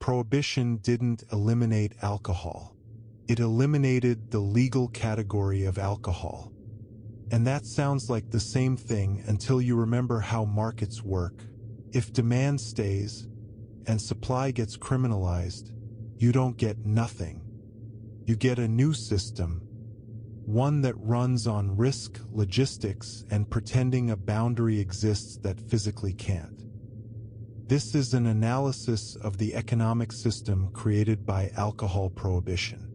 Prohibition didn't eliminate alcohol. It eliminated the legal category of alcohol. And that sounds like the same thing until you remember how markets work. If demand stays and supply gets criminalized, you don't get nothing. You get a new system, one that runs on risk, logistics, and pretending a boundary exists that physically can't. This is an analysis of the economic system created by alcohol prohibition.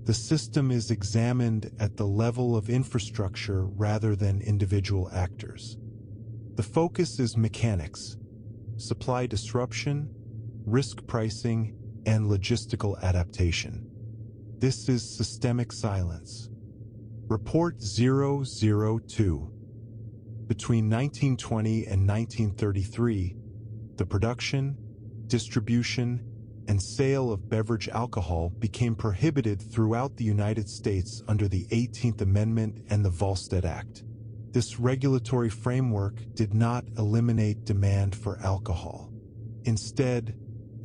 The system is examined at the level of infrastructure rather than individual actors. The focus is mechanics, supply disruption, risk pricing, and logistical adaptation. This is systemic silence. Report 002. Between 1920 and 1933, the production, distribution, and sale of beverage alcohol became prohibited throughout the United States under the 18th Amendment and the Volstead Act. This regulatory framework did not eliminate demand for alcohol. Instead,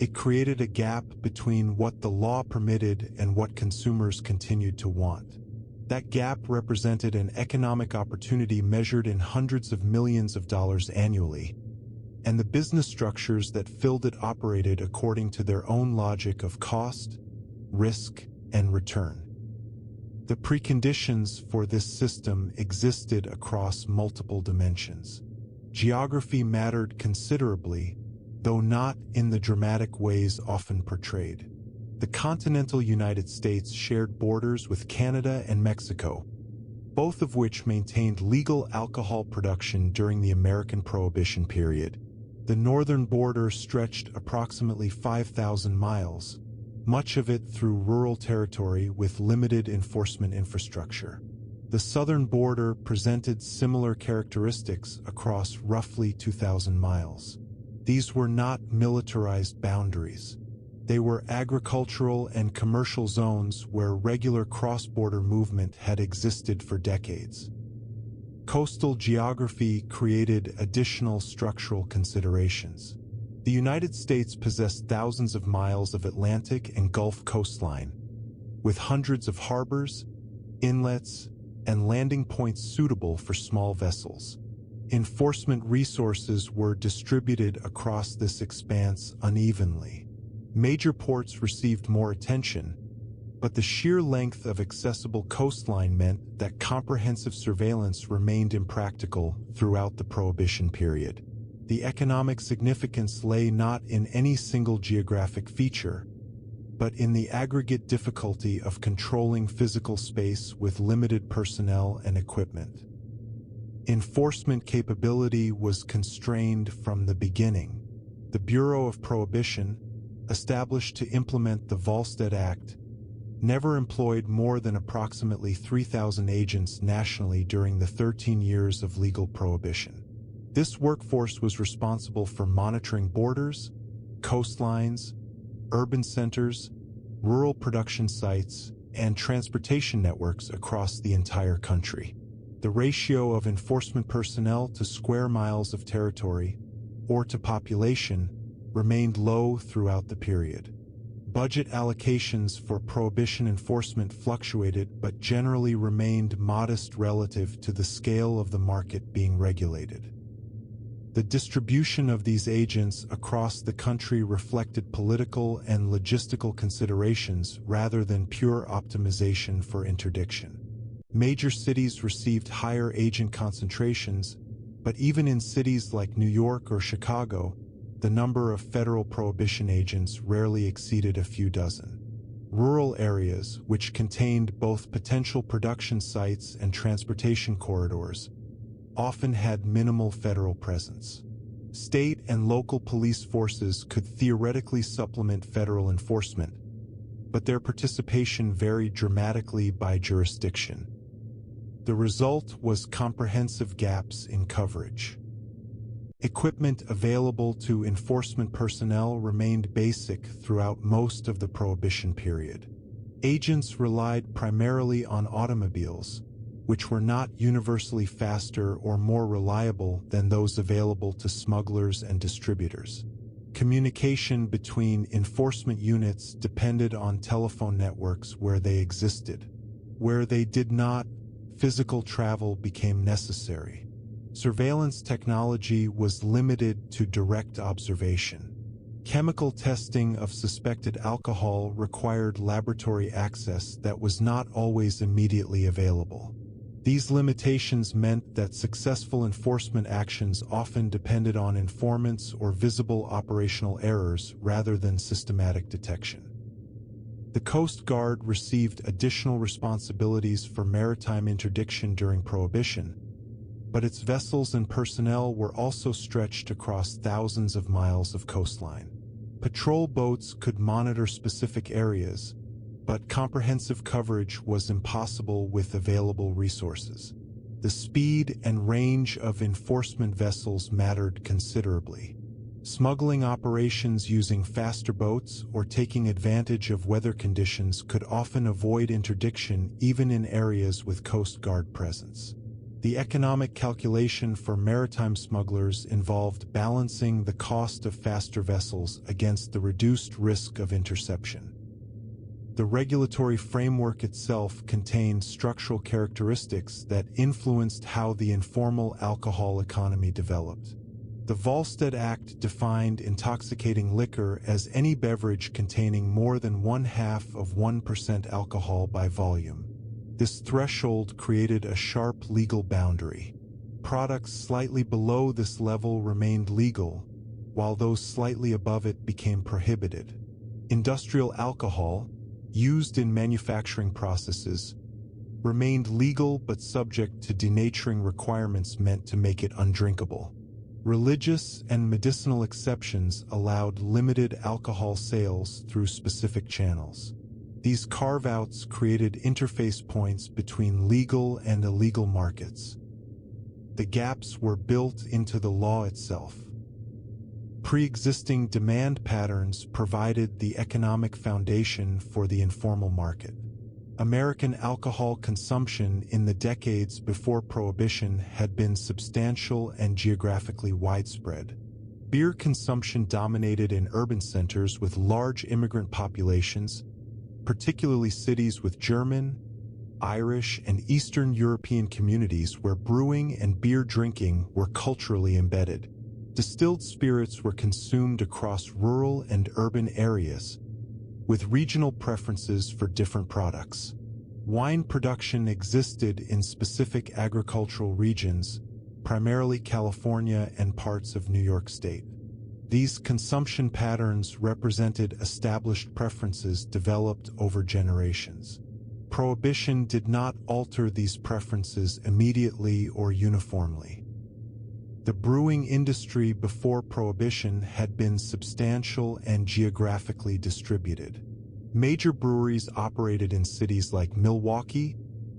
it created a gap between what the law permitted and what consumers continued to want. That gap represented an economic opportunity measured in hundreds of millions of dollars annually, and the business structures that filled it operated according to their own logic of cost, risk, and return. The preconditions for this system existed across multiple dimensions. Geography mattered considerably, though not in the dramatic ways often portrayed. The continental United States shared borders with Canada and Mexico, both of which maintained legal alcohol production during the American Prohibition period. The northern border stretched approximately 5,000 miles, much of it through rural territory with limited enforcement infrastructure. The southern border presented similar characteristics across roughly 2,000 miles. These were not militarized boundaries. They were agricultural and commercial zones where regular cross-border movement had existed for decades. Coastal geography created additional structural considerations. The United States possessed thousands of miles of Atlantic and Gulf coastline, with hundreds of harbors, inlets, and landing points suitable for small vessels. Enforcement resources were distributed across this expanse unevenly. Major ports received more attention, but the sheer length of accessible coastline meant that comprehensive surveillance remained impractical throughout the Prohibition period. The economic significance lay not in any single geographic feature, but in the aggregate difficulty of controlling physical space with limited personnel and equipment. Enforcement capability was constrained from the beginning. The Bureau of Prohibition, established to implement the Volstead Act, never employed more than approximately 3,000 agents nationally during the 13 years of legal prohibition. This workforce was responsible for monitoring borders, coastlines, urban centers, rural production sites, and transportation networks across the entire country. The ratio of enforcement personnel to square miles of territory, or to population, remained low throughout the period. Budget allocations for prohibition enforcement fluctuated but generally remained modest relative to the scale of the market being regulated. The distribution of these agents across the country reflected political and logistical considerations rather than pure optimization for interdiction. Major cities received higher agent concentrations, but even in cities like New York or Chicago, the number of federal prohibition agents rarely exceeded a few dozen. Rural areas, which contained both potential production sites and transportation corridors, often had minimal federal presence. State and local police forces could theoretically supplement federal enforcement, but their participation varied dramatically by jurisdiction. The result was comprehensive gaps in coverage. Equipment available to enforcement personnel remained basic throughout most of the Prohibition period. Agents relied primarily on automobiles, which were not universally faster or more reliable than those available to smugglers and distributors. Communication between enforcement units depended on telephone networks where they existed. Where they did not, physical travel became necessary. Surveillance technology was limited to direct observation. Chemical testing of suspected alcohol required laboratory access that was not always immediately available. These limitations meant that successful enforcement actions often depended on informants or visible operational errors rather than systematic detection. The Coast Guard received additional responsibilities for maritime interdiction during Prohibition, but its vessels and personnel were also stretched across thousands of miles of coastline. Patrol boats could monitor specific areas, but comprehensive coverage was impossible with available resources. The speed and range of enforcement vessels mattered considerably. Smuggling operations using faster boats or taking advantage of weather conditions could often avoid interdiction even in areas with Coast Guard presence. The economic calculation for maritime smugglers involved balancing the cost of faster vessels against the reduced risk of interception. The regulatory framework itself contained structural characteristics that influenced how the informal alcohol economy developed. The Volstead Act defined intoxicating liquor as any beverage containing more than 0.5% alcohol by volume. This threshold created a sharp legal boundary. Products slightly below this level remained legal, while those slightly above it became prohibited. Industrial alcohol, used in manufacturing processes, remained legal but subject to denaturing requirements meant to make it undrinkable. Religious and medicinal exceptions allowed limited alcohol sales through specific channels. These carve-outs created interface points between legal and illegal markets. The gaps were built into the law itself. Pre-existing demand patterns provided the economic foundation for the informal market. American alcohol consumption in the decades before Prohibition had been substantial and geographically widespread. Beer consumption dominated in urban centers with large immigrant populations, particularly cities with German, Irish, and Eastern European communities where brewing and beer drinking were culturally embedded. Distilled spirits were consumed across rural and urban areas, with regional preferences for different products. Wine production existed in specific agricultural regions, primarily California and parts of New York State. These consumption patterns represented established preferences developed over generations. Prohibition did not alter these preferences immediately or uniformly. The brewing industry before Prohibition had been substantial and geographically distributed. Major breweries operated in cities like Milwaukee,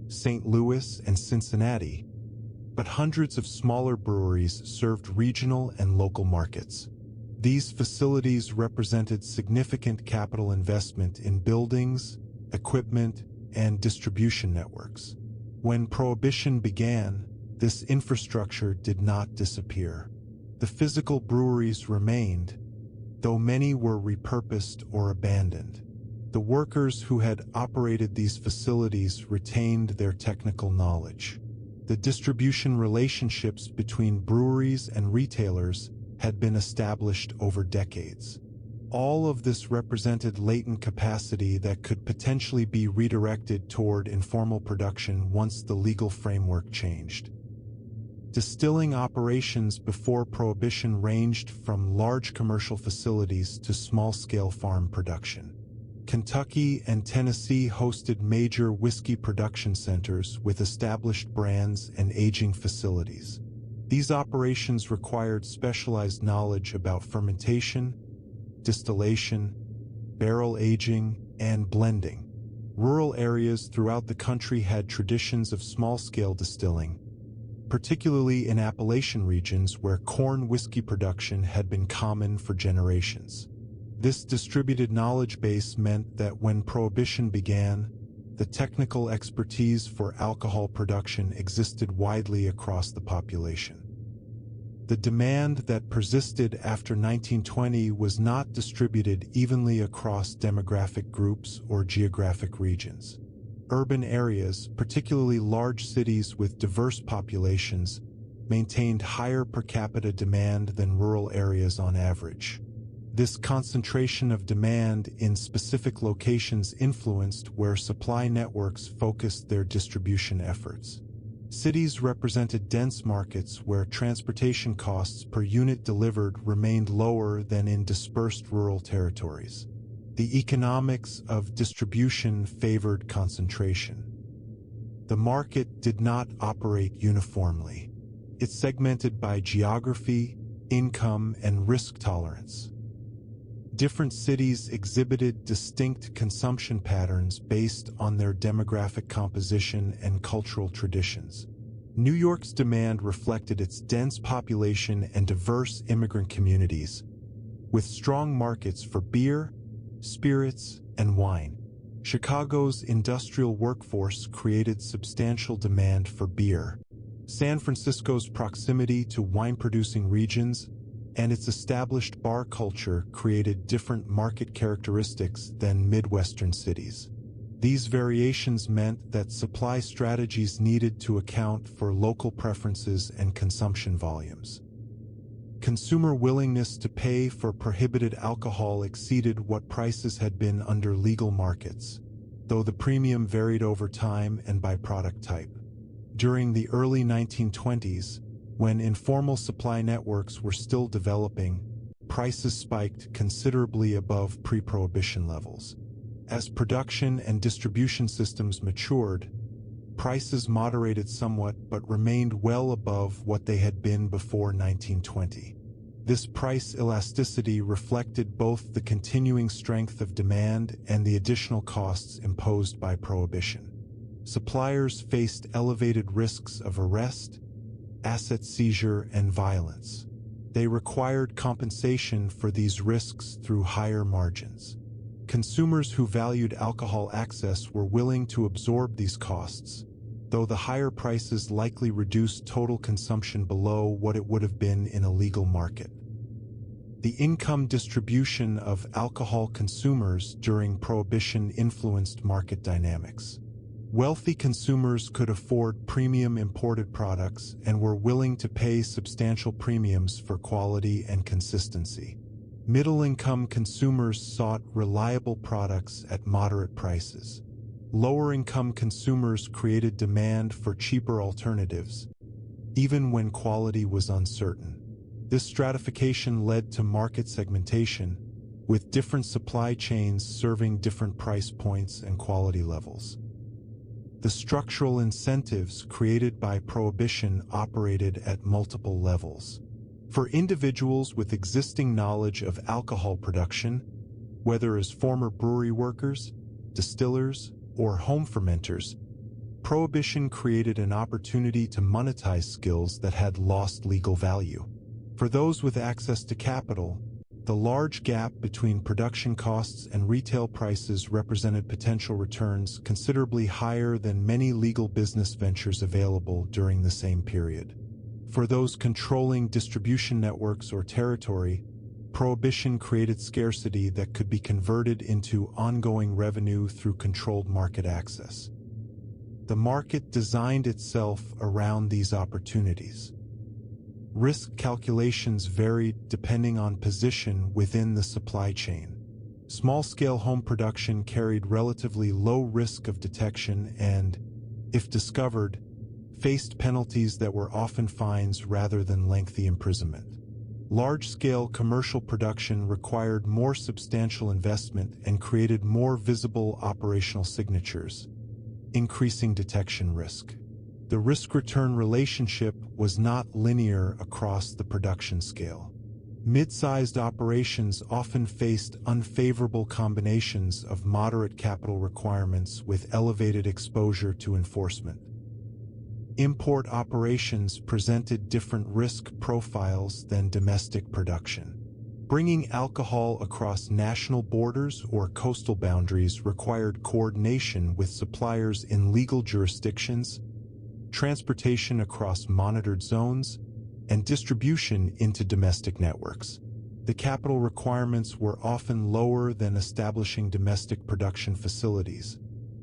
St. Louis, and Cincinnati, but hundreds of smaller breweries served regional and local markets. These facilities represented significant capital investment in buildings, equipment, and distribution networks. When Prohibition began, this infrastructure did not disappear. The physical breweries remained, though many were repurposed or abandoned. The workers who had operated these facilities retained their technical knowledge. The distribution relationships between breweries and retailers had been established over decades. All of this represented latent capacity that could potentially be redirected toward informal production once the legal framework changed. Distilling operations before Prohibition ranged from large commercial facilities to small-scale farm production. Kentucky and Tennessee hosted major whiskey production centers with established brands and aging facilities. These operations required specialized knowledge about fermentation, distillation, barrel aging, and blending. Rural areas throughout the country had traditions of small-scale distilling, particularly in Appalachian regions where corn whiskey production had been common for generations. This distributed knowledge base meant that when Prohibition began, the technical expertise for alcohol production existed widely across the population. The demand that persisted after 1920 was not distributed evenly across demographic groups or geographic regions. Urban areas, particularly large cities with diverse populations, maintained higher per capita demand than rural areas on average. This concentration of demand in specific locations influenced where supply networks focused their distribution efforts. Cities represented dense markets where transportation costs per unit delivered remained lower than in dispersed rural territories. The economics of distribution favored concentration. The market did not operate uniformly. It's segmented by geography, income, and risk tolerance. Different cities exhibited distinct consumption patterns based on their demographic composition and cultural traditions. New York's demand reflected its dense population and diverse immigrant communities, with strong markets for beer, spirits, and wine. Chicago's industrial workforce created substantial demand for beer. San Francisco's proximity to wine-producing regions and its established bar culture created different market characteristics than Midwestern cities. These variations meant that supply strategies needed to account for local preferences and consumption volumes. Consumer willingness to pay for prohibited alcohol exceeded what prices had been under legal markets, though the premium varied over time and by product type. During the early 1920s, when informal supply networks were still developing, prices spiked considerably above pre-prohibition levels. As production and distribution systems matured, prices moderated somewhat but remained well above what they had been before 1920. This price elasticity reflected both the continuing strength of demand and the additional costs imposed by prohibition. Suppliers faced elevated risks of arrest, asset seizure, and violence. They required compensation for these risks through higher margins. Consumers who valued alcohol access were willing to absorb these costs, though the higher prices likely reduced total consumption below what it would have been in a legal market. The income distribution of alcohol consumers during Prohibition influenced market dynamics. Wealthy consumers could afford premium imported products and were willing to pay substantial premiums for quality and consistency. Middle-income consumers sought reliable products at moderate prices. Lower-income consumers created demand for cheaper alternatives, even when quality was uncertain. This stratification led to market segmentation, with different supply chains serving different price points and quality levels. The structural incentives created by Prohibition operated at multiple levels. For individuals with existing knowledge of alcohol production, whether as former brewery workers, distillers, or home fermenters, Prohibition created an opportunity to monetize skills that had lost legal value. For those with access to capital, the large gap between production costs and retail prices represented potential returns considerably higher than many legal business ventures available during the same period. For those controlling distribution networks or territory, Prohibition created scarcity that could be converted into ongoing revenue through controlled market access. The market designed itself around these opportunities. Risk calculations varied depending on position within the supply chain. Small-scale home production carried relatively low risk of detection and, if discovered, faced penalties that were often fines rather than lengthy imprisonment. Large-scale commercial production required more substantial investment and created more visible operational signatures, increasing detection risk. The risk-return relationship was not linear across the production scale. Mid-sized operations often faced unfavorable combinations of moderate capital requirements with elevated exposure to enforcement. Import operations presented different risk profiles than domestic production. Bringing alcohol across national borders or coastal boundaries required coordination with suppliers in legal jurisdictions, transportation across monitored zones, and distribution into domestic networks. The capital requirements were often lower than establishing domestic production facilities,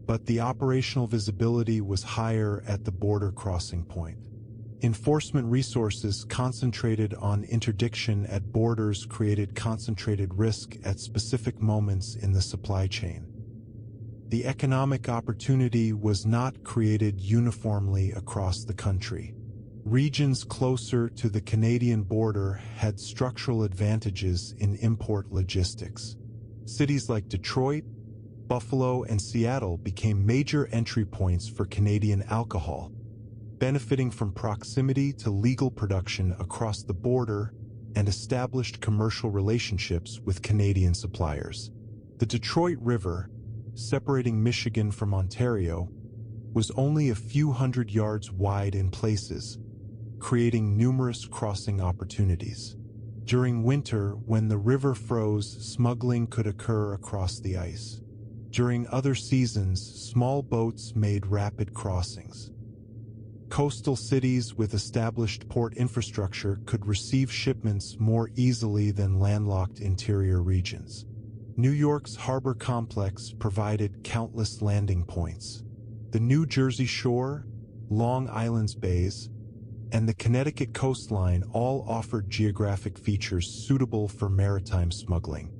but the operational visibility was higher at the border crossing point. Enforcement resources concentrated on interdiction at borders created concentrated risk at specific moments in the supply chain. The economic opportunity was not created uniformly across the country. Regions closer to the Canadian border had structural advantages in import logistics. Cities like Detroit, Buffalo, and Seattle became major entry points for Canadian alcohol, benefiting from proximity to legal production across the border and established commercial relationships with Canadian suppliers. The Detroit River, separating Michigan from Ontario, was only a few hundred yards wide in places, creating numerous crossing opportunities. During winter, when the river froze, smuggling could occur across the ice. During other seasons, small boats made rapid crossings. Coastal cities with established port infrastructure could receive shipments more easily than landlocked interior regions. New York's harbor complex provided countless landing points. The New Jersey Shore, Long Island's bays, and the Connecticut coastline all offered geographic features suitable for maritime smuggling.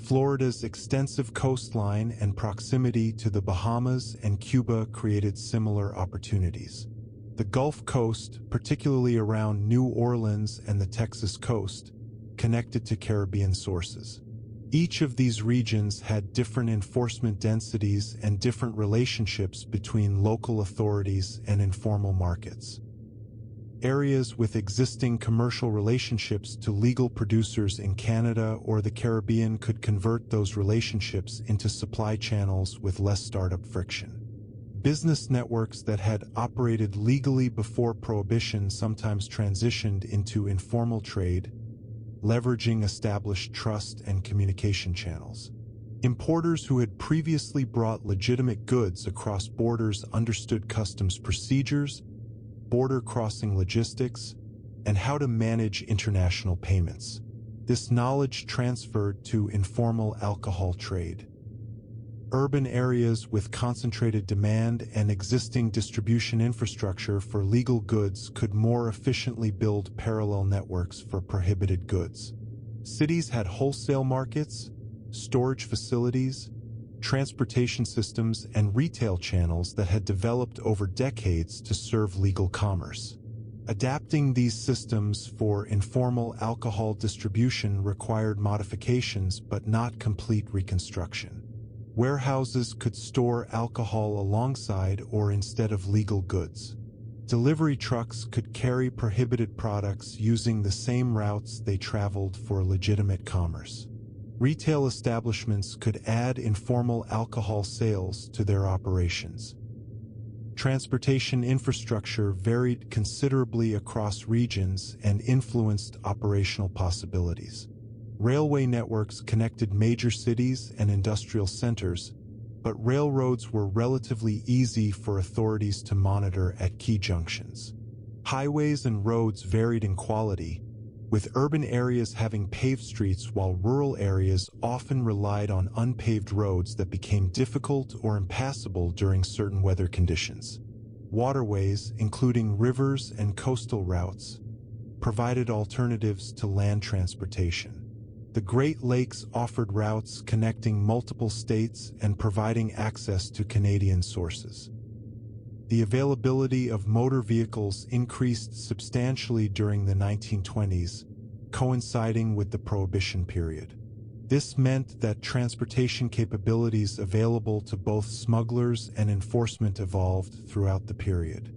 Florida's extensive coastline and proximity to the Bahamas and Cuba created similar opportunities. The Gulf Coast, particularly around New Orleans and the Texas coast, connected to Caribbean sources. Each of these regions had different enforcement densities and different relationships between local authorities and informal markets. Areas with existing commercial relationships to legal producers in Canada or the Caribbean could convert those relationships into supply channels with less startup friction. Business networks that had operated legally before Prohibition sometimes transitioned into informal trade, leveraging established trust and communication channels. Importers who had previously brought legitimate goods across borders understood customs procedures, border crossing logistics, and how to manage international payments. This knowledge transferred to informal alcohol trade. Urban areas with concentrated demand and existing distribution infrastructure for legal goods could more efficiently build parallel networks for prohibited goods. Cities had wholesale markets, storage facilities, transportation systems, and retail channels that had developed over decades to serve legal commerce. Adapting these systems for informal alcohol distribution required modifications but not complete reconstruction. Warehouses could store alcohol alongside or instead of legal goods. Delivery trucks could carry prohibited products using the same routes they traveled for legitimate commerce. Retail establishments could add informal alcohol sales to their operations. Transportation infrastructure varied considerably across regions and influenced operational possibilities. Railway networks connected major cities and industrial centers, but railroads were relatively easy for authorities to monitor at key junctions. Highways and roads varied in quality, with urban areas having paved streets while rural areas often relied on unpaved roads that became difficult or impassable during certain weather conditions. Waterways, including rivers and coastal routes, provided alternatives to land transportation. The Great Lakes offered routes connecting multiple states and providing access to Canadian sources. The availability of motor vehicles increased substantially during the 1920s, coinciding with the Prohibition period. This meant that transportation capabilities available to both smugglers and enforcement evolved throughout the period.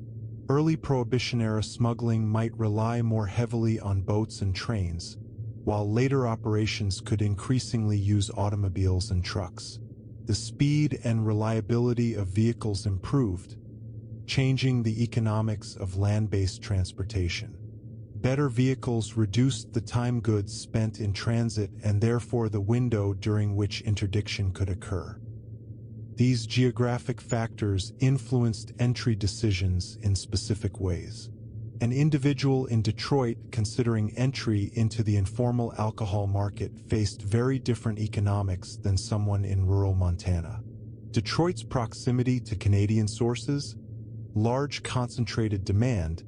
Early Prohibition-era smuggling might rely more heavily on boats and trains, while later operations could increasingly use automobiles and trucks. The speed and reliability of vehicles improved, changing the economics of land-based transportation. Better vehicles reduced the time goods spent in transit and therefore the window during which interdiction could occur. These geographic factors influenced entry decisions in specific ways. An individual in Detroit considering entry into the informal alcohol market faced very different economics than someone in rural Montana. Detroit's proximity to Canadian sources, large concentrated demand,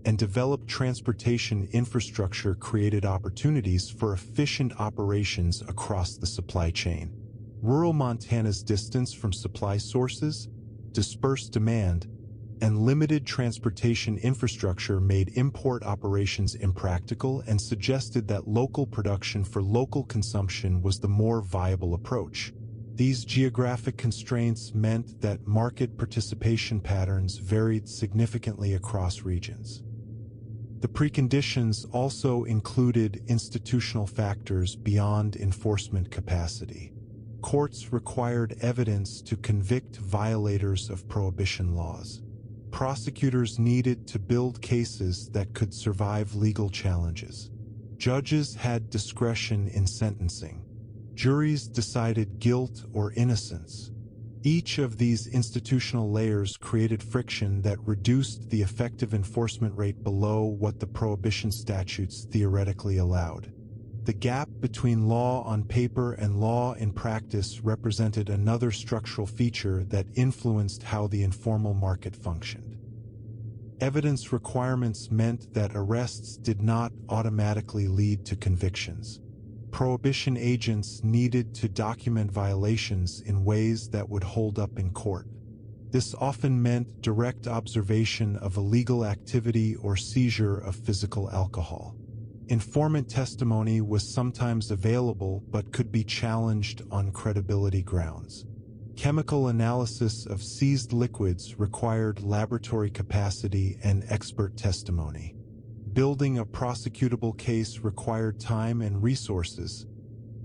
and developed transportation infrastructure created opportunities for efficient operations across the supply chain. Rural Montana's distance from supply sources, dispersed demand, and limited transportation infrastructure made import operations impractical and suggested that local production for local consumption was the more viable approach. These geographic constraints meant that market participation patterns varied significantly across regions. The preconditions also included institutional factors beyond enforcement capacity. Courts required evidence to convict violators of prohibition laws. Prosecutors needed to build cases that could survive legal challenges. Judges had discretion in sentencing. Juries decided guilt or innocence. Each of these institutional layers created friction that reduced the effective enforcement rate below what the prohibition statutes theoretically allowed. The gap between law on paper and law in practice represented another structural feature that influenced how the informal market functioned. Evidence requirements meant that arrests did not automatically lead to convictions. Prohibition agents needed to document violations in ways that would hold up in court. This often meant direct observation of illegal activity or seizure of physical alcohol. Informant testimony was sometimes available but could be challenged on credibility grounds. Chemical analysis of seized liquids required laboratory capacity and expert testimony. Building a prosecutable case required time and resources,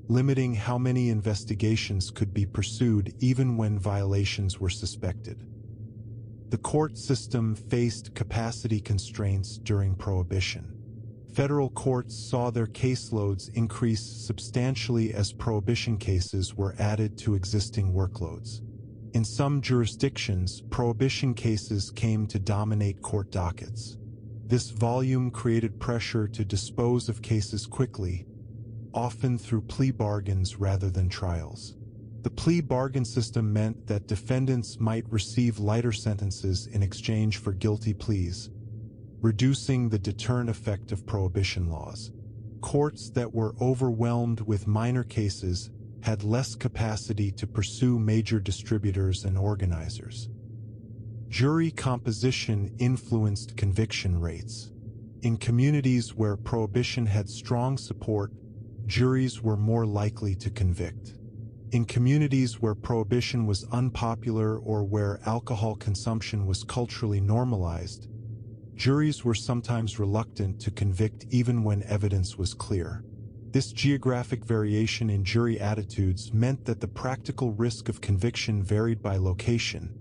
limiting how many investigations could be pursued even when violations were suspected. The court system faced capacity constraints during Prohibition. Federal courts saw their caseloads increase substantially as prohibition cases were added to existing workloads. In some jurisdictions, prohibition cases came to dominate court dockets. This volume created pressure to dispose of cases quickly, often through plea bargains rather than trials. The plea bargain system meant that defendants might receive lighter sentences in exchange for guilty pleas, reducing the deterrent effect of prohibition laws. Courts that were overwhelmed with minor cases had less capacity to pursue major distributors and organizers. Jury composition influenced conviction rates. In communities where prohibition had strong support, juries were more likely to convict. In communities where prohibition was unpopular or where alcohol consumption was culturally normalized, juries were sometimes reluctant to convict even when evidence was clear. This geographic variation in jury attitudes meant that the practical risk of conviction varied by location,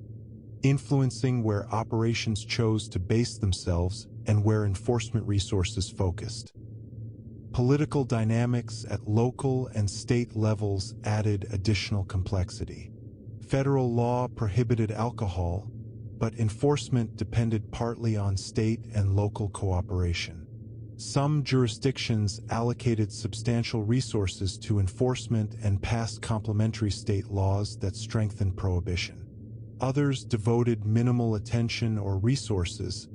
influencing where operations chose to base themselves and where enforcement resources focused. Political dynamics at local and state levels added additional complexity. Federal law prohibited alcohol, but enforcement depended partly on state and local cooperation. Some jurisdictions allocated substantial resources to enforcement and passed complementary state laws that strengthened prohibition. Others devoted minimal attention or resources,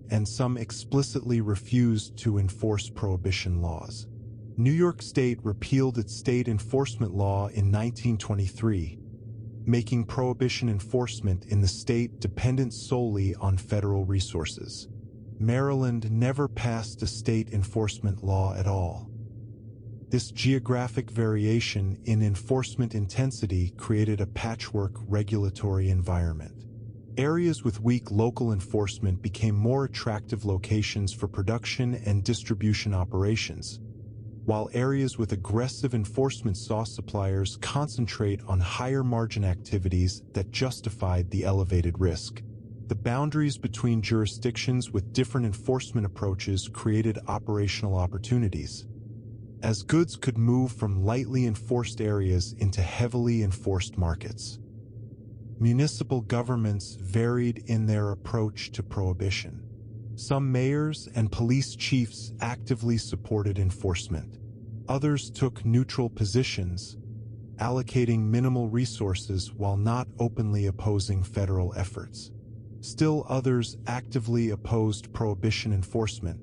and some explicitly refused to enforce prohibition laws. New York State repealed its state enforcement law in 1923, making prohibition enforcement in the state dependent solely on federal resources. Maryland never passed a state enforcement law at all. This geographic variation in enforcement intensity created a patchwork regulatory environment. Areas with weak local enforcement became more attractive locations for production and distribution operations, while areas with aggressive enforcement saw suppliers concentrate on higher margin activities that justified the elevated risk. The boundaries between jurisdictions with different enforcement approaches created operational opportunities, as goods could move from lightly enforced areas into heavily enforced markets. Municipal governments varied in their approach to prohibition. Some mayors and police chiefs actively supported enforcement. Others took neutral positions, allocating minimal resources while not openly opposing federal efforts. Still others actively opposed prohibition enforcement,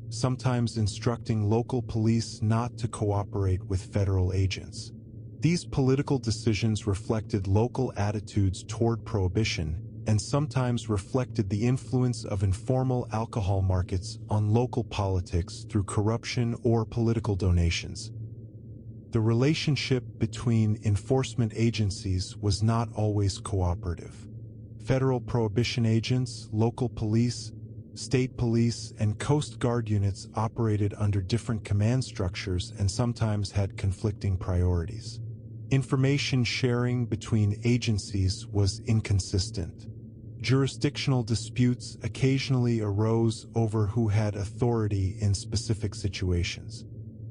sometimes instructing local police not to cooperate with federal agents. These political decisions reflected local attitudes toward prohibition and sometimes reflected the influence of informal alcohol markets on local politics through corruption or political donations. The relationship between enforcement agencies was not always cooperative. Federal prohibition agents, local police, state police, and Coast Guard units operated under different command structures and sometimes had conflicting priorities. Information sharing between agencies was inconsistent. Jurisdictional disputes occasionally arose over who had authority in specific situations.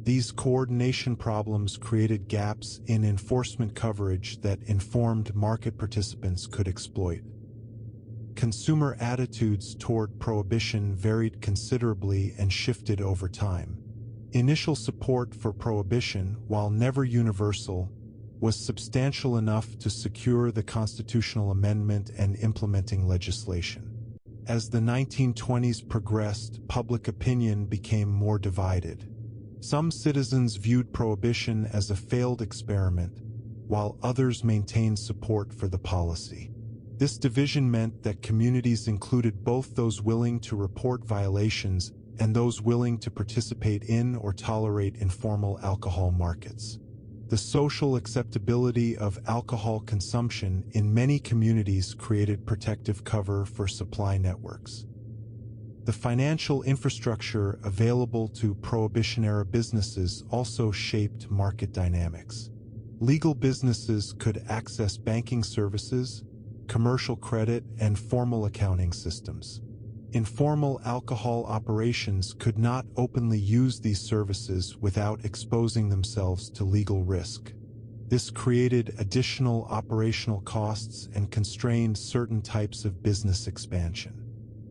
These coordination problems created gaps in enforcement coverage that informed market participants could exploit. Consumer attitudes toward prohibition varied considerably and shifted over time. Initial support for prohibition, while never universal, was substantial enough to secure the constitutional amendment and implementing legislation. As the 1920s progressed, public opinion became more divided. Some citizens viewed prohibition as a failed experiment, while others maintained support for the policy. This division meant that communities included both those willing to report violations and those willing to participate in or tolerate informal alcohol markets. The social acceptability of alcohol consumption in many communities created protective cover for supply networks. The financial infrastructure available to Prohibition-era businesses also shaped market dynamics. Legal businesses could access banking services, commercial credit, and formal accounting systems. Informal alcohol operations could not openly use these services without exposing themselves to legal risk. This created additional operational costs and constrained certain types of business expansion.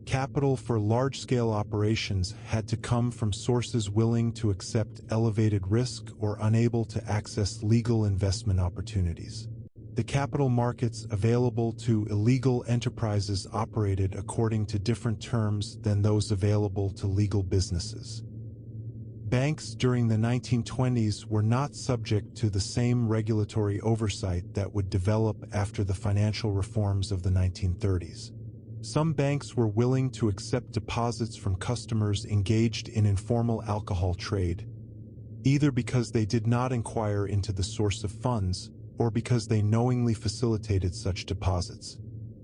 Capital for large-scale operations had to come from sources willing to accept elevated risk or unable to access legal investment opportunities. The capital markets available to illegal enterprises operated according to different terms than those available to legal businesses. Banks during the 1920s were not subject to the same regulatory oversight that would develop after the financial reforms of the 1930s. Some banks were willing to accept deposits from customers engaged in informal alcohol trade, either because they did not inquire into the source of funds or because they knowingly facilitated such deposits.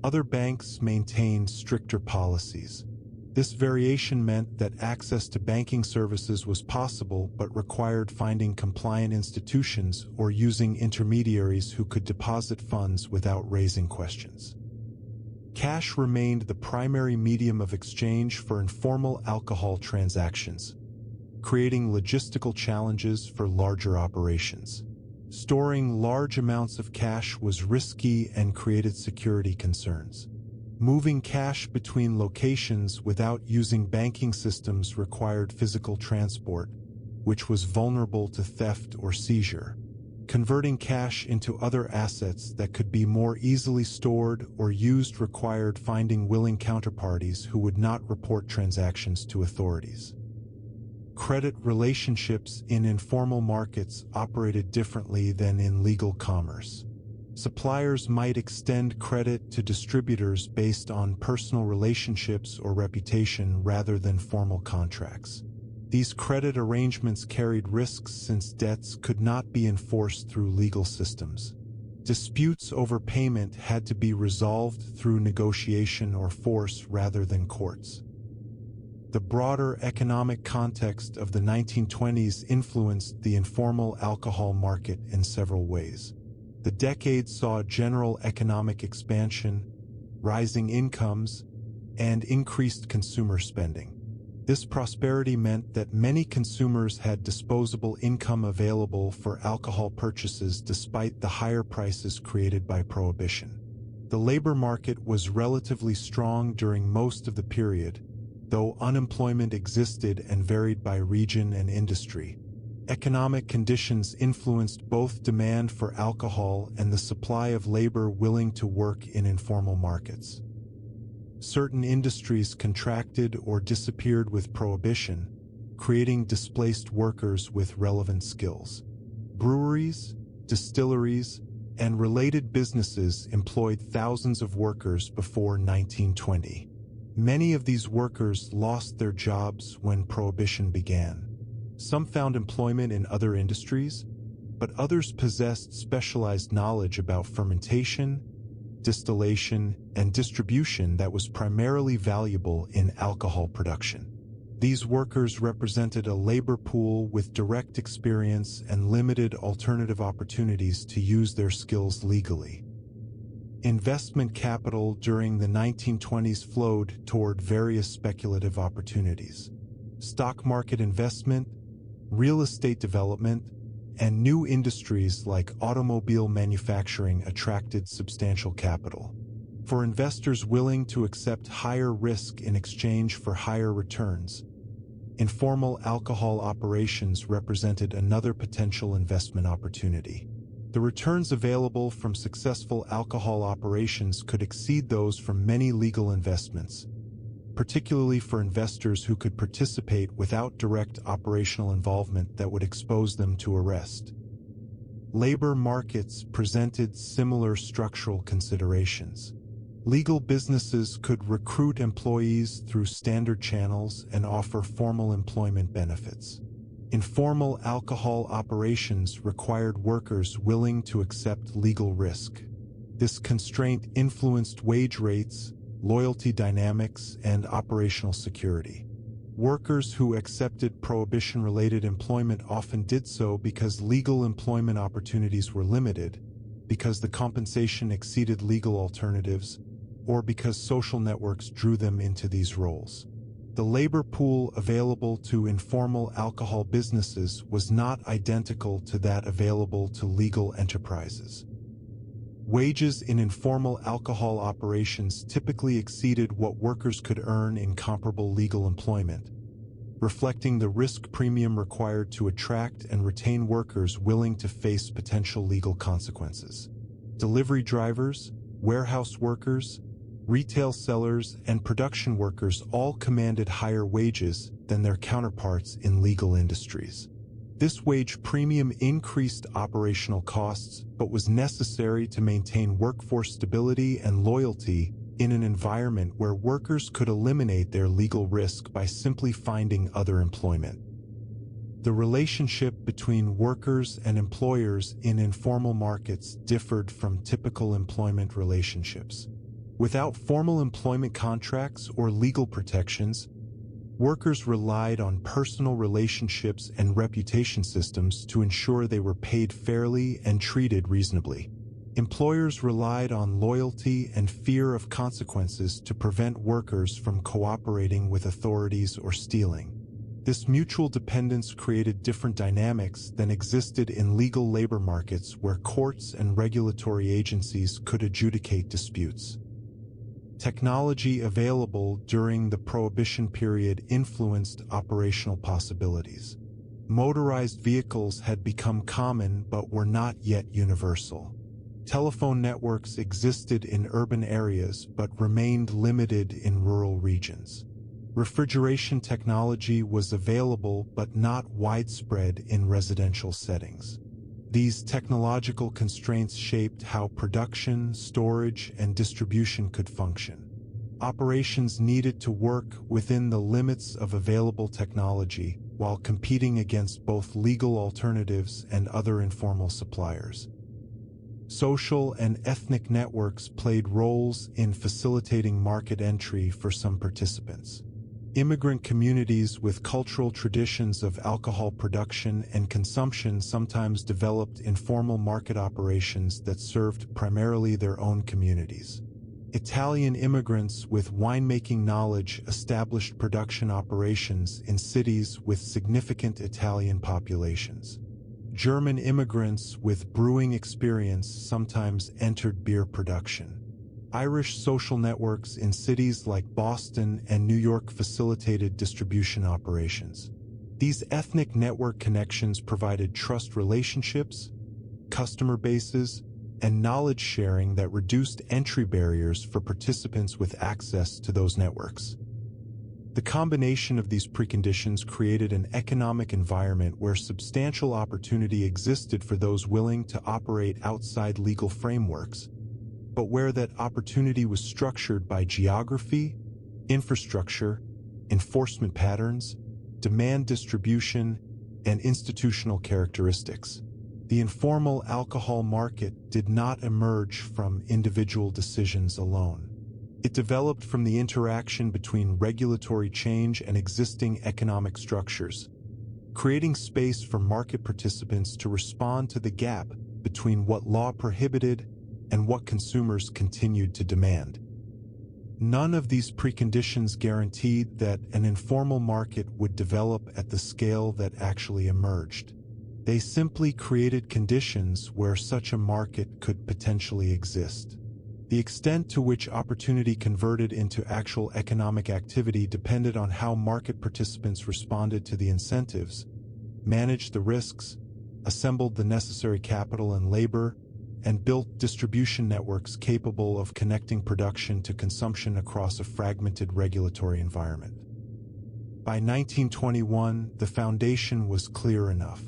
Other banks maintained stricter policies. This variation meant that access to banking services was possible but required finding compliant institutions or using intermediaries who could deposit funds without raising questions. Cash remained the primary medium of exchange for informal alcohol transactions, creating logistical challenges for larger operations. Storing large amounts of cash was risky and created security concerns. Moving cash between locations without using banking systems required physical transport, which was vulnerable to theft or seizure. Converting cash into other assets that could be more easily stored or used required finding willing counterparties who would not report transactions to authorities. Credit relationships in informal markets operated differently than in legal commerce. Suppliers might extend credit to distributors based on personal relationships or reputation rather than formal contracts. These credit arrangements carried risks since debts could not be enforced through legal systems. Disputes over payment had to be resolved through negotiation or force rather than courts. The broader economic context of the 1920s influenced the informal alcohol market in several ways. The decade saw general economic expansion, rising incomes, and increased consumer spending. This prosperity meant that many consumers had disposable income available for alcohol purchases despite the higher prices created by prohibition. The labor market was relatively strong during most of the period, though unemployment existed and varied by region and industry. Economic conditions influenced both demand for alcohol and the supply of labor willing to work in informal markets. Certain industries contracted or disappeared with Prohibition, creating displaced workers with relevant skills. Breweries, distilleries, and related businesses employed thousands of workers before 1920. Many of these workers lost their jobs when Prohibition began. Some found employment in other industries, but others possessed specialized knowledge about fermentation, distillation, and distribution that was primarily valuable in alcohol production. These workers represented a labor pool with direct experience and limited alternative opportunities to use their skills legally. Investment capital during the 1920s flowed toward various speculative opportunities. Stock market investment, real estate development, and new industries like automobile manufacturing attracted substantial capital. For investors willing to accept higher risk in exchange for higher returns, informal alcohol operations represented another potential investment opportunity. The returns available from successful alcohol operations could exceed those from many legal investments, particularly for investors who could participate without direct operational involvement that would expose them to arrest. Labor markets presented similar structural considerations. Legal businesses could recruit employees through standard channels and offer formal employment benefits. Informal alcohol operations required workers willing to accept legal risk. This constraint influenced wage rates, loyalty dynamics, and operational security. Workers who accepted Prohibition-related employment often did so because legal employment opportunities were limited, because the compensation exceeded legal alternatives, or because social networks drew them into these roles. The labor pool available to informal alcohol businesses was not identical to that available to legal enterprises. Wages in informal alcohol operations typically exceeded what workers could earn in comparable legal employment, reflecting the risk premium required to attract and retain workers willing to face potential legal consequences. Delivery drivers, warehouse workers, retail sellers, and production workers all commanded higher wages than their counterparts in legal industries. This wage premium increased operational costs but was necessary to maintain workforce stability and loyalty in an environment where workers could eliminate their legal risk by simply finding other employment. The relationship between workers and employers in informal markets differed from typical employment relationships. Without formal employment contracts or legal protections, workers relied on personal relationships and reputation systems to ensure they were paid fairly and treated reasonably. Employers relied on loyalty and fear of consequences to prevent workers from cooperating with authorities or stealing. This mutual dependence created different dynamics than existed in legal labor markets where courts and regulatory agencies could adjudicate disputes. Technology available during the Prohibition period influenced operational possibilities. Motorized vehicles had become common but were not yet universal. Telephone networks existed in urban areas but remained limited in rural regions. Refrigeration technology was available but not widespread in residential settings. These technological constraints shaped how production, storage, and distribution could function. Operations needed to work within the limits of available technology while competing against both legal alternatives and other informal suppliers. Social and ethnic networks played roles in facilitating market entry for some participants. Immigrant communities with cultural traditions of alcohol production and consumption sometimes developed informal market operations that served primarily their own communities. Italian immigrants with winemaking knowledge established production operations in cities with significant Italian populations. German immigrants with brewing experience sometimes entered beer production. Irish social networks in cities like Boston and New York facilitated distribution operations. These ethnic network connections provided trust relationships, customer bases, and knowledge sharing that reduced entry barriers for participants with access to those networks. The combination of these preconditions created an economic environment where substantial opportunity existed for those willing to operate outside legal frameworks, but where that opportunity was structured by geography, infrastructure, enforcement patterns, demand distribution, and institutional characteristics. The informal alcohol market did not emerge from individual decisions alone. It developed from the interaction between regulatory change and existing economic structures, creating space for market participants to respond to the gap between what law prohibited and what consumers continued to demand. None of these preconditions guaranteed that an informal market would develop at the scale that actually emerged. They simply created conditions where such a market could potentially exist. The extent to which opportunity converted into actual economic activity depended on how market participants responded to the incentives, managed the risks, assembled the necessary capital and labor, and built distribution networks capable of connecting production to consumption across a fragmented regulatory environment. By 1921, the foundation was clear enough.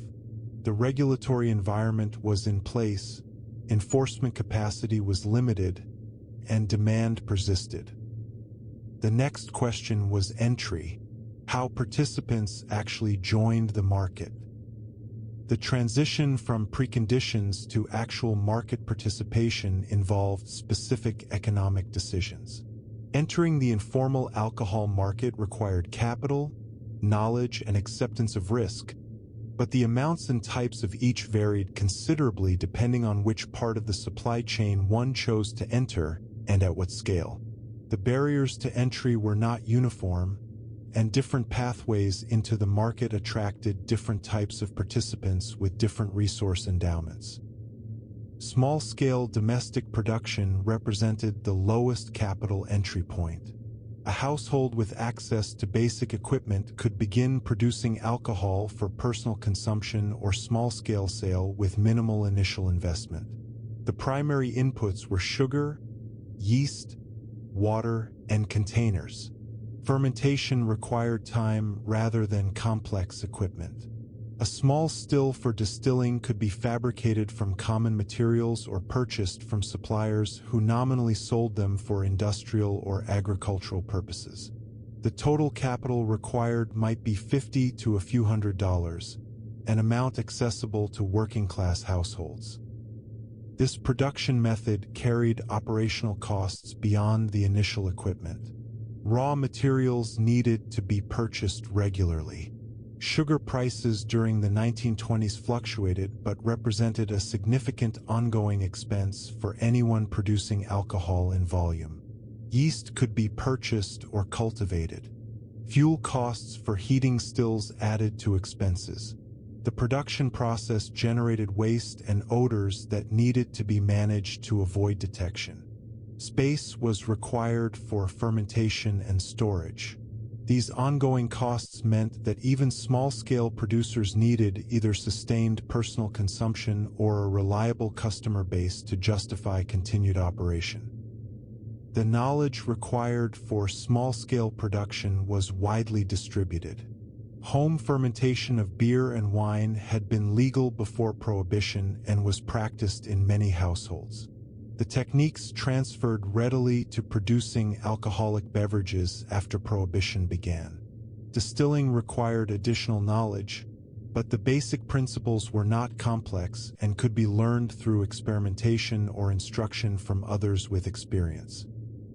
The regulatory environment was in place, enforcement capacity was limited, and demand persisted. The next question was entry, how participants actually joined the market. The transition from preconditions to actual market participation involved specific economic decisions. Entering the informal alcohol market required capital, knowledge, and acceptance of risk, but the amounts and types of each varied considerably depending on which part of the supply chain one chose to enter and at what scale. The barriers to entry were not uniform, and different pathways into the market attracted different types of participants with different resource endowments. Small-scale domestic production represented the lowest capital entry point. A household with access to basic equipment could begin producing alcohol for personal consumption or small-scale sale with minimal initial investment. The primary inputs were sugar, yeast, water, and containers. Fermentation required time rather than complex equipment. A small still for distilling could be fabricated from common materials or purchased from suppliers who nominally sold them for industrial or agricultural purposes. The total capital required might be $50 to a few $100, an amount accessible to working-class households. This production method carried operational costs beyond the initial equipment. Raw materials needed to be purchased regularly. Sugar prices during the 1920s fluctuated but represented a significant ongoing expense for anyone producing alcohol in volume. Yeast could be purchased or cultivated. Fuel costs for heating stills added to expenses. The production process generated waste and odors that needed to be managed to avoid detection. Space was required for fermentation and storage. These ongoing costs meant that even small-scale producers needed either sustained personal consumption or a reliable customer base to justify continued operation. The knowledge required for small-scale production was widely distributed. Home fermentation of beer and wine had been legal before Prohibition and was practiced in many households. The techniques transferred readily to producing alcoholic beverages after Prohibition began. Distilling required additional knowledge, but the basic principles were not complex and could be learned through experimentation or instruction from others with experience.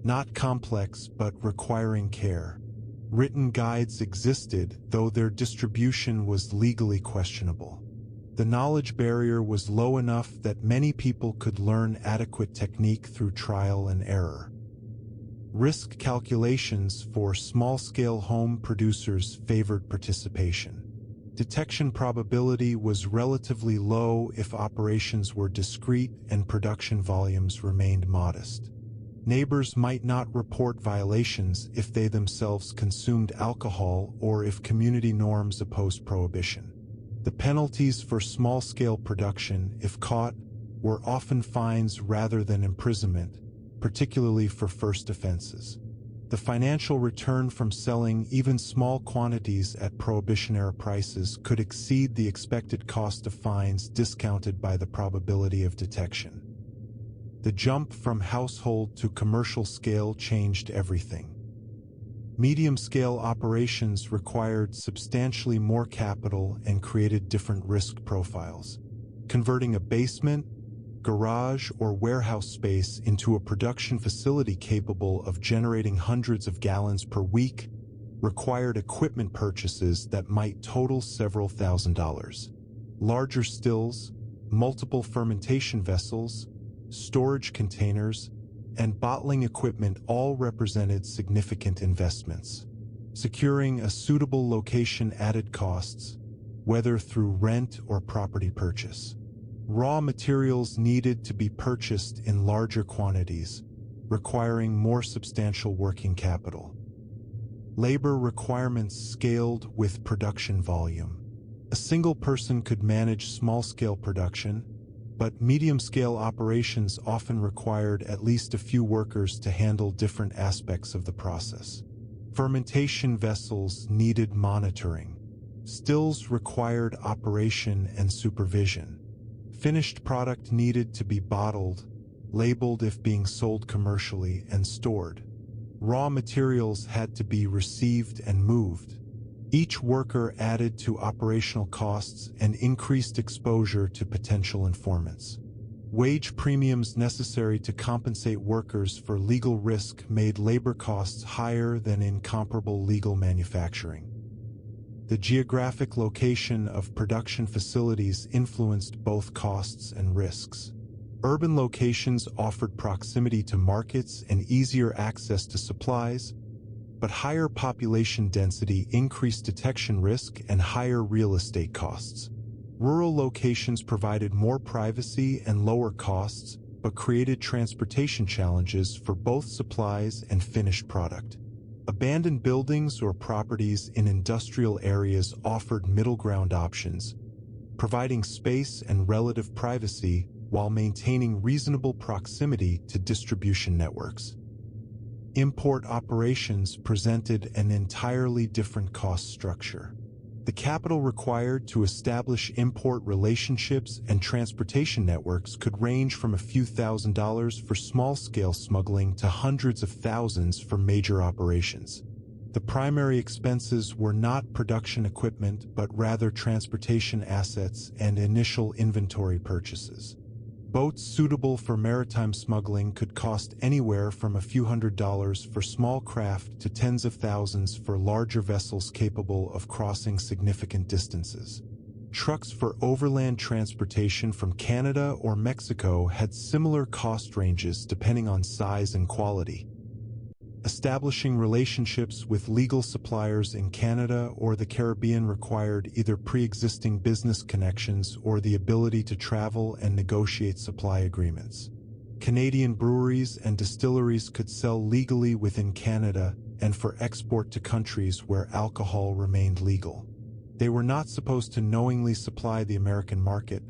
Not complex, but requiring care. Written guides existed, though their distribution was legally questionable. The knowledge barrier was low enough that many people could learn adequate technique through trial and error. Risk calculations for small-scale home producers favored participation. Detection probability was relatively low if operations were discrete and production volumes remained modest. Neighbors might not report violations if they themselves consumed alcohol or if community norms opposed prohibition. The penalties for small-scale production, if caught, were often fines rather than imprisonment, particularly for first offenses. The financial return from selling even small quantities at Prohibition-era prices could exceed the expected cost of fines discounted by the probability of detection. The jump from household to commercial scale changed everything. Medium-scale operations required substantially more capital and created different risk profiles. Converting a basement, garage, or warehouse space into a production facility capable of generating hundreds of gallons per week required equipment purchases that might total several $1,000s. Larger stills, multiple fermentation vessels, storage containers, and bottling equipment all represented significant investments. Securing a suitable location added costs, whether through rent or property purchase. Raw materials needed to be purchased in larger quantities, requiring more substantial working capital. Labor requirements scaled with production volume. A single person could manage small-scale production, but medium-scale operations often required at least a few workers to handle different aspects of the process. Fermentation vessels needed monitoring. Stills required operation and supervision. Finished product needed to be bottled, labeled if being sold commercially, and stored. Raw materials had to be received and moved. Each worker added to operational costs and increased exposure to potential informants. Wage premiums necessary to compensate workers for legal risk made labor costs higher than in comparable legal manufacturing. The geographic location of production facilities influenced both costs and risks. Urban locations offered proximity to markets and easier access to supplies, but higher population density increased detection risk and higher real estate costs. Rural locations provided more privacy and lower costs, but created transportation challenges for both supplies and finished product. Abandoned buildings or properties in industrial areas offered middle ground options, providing space and relative privacy while maintaining reasonable proximity to distribution networks. Import operations presented an entirely different cost structure. The capital required to establish import relationships and transportation networks could range from a few $1,000s for small-scale smuggling to hundreds of thousands for major operations. The primary expenses were not production equipment but rather transportation assets and initial inventory purchases. Boats suitable for maritime smuggling could cost anywhere from a few $100s for small craft to tens of thousands for larger vessels capable of crossing significant distances. Trucks for overland transportation from Canada or Mexico had similar cost ranges depending on size and quality. Establishing relationships with legal suppliers in Canada or the Caribbean required either pre-existing business connections or the ability to travel and negotiate supply agreements. Canadian breweries and distilleries could sell legally within Canada and for export to countries where alcohol remained legal. They were not supposed to knowingly supply the American market,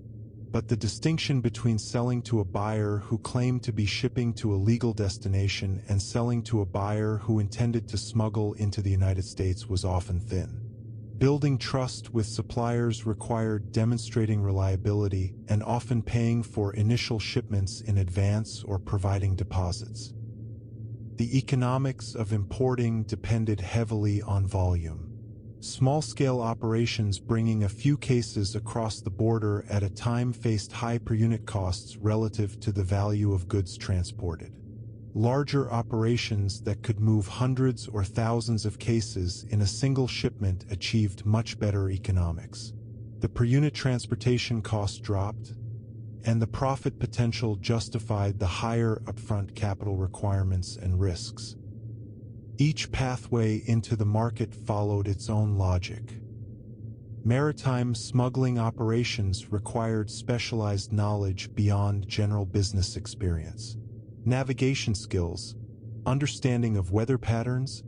but the distinction between selling to a buyer who claimed to be shipping to a legal destination and selling to a buyer who intended to smuggle into the United States was often thin. Building trust with suppliers required demonstrating reliability and often paying for initial shipments in advance or providing deposits. The economics of importing depended heavily on volume. Small-scale operations bringing a few cases across the border at a time faced high per-unit costs relative to the value of goods transported. Larger operations that could move hundreds or thousands of cases in a single shipment achieved much better economics. The per-unit transportation cost dropped, and the profit potential justified the higher upfront capital requirements and risks. Each pathway into the market followed its own logic. Maritime smuggling operations required specialized knowledge beyond general business experience. Navigation skills, understanding of weather patterns,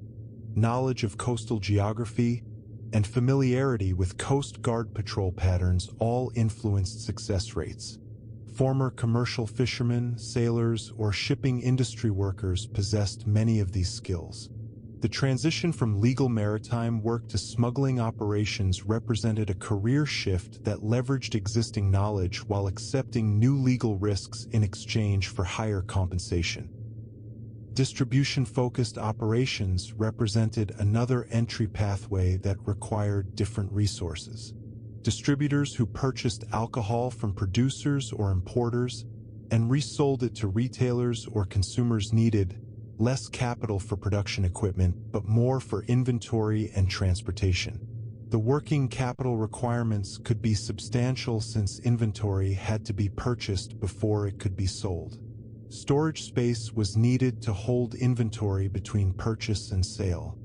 knowledge of coastal geography, and familiarity with Coast Guard patrol patterns all influenced success rates. Former commercial fishermen, sailors, or shipping industry workers possessed many of these skills. The transition from legal maritime work to smuggling operations represented a career shift that leveraged existing knowledge while accepting new legal risks in exchange for higher compensation. Distribution-focused operations represented another entry pathway that required different resources. Distributors who purchased alcohol from producers or importers and resold it to retailers or consumers needed less capital for production equipment, but more for inventory and transportation. The working capital requirements could be substantial since inventory had to be purchased before it could be sold. Storage space was needed to hold inventory between purchase and sale.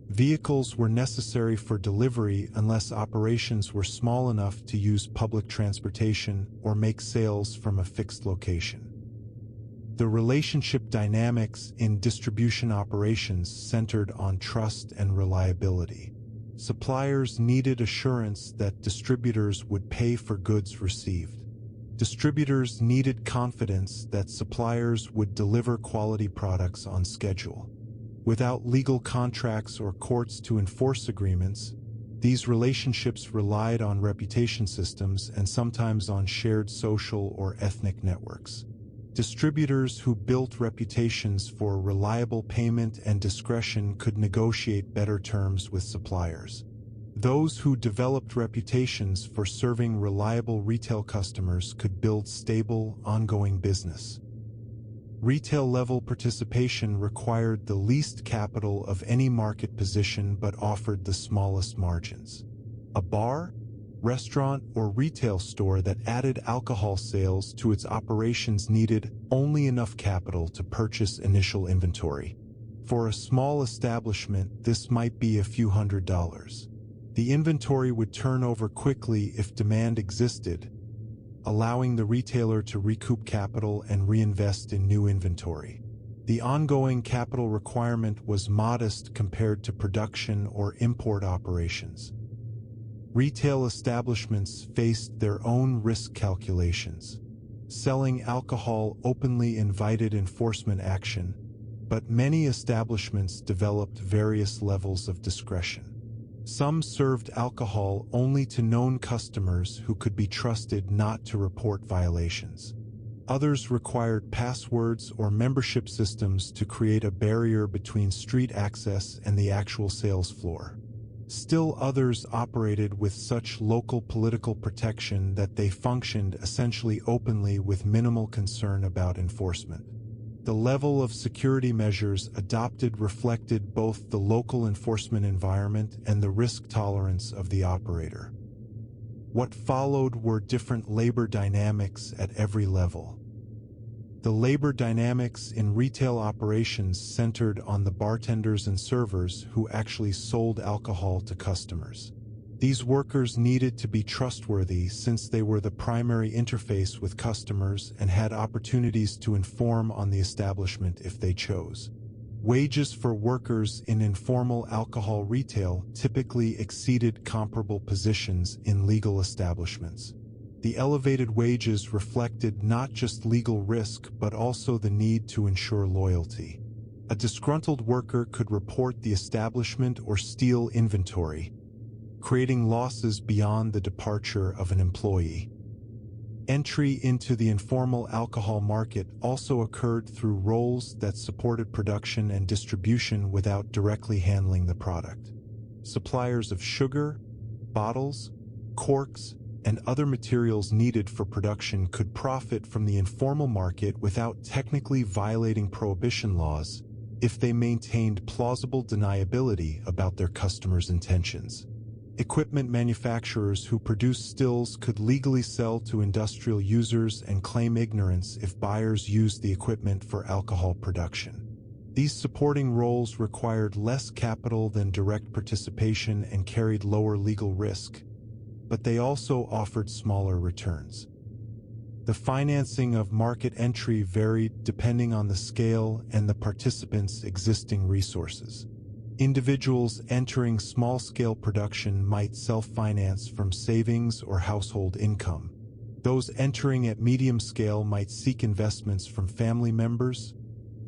Vehicles were necessary for delivery unless operations were small enough to use public transportation or make sales from a fixed location. The relationship dynamics in distribution operations centered on trust and reliability. Suppliers needed assurance that distributors would pay for goods received. Distributors needed confidence that suppliers would deliver quality products on schedule. Without legal contracts or courts to enforce agreements, these relationships relied on reputation systems and sometimes on shared social or ethnic networks. Distributors who built reputations for reliable payment and discretion could negotiate better terms with suppliers. Those who developed reputations for serving reliable retail customers could build stable, ongoing business. Retail-level participation required the least capital of any market position but offered the smallest margins. A bar, restaurant, or retail store that added alcohol sales to its operations needed only enough capital to purchase initial inventory. For a small establishment, this might be a few $100s. The inventory would turn over quickly if demand existed, allowing the retailer to recoup capital and reinvest in new inventory. The ongoing capital requirement was modest compared to production or import operations. Retail establishments faced their own risk calculations. Selling alcohol openly invited enforcement action, but many establishments developed various levels of discretion. Some served alcohol only to known customers who could be trusted not to report violations. Others required passwords or membership systems to create a barrier between street access and the actual sales floor. Still others operated with such local political protection that they functioned essentially openly with minimal concern about enforcement. The level of security measures adopted reflected both the local enforcement environment and the risk tolerance of the operator. What followed were different labor dynamics at every level. The labor dynamics in retail operations centered on the bartenders and servers who actually sold alcohol to customers. These workers needed to be trustworthy since they were the primary interface with customers and had opportunities to inform on the establishment if they chose. Wages for workers in informal alcohol retail typically exceeded comparable positions in legal establishments. The elevated wages reflected not just legal risk but also the need to ensure loyalty. A disgruntled worker could report the establishment or steal inventory, creating losses beyond the departure of an employee. Entry into the informal alcohol market also occurred through roles that supported production and distribution without directly handling the product. Suppliers of sugar, bottles, corks, and other materials needed for production could profit from the informal market without technically violating prohibition laws if they maintained plausible deniability about their customers' intentions. Equipment manufacturers who produced stills could legally sell to industrial users and claim ignorance if buyers used the equipment for alcohol production. These supporting roles required less capital than direct participation and carried lower legal risk, but they also offered smaller returns. The financing of market entry varied depending on the scale and the participants' existing resources. Individuals entering small-scale production might self-finance from savings or household income. Those entering at medium scale might seek investments from family members,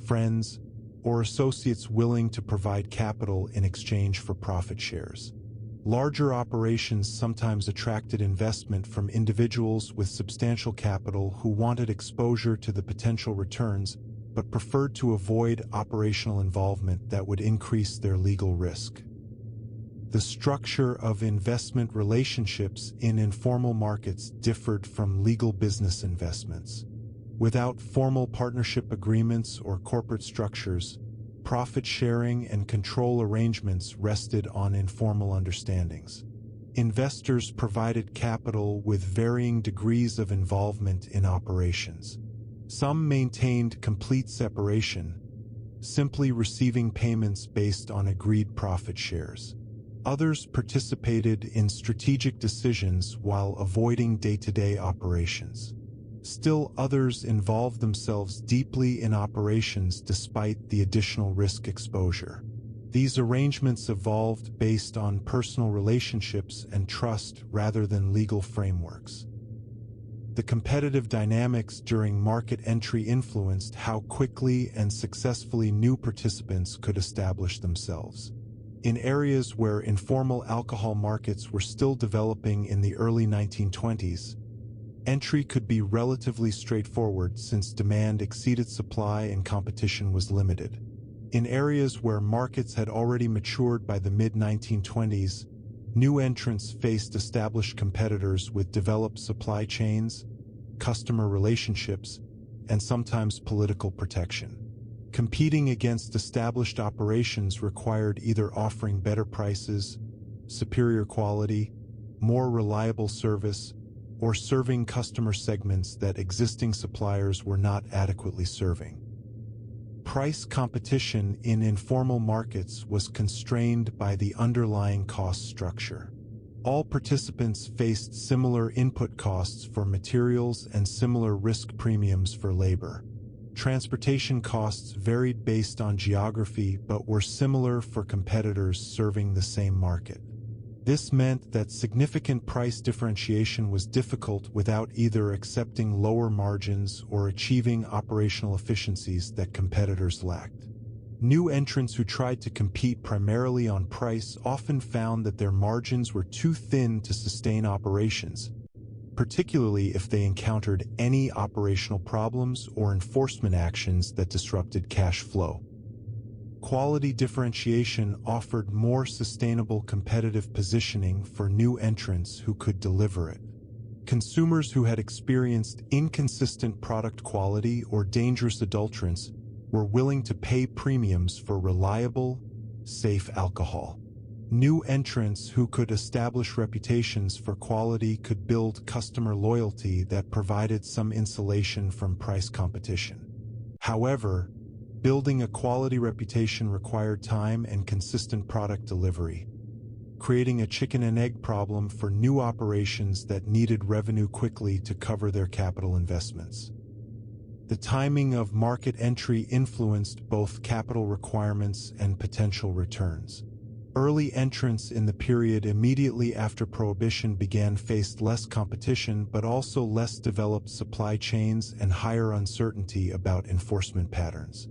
friends, or associates willing to provide capital in exchange for profit shares. Larger operations sometimes attracted investment from individuals with substantial capital who wanted exposure to the potential returns but preferred to avoid operational involvement that would increase their legal risk. The structure of investment relationships in informal markets differed from legal business investments. Without formal partnership agreements or corporate structures, profit sharing and control arrangements rested on informal understandings. Investors provided capital with varying degrees of involvement in operations. Some maintained complete separation, simply receiving payments based on agreed profit shares. Others participated in strategic decisions while avoiding day-to-day operations. Still others involved themselves deeply in operations despite the additional risk exposure. These arrangements evolved based on personal relationships and trust rather than legal frameworks. The competitive dynamics during market entry influenced how quickly and successfully new participants could establish themselves. In areas where informal alcohol markets were still developing in the early 1920s, entry could be relatively straightforward since demand exceeded supply and competition was limited. In areas where markets had already matured by the mid-1920s, new entrants faced established competitors with developed supply chains, customer relationships, and sometimes political protection. Competing against established operations required either offering better prices, superior quality, more reliable service, or serving customer segments that existing suppliers were not adequately serving. Price competition in informal markets was constrained by the underlying cost structure. All participants faced similar input costs for materials and similar risk premiums for labor. Transportation costs varied based on geography but were similar for competitors serving the same market. This meant that significant price differentiation was difficult without either accepting lower margins or achieving operational efficiencies that competitors lacked. New entrants who tried to compete primarily on price often found that their margins were too thin to sustain operations, particularly if they encountered any operational problems or enforcement actions that disrupted cash flow. Quality differentiation offered more sustainable competitive positioning for new entrants who could deliver it. Consumers who had experienced inconsistent product quality or dangerous adulterants were willing to pay premiums for reliable, safe alcohol. New entrants who could establish reputations for quality could build customer loyalty that provided some insulation from price competition. However, building a quality reputation required time and consistent product delivery, creating a chicken and egg problem for new operations that needed revenue quickly to cover their capital investments. The timing of market entry influenced both capital requirements and potential returns. Early entrants in the period immediately after Prohibition began faced less competition but also less developed supply chains and higher uncertainty about enforcement patterns.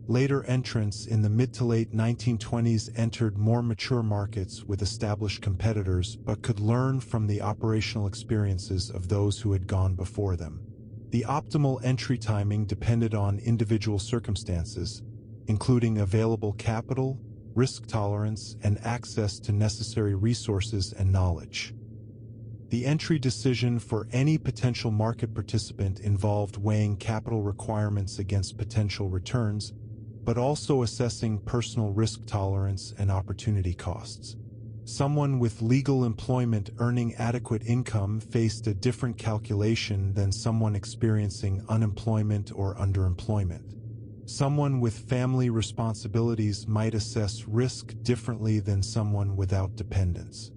Later entrants in the mid to late 1920s entered more mature markets with established competitors but could learn from the operational experiences of those who had gone before them. The optimal entry timing depended on individual circumstances, including available capital, risk tolerance, and access to necessary resources and knowledge. The entry decision for any potential market participant involved weighing capital requirements against potential returns, but also assessing personal risk tolerance and opportunity costs. Someone with legal employment earning adequate income faced a different calculation than someone experiencing unemployment or underemployment. Someone with family responsibilities might assess risk differently than someone without dependents.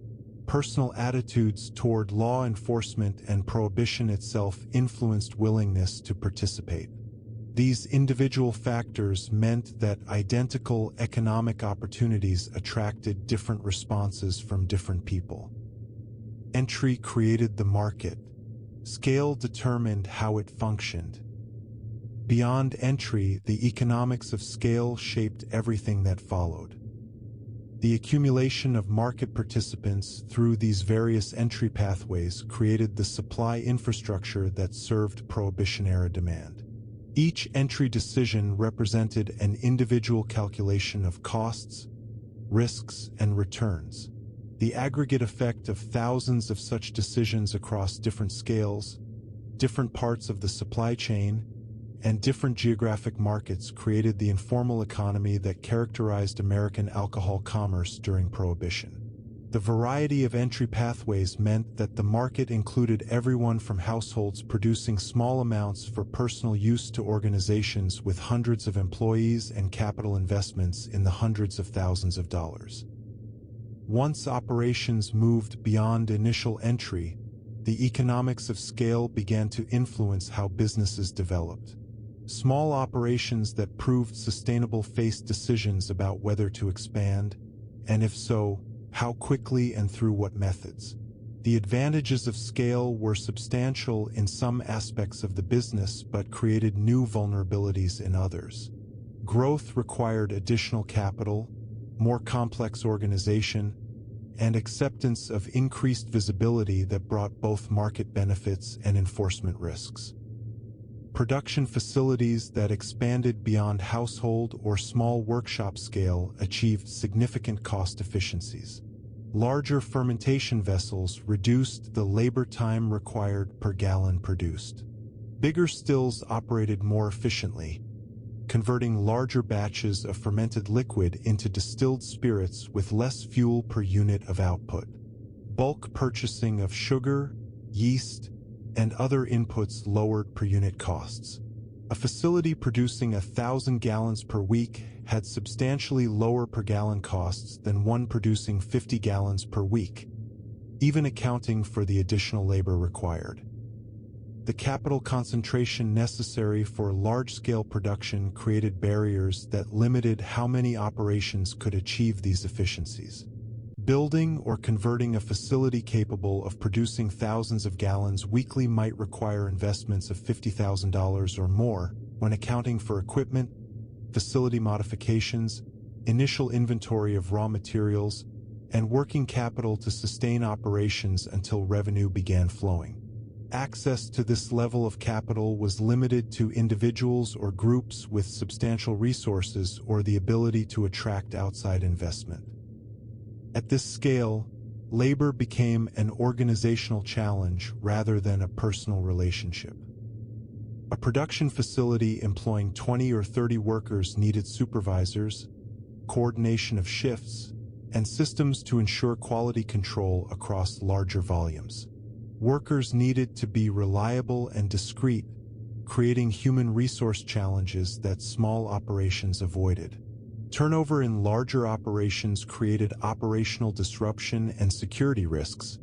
Personal attitudes toward law enforcement and prohibition itself influenced willingness to participate. These individual factors meant that identical economic opportunities attracted different responses from different people. Entry created the market. Scale determined how it functioned. Beyond entry, the economics of scale shaped everything that followed. The accumulation of market participants through these various entry pathways created the supply infrastructure that served Prohibition-era demand. Each entry decision represented an individual calculation of costs, risks, and returns. The aggregate effect of thousands of such decisions across different scales, different parts of the supply chain, and different geographic markets created the informal economy that characterized American alcohol commerce during Prohibition. The variety of entry pathways meant that the market included everyone from households producing small amounts for personal use to organizations with hundreds of employees and capital investments in the hundreds of thousands of dollars. Once operations moved beyond initial entry, the economics of scale began to influence how businesses developed. Small operations that proved sustainable faced decisions about whether to expand, and if so, how quickly and through what methods. The advantages of scale were substantial in some aspects of the business but created new vulnerabilities in others. Growth required additional capital, more complex organization, and acceptance of increased visibility that brought both market benefits and enforcement risks. Production facilities that expanded beyond household or small workshop scale achieved significant cost efficiencies. Larger fermentation vessels reduced the labor time required per gallon produced. Bigger stills operated more efficiently, converting larger batches of fermented liquid into distilled spirits with less fuel per unit of output. Bulk purchasing of sugar, yeast, and other inputs lowered per unit costs. A facility producing 1,000 gallons per week had substantially lower per gallon costs than one producing 50 gallons per week, even accounting for the additional labor required. The capital concentration necessary for large-scale production created barriers that limited how many operations could achieve these efficiencies. Building or converting a facility capable of producing thousands of gallons weekly might require investments of $50,000 or more when accounting for equipment, facility modifications, initial inventory of raw materials, and working capital to sustain operations until revenue began flowing. Access to this level of capital was limited to individuals or groups with substantial resources or the ability to attract outside investment. At this scale, labor became an organizational challenge rather than a personal relationship. A production facility employing 20 or 30 workers needed supervisors, coordination of shifts, and systems to ensure quality control across larger volumes. Workers needed to be reliable and discreet, creating human resource challenges that small operations avoided. Turnover in larger operations created operational disruption and security risks,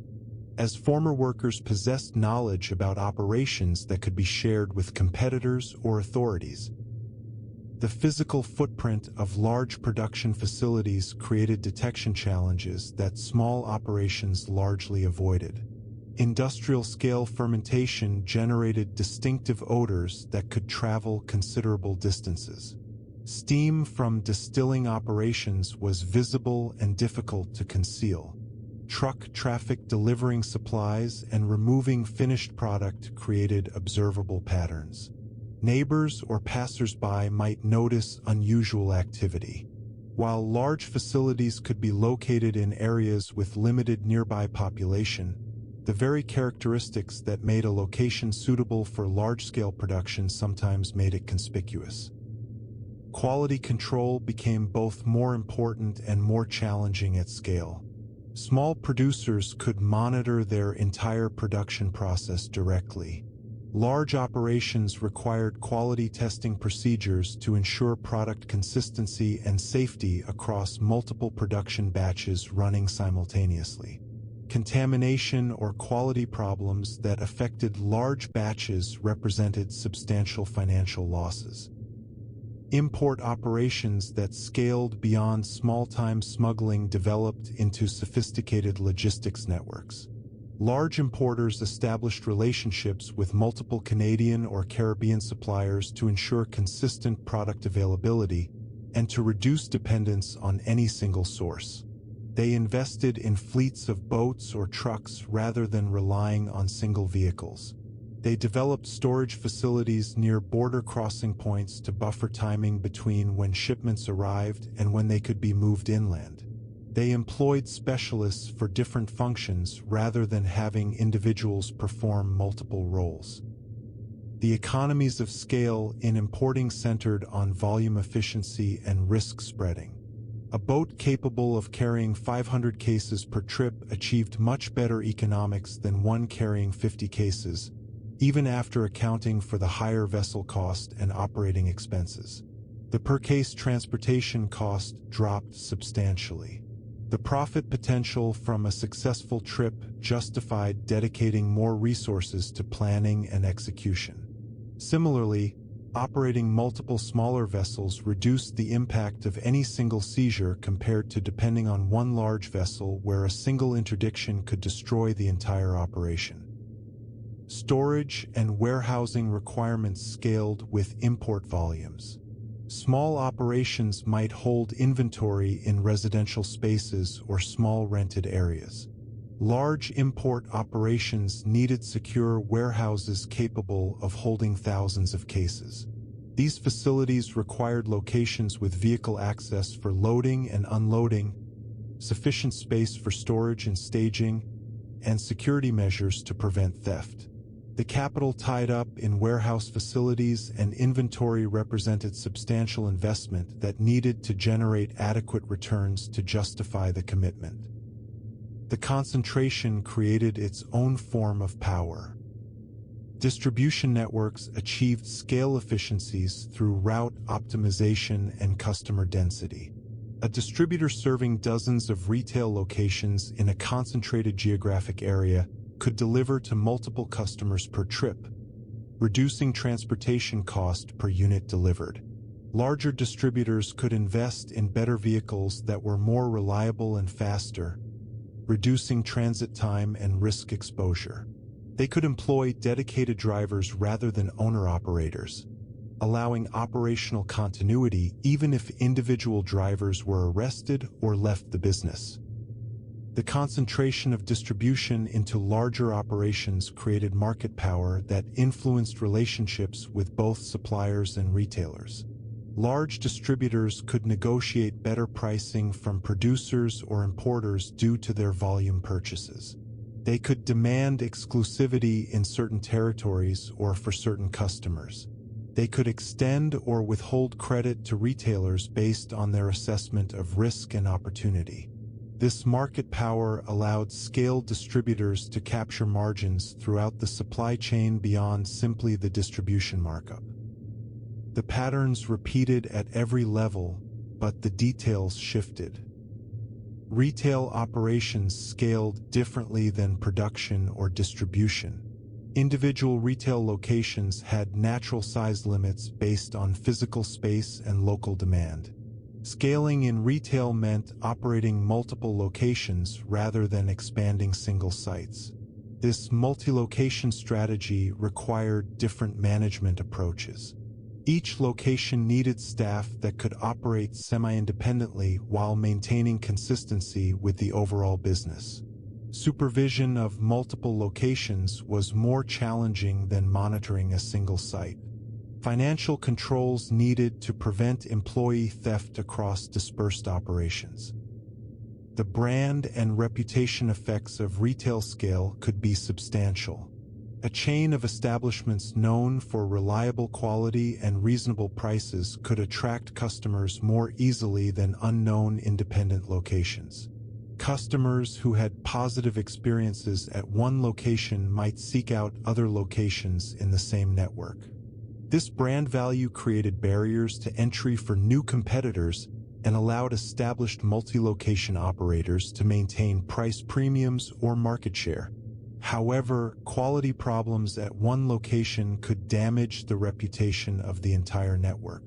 as former workers possessed knowledge about operations that could be shared with competitors or authorities. The physical footprint of large production facilities created detection challenges that small operations largely avoided. Industrial-scale fermentation generated distinctive odors that could travel considerable distances. Steam from distilling operations was visible and difficult to conceal. Truck traffic delivering supplies and removing finished product created observable patterns. Neighbors or passers-by might notice unusual activity. While large facilities could be located in areas with limited nearby population, the very characteristics that made a location suitable for large-scale production sometimes made it conspicuous. Quality control became both more important and more challenging at scale. Small producers could monitor their entire production process directly. Large operations required quality testing procedures to ensure product consistency and safety across multiple production batches running simultaneously. Contamination or quality problems that affected large batches represented substantial financial losses. Import operations that scaled beyond small-time smuggling developed into sophisticated logistics networks. Large importers established relationships with multiple Canadian or Caribbean suppliers to ensure consistent product availability and to reduce dependence on any single source. They invested in fleets of boats or trucks rather than relying on single vehicles. They developed storage facilities near border crossing points to buffer timing between when shipments arrived and when they could be moved inland. They employed specialists for different functions rather than having individuals perform multiple roles. The economies of scale in importing centered on volume efficiency and risk spreading. A boat capable of carrying 500 cases per trip achieved much better economics than one carrying 50 cases, even after accounting for the higher vessel cost and operating expenses. The per-case transportation cost dropped substantially. The profit potential from a successful trip justified dedicating more resources to planning and execution. Similarly, operating multiple smaller vessels reduced the impact of any single seizure compared to depending on one large vessel where a single interdiction could destroy the entire operation. Storage and warehousing requirements scaled with import volumes. Small operations might hold inventory in residential spaces or small rented areas. Large import operations needed secure warehouses capable of holding thousands of cases. These facilities required locations with vehicle access for loading and unloading, sufficient space for storage and staging, and security measures to prevent theft. The capital tied up in warehouse facilities and inventory represented substantial investment that needed to generate adequate returns to justify the commitment. The concentration created its own form of power. Distribution networks achieved scale efficiencies through route optimization and customer density. A distributor serving dozens of retail locations in a concentrated geographic area could deliver to multiple customers per trip, reducing transportation cost per unit delivered. Larger distributors could invest in better vehicles that were more reliable and faster, reducing transit time and risk exposure. They could employ dedicated drivers rather than owner-operators, allowing operational continuity even if individual drivers were arrested or left the business. The concentration of distribution into larger operations created market power that influenced relationships with both suppliers and retailers. Large distributors could negotiate better pricing from producers or importers due to their volume purchases. They could demand exclusivity in certain territories or for certain customers. They could extend or withhold credit to retailers based on their assessment of risk and opportunity. This market power allowed scaled distributors to capture margins throughout the supply chain beyond simply the distribution markup. The patterns repeated at every level, but the details shifted. Retail operations scaled differently than production or distribution. Individual retail locations had natural size limits based on physical space and local demand. Scaling in retail meant operating multiple locations rather than expanding single sites. This multi-location strategy required different management approaches. Each location needed staff that could operate semi-independently while maintaining consistency with the overall business. Supervision of multiple locations was more challenging than monitoring a single site. Financial controls needed to prevent employee theft across dispersed operations. The brand and reputation effects of retail scale could be substantial. A chain of establishments known for reliable quality and reasonable prices could attract customers more easily than unknown independent locations. Customers who had positive experiences at one location might seek out other locations in the same network. This brand value created barriers to entry for new competitors and allowed established multi-location operators to maintain price premiums or market share. However, quality problems at one location could damage the reputation of the entire network.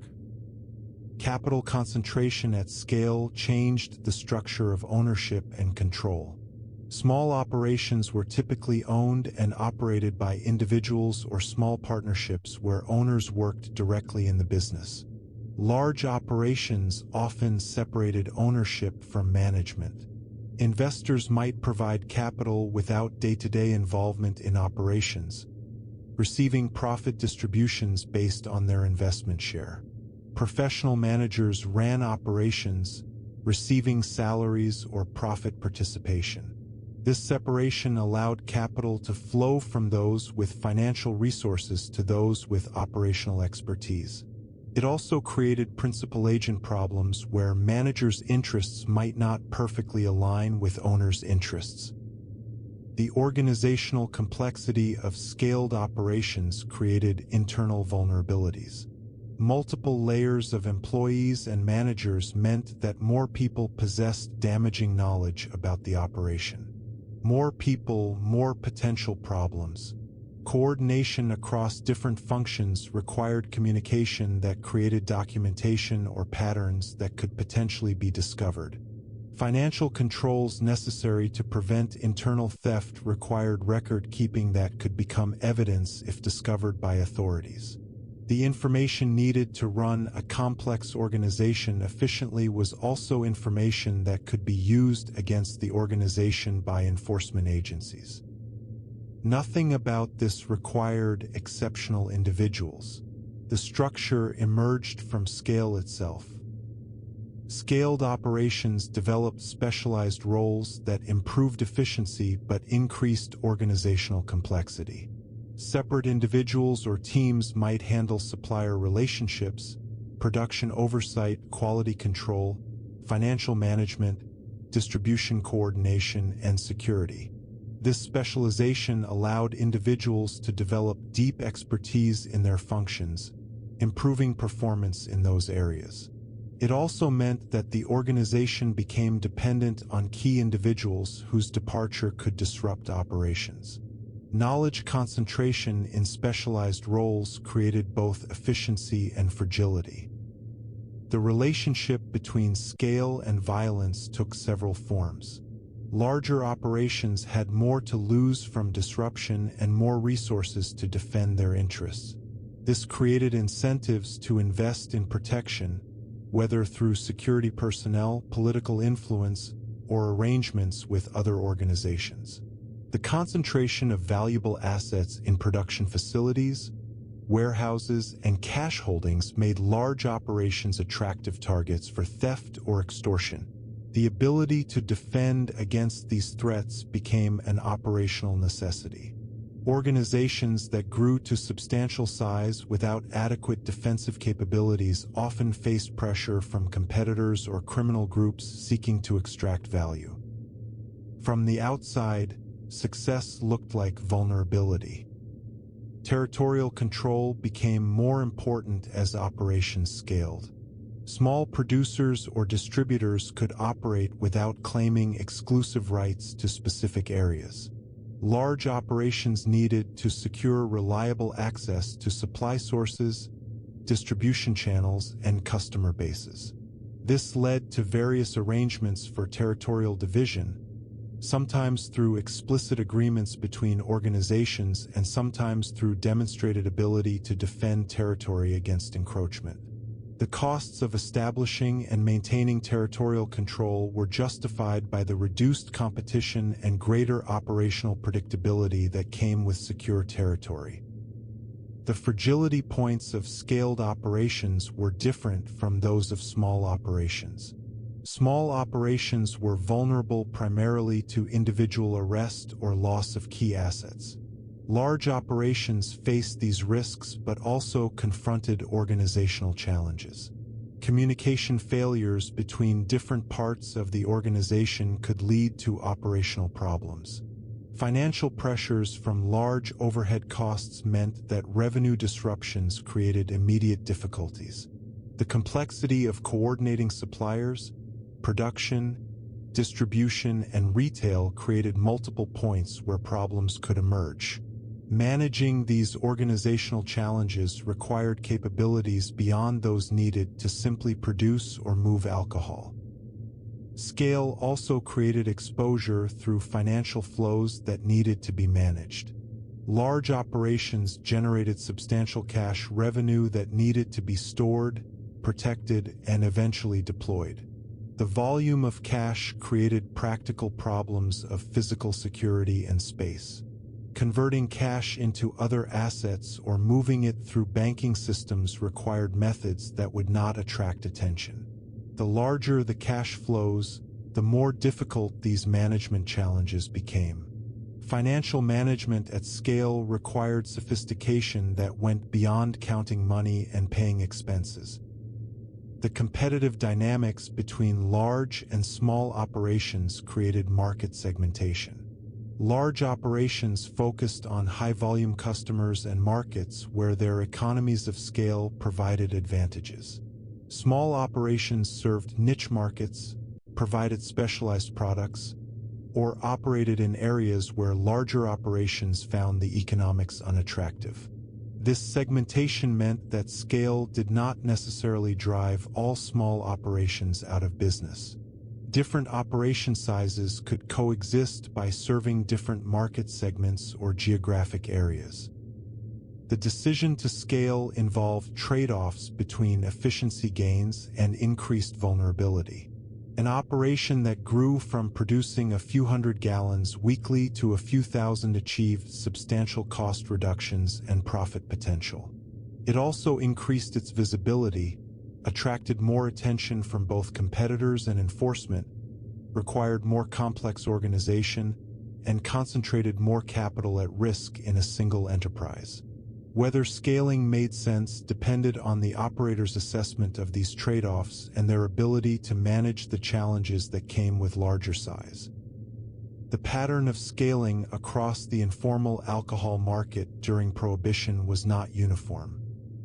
Capital concentration at scale changed the structure of ownership and control. Small operations were typically owned and operated by individuals or small partnerships where owners worked directly in the business. Large operations often separated ownership from management. Investors might provide capital without day-to-day involvement in operations, receiving profit distributions based on their investment share. Professional managers ran operations, receiving salaries or profit participation. This separation allowed capital to flow from those with financial resources to those with operational expertise. It also created principal-agent problems where managers' interests might not perfectly align with owners' interests. The organizational complexity of scaled operations created internal vulnerabilities. Multiple layers of employees and managers meant that more people possessed damaging knowledge about the operation. More people, more potential problems. Coordination across different functions required communication that created documentation or patterns that could potentially be discovered. Financial controls necessary to prevent internal theft required record-keeping that could become evidence if discovered by authorities. The information needed to run a complex organization efficiently was also information that could be used against the organization by enforcement agencies. Nothing about this required exceptional individuals. The structure emerged from scale itself. Scaled operations developed specialized roles that improved efficiency but increased organizational complexity. Separate individuals or teams might handle supplier relationships, production oversight, quality control, financial management, distribution coordination, and security. This specialization allowed individuals to develop deep expertise in their functions, improving performance in those areas. It also meant that the organization became dependent on key individuals whose departure could disrupt operations. Knowledge concentration in specialized roles created both efficiency and fragility. The relationship between scale and violence took several forms. Larger operations had more to lose from disruption and more resources to defend their interests. This created incentives to invest in protection, whether through security personnel, political influence, or arrangements with other organizations. The concentration of valuable assets in production facilities, warehouses, and cash holdings made large operations attractive targets for theft or extortion. The ability to defend against these threats became an operational necessity. Organizations that grew to substantial size without adequate defensive capabilities often faced pressure from competitors or criminal groups seeking to extract value. From the outside, success looked like vulnerability. Territorial control became more important as operations scaled. Small producers or distributors could operate without claiming exclusive rights to specific areas. Large operations needed to secure reliable access to supply sources, distribution channels, and customer bases. This led to various arrangements for territorial division, sometimes through explicit agreements between organizations and sometimes through demonstrated ability to defend territory against encroachment. The costs of establishing and maintaining territorial control were justified by the reduced competition and greater operational predictability that came with secure territory. The fragility points of scaled operations were different from those of small operations. Small operations were vulnerable primarily to individual arrest or loss of key assets. Large operations faced these risks but also confronted organizational challenges. Communication failures between different parts of the organization could lead to operational problems. Financial pressures from large overhead costs meant that revenue disruptions created immediate difficulties. The complexity of coordinating suppliers, production, distribution, and retail created multiple points where problems could emerge. Managing these organizational challenges required capabilities beyond those needed to simply produce or move alcohol. Scale also created exposure through financial flows that needed to be managed. Large operations generated substantial cash revenue that needed to be stored, protected, and eventually deployed. The volume of cash created practical problems of physical security and space. Converting cash into other assets or moving it through banking systems required methods that would not attract attention. The larger the cash flows, the more difficult these management challenges became. Financial management at scale required sophistication that went beyond counting money and paying expenses. The competitive dynamics between large and small operations created market segmentation. Large operations focused on high-volume customers and markets where their economies of scale provided advantages. Small operations served niche markets, provided specialized products, or operated in areas where larger operations found the economics unattractive. This segmentation meant that scale did not necessarily drive all small operations out of business. Different operation sizes could coexist by serving different market segments or geographic areas. The decision to scale involved trade-offs between efficiency gains and increased vulnerability. An operation that grew from producing a few hundred gallons weekly to a few thousand achieved substantial cost reductions and profit potential. It also increased its visibility, attracted more attention from both competitors and enforcement, required more complex organization, and concentrated more capital at risk in a single enterprise. Whether scaling made sense depended on the operator's assessment of these trade-offs and their ability to manage the challenges that came with larger size. The pattern of scaling across the informal alcohol market during Prohibition was not uniform.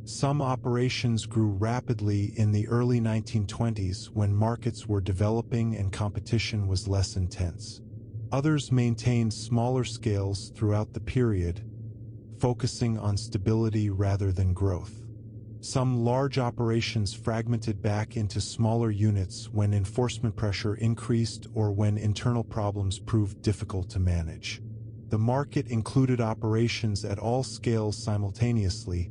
Some operations grew rapidly in the early 1920s when markets were developing and competition was less intense. Others maintained smaller scales throughout the period, focusing on stability rather than growth. Some large operations fragmented back into smaller units when enforcement pressure increased or when internal problems proved difficult to manage. The market included operations at all scales simultaneously,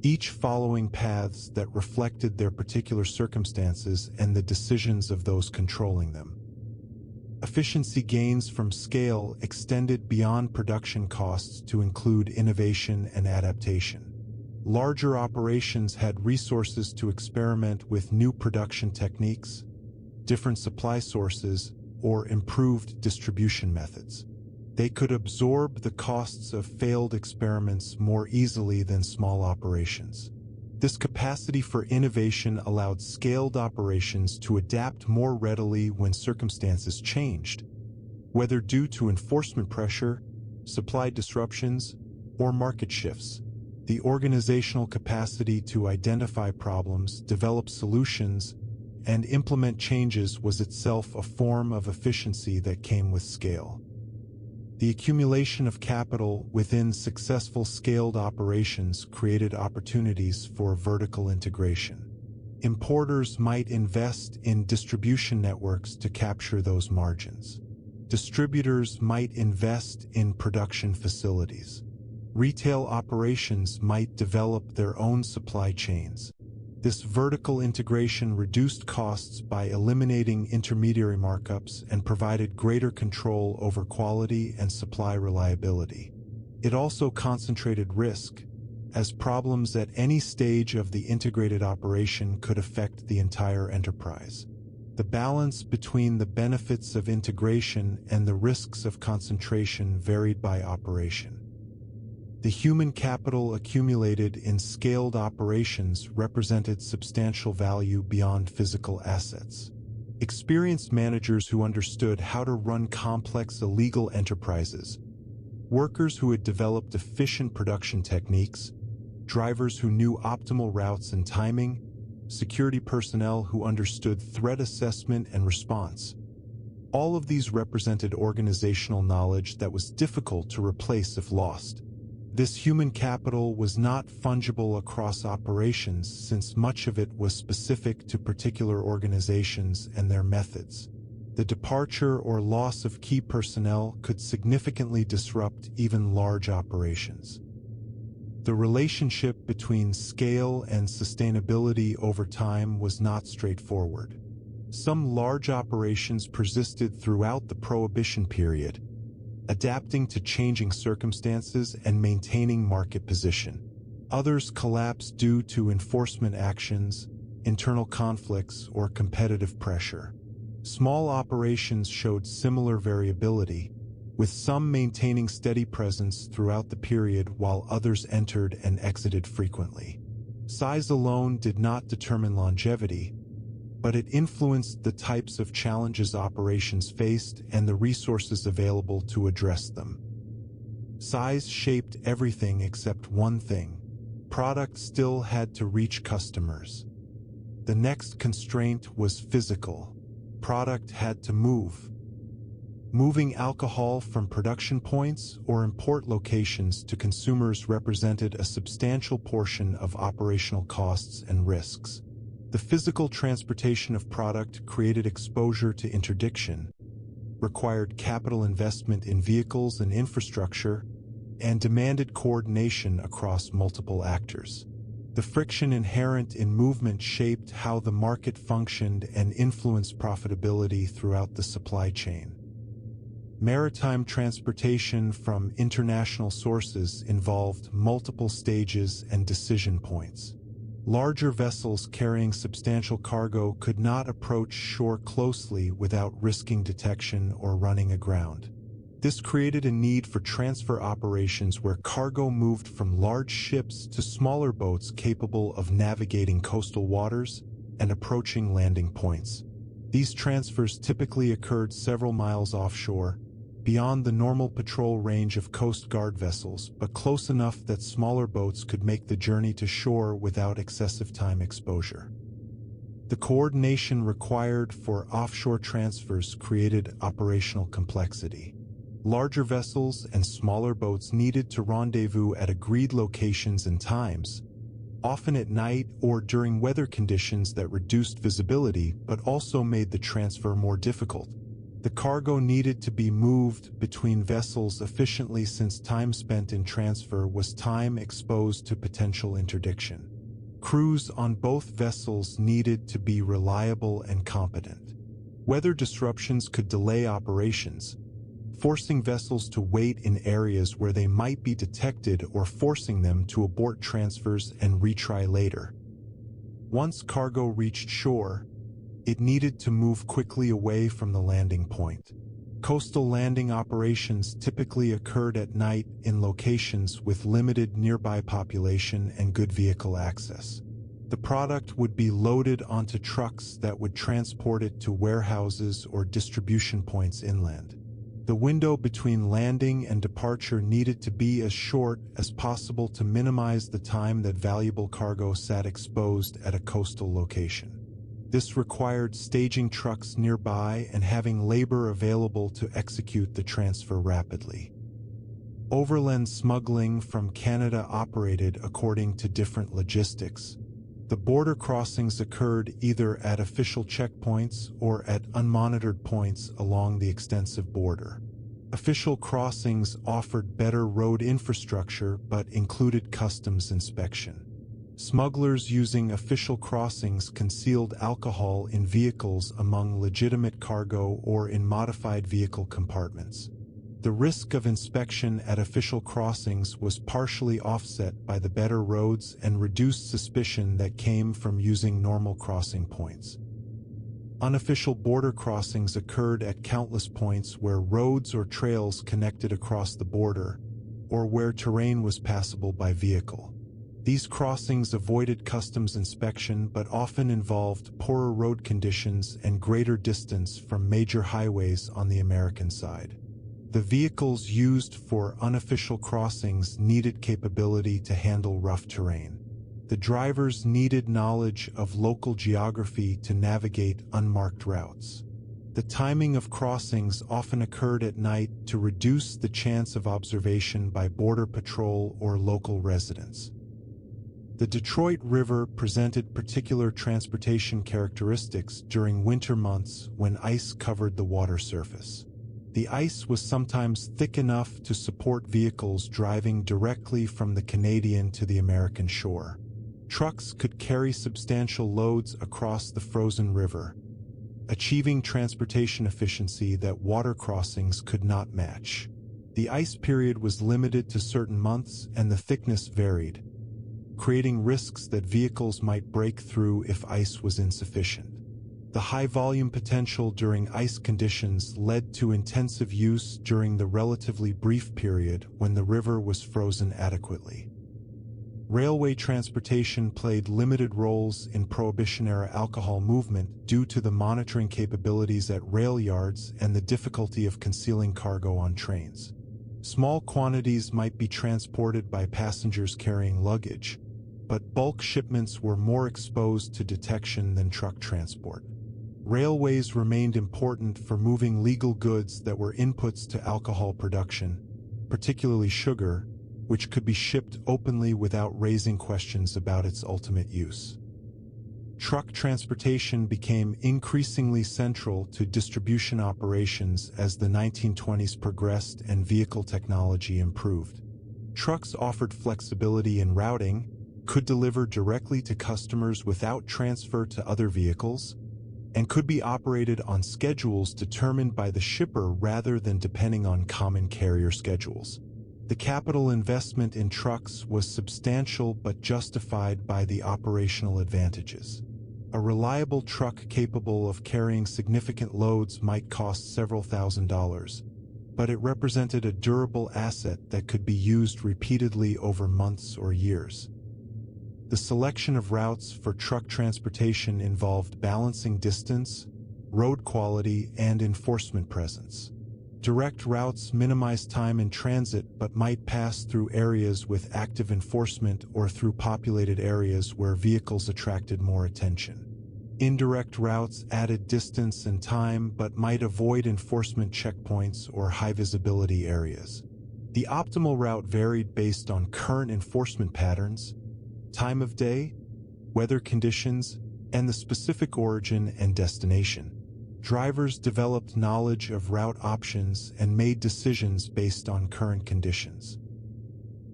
each following paths that reflected their particular circumstances and the decisions of those controlling them. Efficiency gains from scale extended beyond production costs to include innovation and adaptation. Larger operations had resources to experiment with new production techniques, different supply sources, or improved distribution methods. They could absorb the costs of failed experiments more easily than small operations. This capacity for innovation allowed scaled operations to adapt more readily when circumstances changed, whether due to enforcement pressure, supply disruptions, or market shifts. The organizational capacity to identify problems, develop solutions, and implement changes was itself a form of efficiency that came with scale. The accumulation of capital within successful scaled operations created opportunities for vertical integration. Importers might invest in distribution networks to capture those margins. Distributors might invest in production facilities. Retail operations might develop their own supply chains. This vertical integration reduced costs by eliminating intermediary markups and provided greater control over quality and supply reliability. It also concentrated risk, as problems at any stage of the integrated operation could affect the entire enterprise. The balance between the benefits of integration and the risks of concentration varied by operation. The human capital accumulated in scaled operations represented substantial value beyond physical assets. Experienced managers who understood how to run complex illegal enterprises, workers who had developed efficient production techniques, drivers who knew optimal routes and timing, security personnel who understood threat assessment and response. All of these represented organizational knowledge that was difficult to replace if lost. This human capital was not fungible across operations since much of it was specific to particular organizations and their methods. The departure or loss of key personnel could significantly disrupt even large operations. The relationship between scale and sustainability over time was not straightforward. Some large operations persisted throughout the Prohibition period, adapting to changing circumstances and maintaining market position. Others collapsed due to enforcement actions, internal conflicts, or competitive pressure. Small operations showed similar variability, with some maintaining steady presence throughout the period while others entered and exited frequently. Size alone did not determine longevity, but it influenced the types of challenges operations faced and the resources available to address them. Size shaped everything except one thing: product still had to reach customers. The next constraint was physical. Product had to move. Moving alcohol from production points or import locations to consumers represented a substantial portion of operational costs and risks. The physical transportation of product created exposure to interdiction, required capital investment in vehicles and infrastructure, and demanded coordination across multiple actors. The friction inherent in movement shaped how the market functioned and influenced profitability throughout the supply chain. Maritime transportation from international sources involved multiple stages and decision points. Larger vessels carrying substantial cargo could not approach shore closely without risking detection or running aground. This created a need for transfer operations where cargo moved from large ships to smaller boats capable of navigating coastal waters and approaching landing points. These transfers typically occurred several miles offshore, beyond the normal patrol range of Coast Guard vessels, but close enough that smaller boats could make the journey to shore without excessive time exposure. The coordination required for offshore transfers created operational complexity. Larger vessels and smaller boats needed to rendezvous at agreed locations and times, often at night or during weather conditions that reduced visibility but also made the transfer more difficult. The cargo needed to be moved between vessels efficiently since time spent in transfer was time exposed to potential interdiction. Crews on both vessels needed to be reliable and competent. Weather disruptions could delay operations, forcing vessels to wait in areas where they might be detected or forcing them to abort transfers and retry later. Once cargo reached shore, it needed to move quickly away from the landing point. Coastal landing operations typically occurred at night in locations with limited nearby population and good vehicle access. The product would be loaded onto trucks that would transport it to warehouses or distribution points inland. The window between landing and departure needed to be as short as possible to minimize the time that valuable cargo sat exposed at a coastal location. This required staging trucks nearby and having labor available to execute the transfer rapidly. Overland smuggling from Canada operated according to different logistics. The border crossings occurred either at official checkpoints or at unmonitored points along the extensive border. Official crossings offered better road infrastructure but included customs inspection. Smugglers using official crossings concealed alcohol in vehicles among legitimate cargo or in modified vehicle compartments. The risk of inspection at official crossings was partially offset by the better roads and reduced suspicion that came from using normal crossing points. Unofficial border crossings occurred at countless points where roads or trails connected across the border, or where terrain was passable by vehicle. These crossings avoided customs inspection but often involved poorer road conditions and greater distance from major highways on the American side. The vehicles used for unofficial crossings needed capability to handle rough terrain. The drivers needed knowledge of local geography to navigate unmarked routes. The timing of crossings often occurred at night to reduce the chance of observation by Border Patrol or local residents. The Detroit River presented particular transportation characteristics during winter months when ice covered the water surface. The ice was sometimes thick enough to support vehicles driving directly from the Canadian to the American shore. Trucks could carry substantial loads across the frozen river, achieving transportation efficiency that water crossings could not match. The ice period was limited to certain months and the thickness varied, creating risks that vehicles might break through if ice was insufficient. The high volume potential during ice conditions led to intensive use during the relatively brief period when the river was frozen adequately. Railway transportation played limited roles in Prohibition-era alcohol movement due to the monitoring capabilities at rail yards and the difficulty of concealing cargo on trains. Small quantities might be transported by passengers carrying luggage, but bulk shipments were more exposed to detection than truck transport. Railways remained important for moving legal goods that were inputs to alcohol production, particularly sugar, which could be shipped openly without raising questions about its ultimate use. Truck transportation became increasingly central to distribution operations as the 1920s progressed and vehicle technology improved. Trucks offered flexibility in routing, could deliver directly to customers without transfer to other vehicles, and could be operated on schedules determined by the shipper rather than depending on common carrier schedules. The capital investment in trucks was substantial but justified by the operational advantages. A reliable truck capable of carrying significant loads might cost several $1,000s, but it represented a durable asset that could be used repeatedly over months or years. The selection of routes for truck transportation involved balancing distance, road quality, and enforcement presence. Direct routes minimize time in transit but might pass through areas with active enforcement or through populated areas where vehicles attracted more attention. Indirect routes added distance and time but might avoid enforcement checkpoints or high-visibility areas. The optimal route varied based on current enforcement patterns, time of day, weather conditions, and the specific origin and destination. Drivers developed knowledge of route options and made decisions based on current conditions.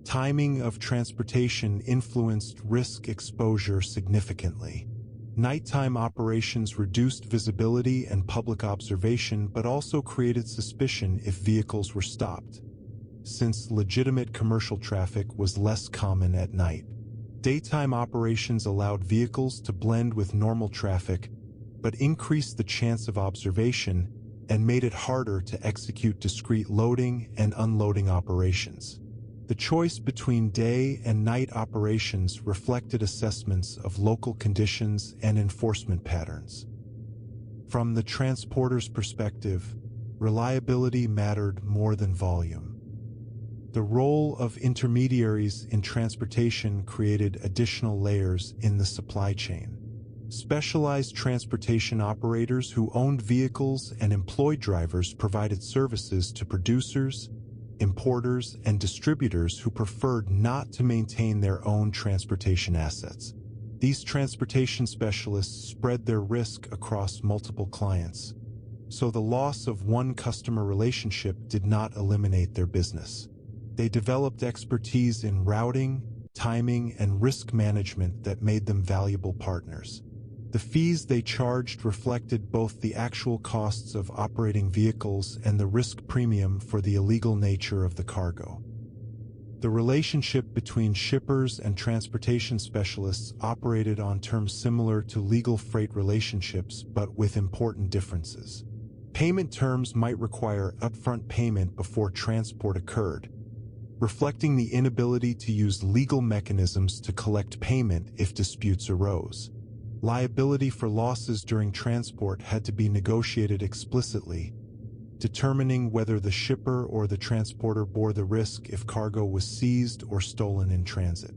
Timing of transportation influenced risk exposure significantly. Nighttime operations reduced visibility and public observation but also created suspicion if vehicles were stopped, since legitimate commercial traffic was less common at night. Daytime operations allowed vehicles to blend with normal traffic, but increased the chance of observation and made it harder to execute discrete loading and unloading operations. The choice between day and night operations reflected assessments of local conditions and enforcement patterns. From the transporter's perspective, reliability mattered more than volume. The role of intermediaries in transportation created additional layers in the supply chain. Specialized transportation operators who owned vehicles and employed drivers provided services to producers, importers, and distributors who preferred not to maintain their own transportation assets. These transportation specialists spread their risk across multiple clients, so the loss of one customer relationship did not eliminate their business. They developed expertise in routing, timing, and risk management that made them valuable partners. The fees they charged reflected both the actual costs of operating vehicles and the risk premium for the illegal nature of the cargo. The relationship between shippers and transportation specialists operated on terms similar to legal freight relationships, but with important differences. Payment terms might require upfront payment before transport occurred, reflecting the inability to use legal mechanisms to collect payment if disputes arose. Liability for losses during transport had to be negotiated explicitly, determining whether the shipper or the transporter bore the risk if cargo was seized or stolen in transit.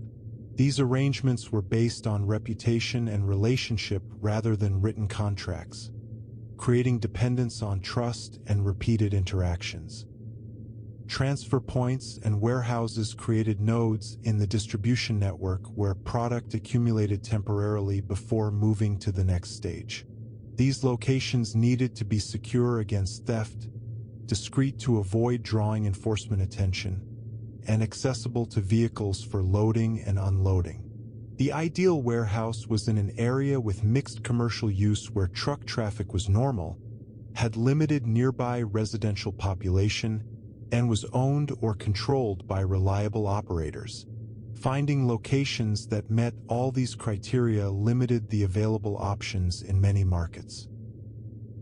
These arrangements were based on reputation and relationship rather than written contracts, creating dependence on trust and repeated interactions. Transfer points and warehouses created nodes in the distribution network where product accumulated temporarily before moving to the next stage. These locations needed to be secure against theft, discreet to avoid drawing enforcement attention, and accessible to vehicles for loading and unloading. The ideal warehouse was in an area with mixed commercial use where truck traffic was normal, had limited nearby residential population, and was owned or controlled by reliable operators. Finding locations that met all these criteria limited the available options in many markets.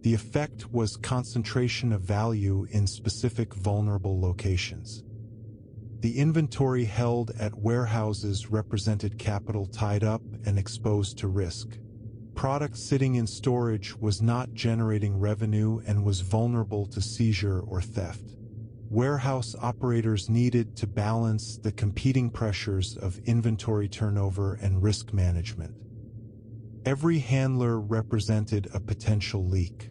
The effect was concentration of value in specific vulnerable locations. The inventory held at warehouses represented capital tied up and exposed to risk. Product sitting in storage was not generating revenue and was vulnerable to seizure or theft. Warehouse operators needed to balance the competing pressures of inventory turnover and risk management. Every handler represented a potential leak.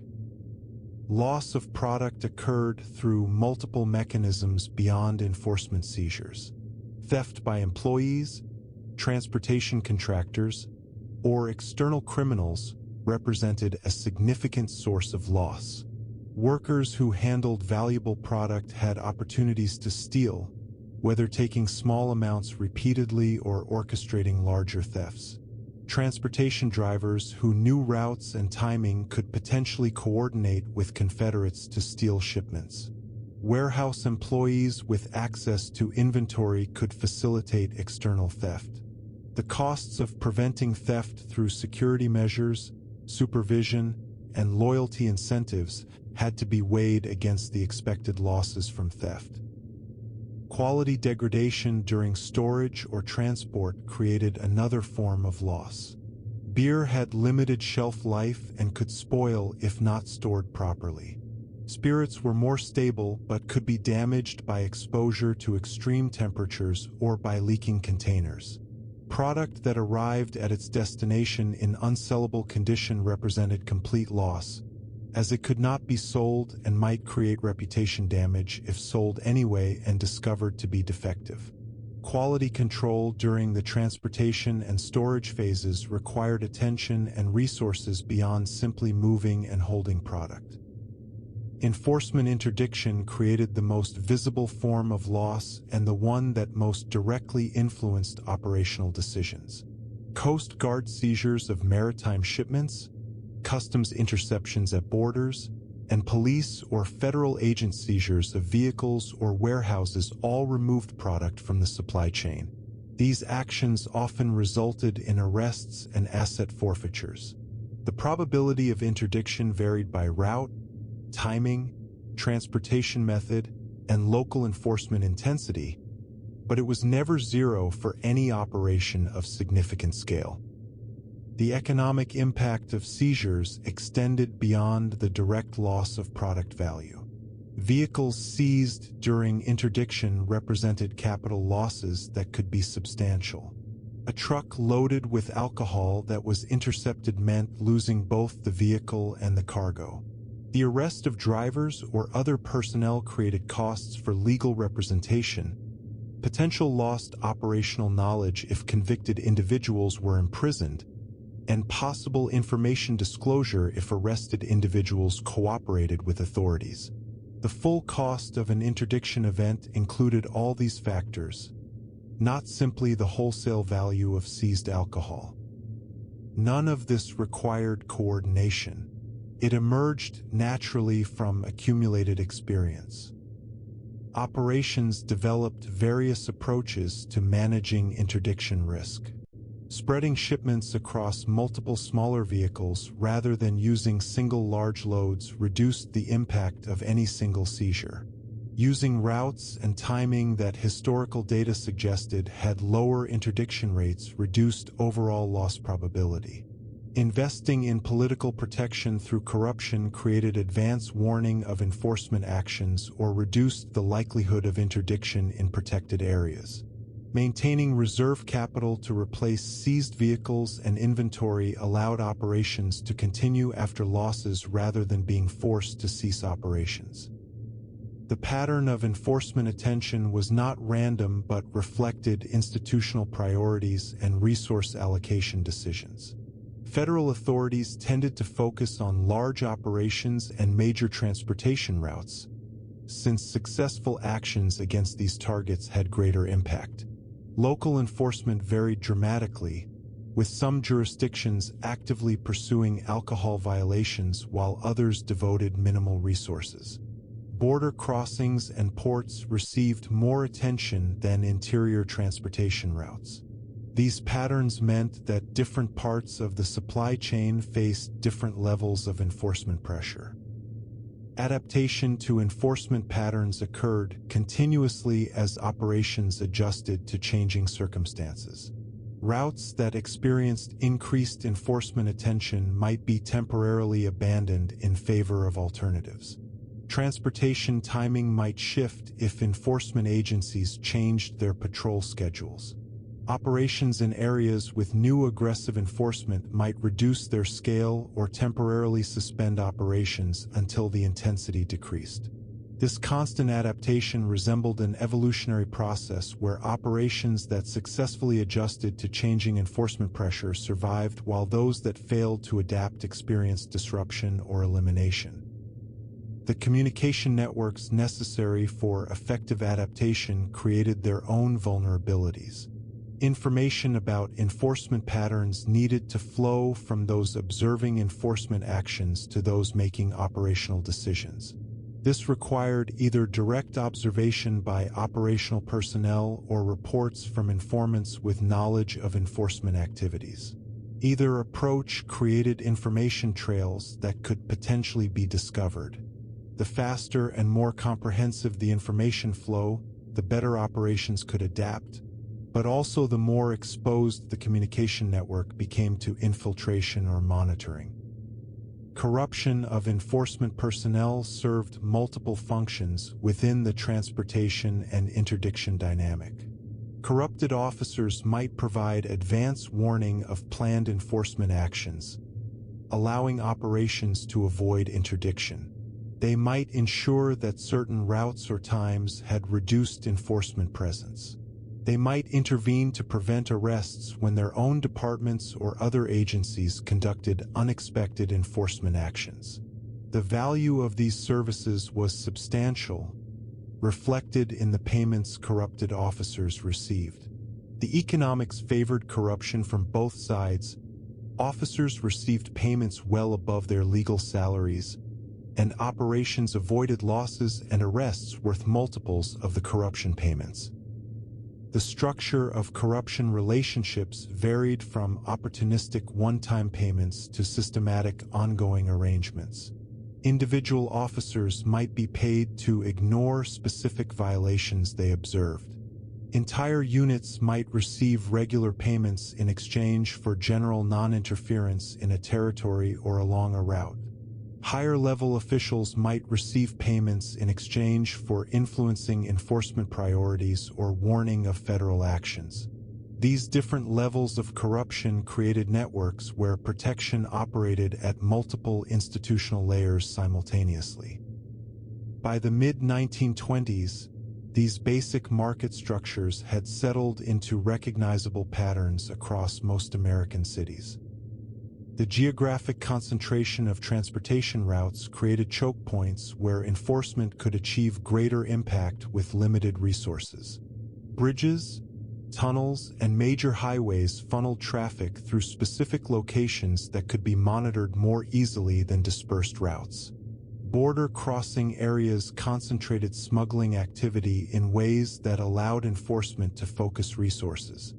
Loss of product occurred through multiple mechanisms beyond enforcement seizures. Theft by employees, transportation contractors, or external criminals represented a significant source of loss. Workers who handled valuable product had opportunities to steal, whether taking small amounts repeatedly or orchestrating larger thefts. Transportation drivers who knew routes and timing could potentially coordinate with Confederates to steal shipments. Warehouse employees with access to inventory could facilitate external theft. The costs of preventing theft through security measures, supervision, and loyalty incentives had to be weighed against the expected losses from theft. Quality degradation during storage or transport created another form of loss. Beer had limited shelf life and could spoil if not stored properly. Spirits were more stable but could be damaged by exposure to extreme temperatures or by leaking containers. Product that arrived at its destination in unsellable condition represented complete loss, as it could not be sold and might create reputation damage if sold anyway and discovered to be defective. Quality control during the transportation and storage phases required attention and resources beyond simply moving and holding product. Enforcement interdiction created the most visible form of loss and the one that most directly influenced operational decisions. Coast Guard seizures of maritime shipments, customs interceptions at borders, and police or federal agent seizures of vehicles or warehouses all removed product from the supply chain. These actions often resulted in arrests and asset forfeitures. The probability of interdiction varied by route, timing, transportation method, and local enforcement intensity, but it was never zero for any operation of significant scale. The economic impact of seizures extended beyond the direct loss of product value. Vehicles seized during interdiction represented capital losses that could be substantial. A truck loaded with alcohol that was intercepted meant losing both the vehicle and the cargo. The arrest of drivers or other personnel created costs for legal representation, potential lost operational knowledge if convicted individuals were imprisoned, and possible information disclosure if arrested individuals cooperated with authorities. The full cost of an interdiction event included all these factors, not simply the wholesale value of seized alcohol. None of this required coordination. It emerged naturally from accumulated experience. Operations developed various approaches to managing interdiction risk. Spreading shipments across multiple smaller vehicles rather than using single large loads reduced the impact of any single seizure. Using routes and timing that historical data suggested had lower interdiction rates reduced overall loss probability. Investing in political protection through corruption created advance warning of enforcement actions or reduced the likelihood of interdiction in protected areas. Maintaining reserve capital to replace seized vehicles and inventory allowed operations to continue after losses rather than being forced to cease operations. The pattern of enforcement attention was not random but reflected institutional priorities and resource allocation decisions. Federal authorities tended to focus on large operations and major transportation routes, since successful actions against these targets had greater impact. Local enforcement varied dramatically, with some jurisdictions actively pursuing alcohol violations while others devoted minimal resources. Border crossings and ports received more attention than interior transportation routes. These patterns meant that different parts of the supply chain faced different levels of enforcement pressure. Adaptation to enforcement patterns occurred continuously as operations adjusted to changing circumstances. Routes that experienced increased enforcement attention might be temporarily abandoned in favor of alternatives. Transportation timing might shift if enforcement agencies changed their patrol schedules. Operations in areas with new aggressive enforcement might reduce their scale or temporarily suspend operations until the intensity decreased. This constant adaptation resembled an evolutionary process where operations that successfully adjusted to changing enforcement pressure survived while those that failed to adapt experienced disruption or elimination. The communication networks necessary for effective adaptation created their own vulnerabilities. Information about enforcement patterns needed to flow from those observing enforcement actions to those making operational decisions. This required either direct observation by operational personnel or reports from informants with knowledge of enforcement activities. Either approach created information trails that could potentially be discovered. The faster and more comprehensive the information flow, the better operations could adapt, but also the more exposed the communication network became to infiltration or monitoring. Corruption of enforcement personnel served multiple functions within the transportation and interdiction dynamic. Corrupted officers might provide advance warning of planned enforcement actions, allowing operations to avoid interdiction. They might ensure that certain routes or times had reduced enforcement presence. They might intervene to prevent arrests when their own departments or other agencies conducted unexpected enforcement actions. The value of these services was substantial, reflected in the payments corrupted officers received. The economics favored corruption from both sides. Officers received payments well above their legal salaries, and operations avoided losses and arrests worth multiples of the corruption payments. The structure of corruption relationships varied from opportunistic one-time payments to systematic ongoing arrangements. Individual officers might be paid to ignore specific violations they observed. Entire units might receive regular payments in exchange for general non-interference in a territory or along a route. Higher-level officials might receive payments in exchange for influencing enforcement priorities or warning of federal actions. These different levels of corruption created networks where protection operated at multiple institutional layers simultaneously. By the mid-1920s, these basic market structures had settled into recognizable patterns across most American cities. The geographic concentration of transportation routes created choke points where enforcement could achieve greater impact with limited resources. Bridges, tunnels, and major highways funneled traffic through specific locations that could be monitored more easily than dispersed routes. Border crossing areas concentrated smuggling activity in ways that allowed enforcement to focus resources.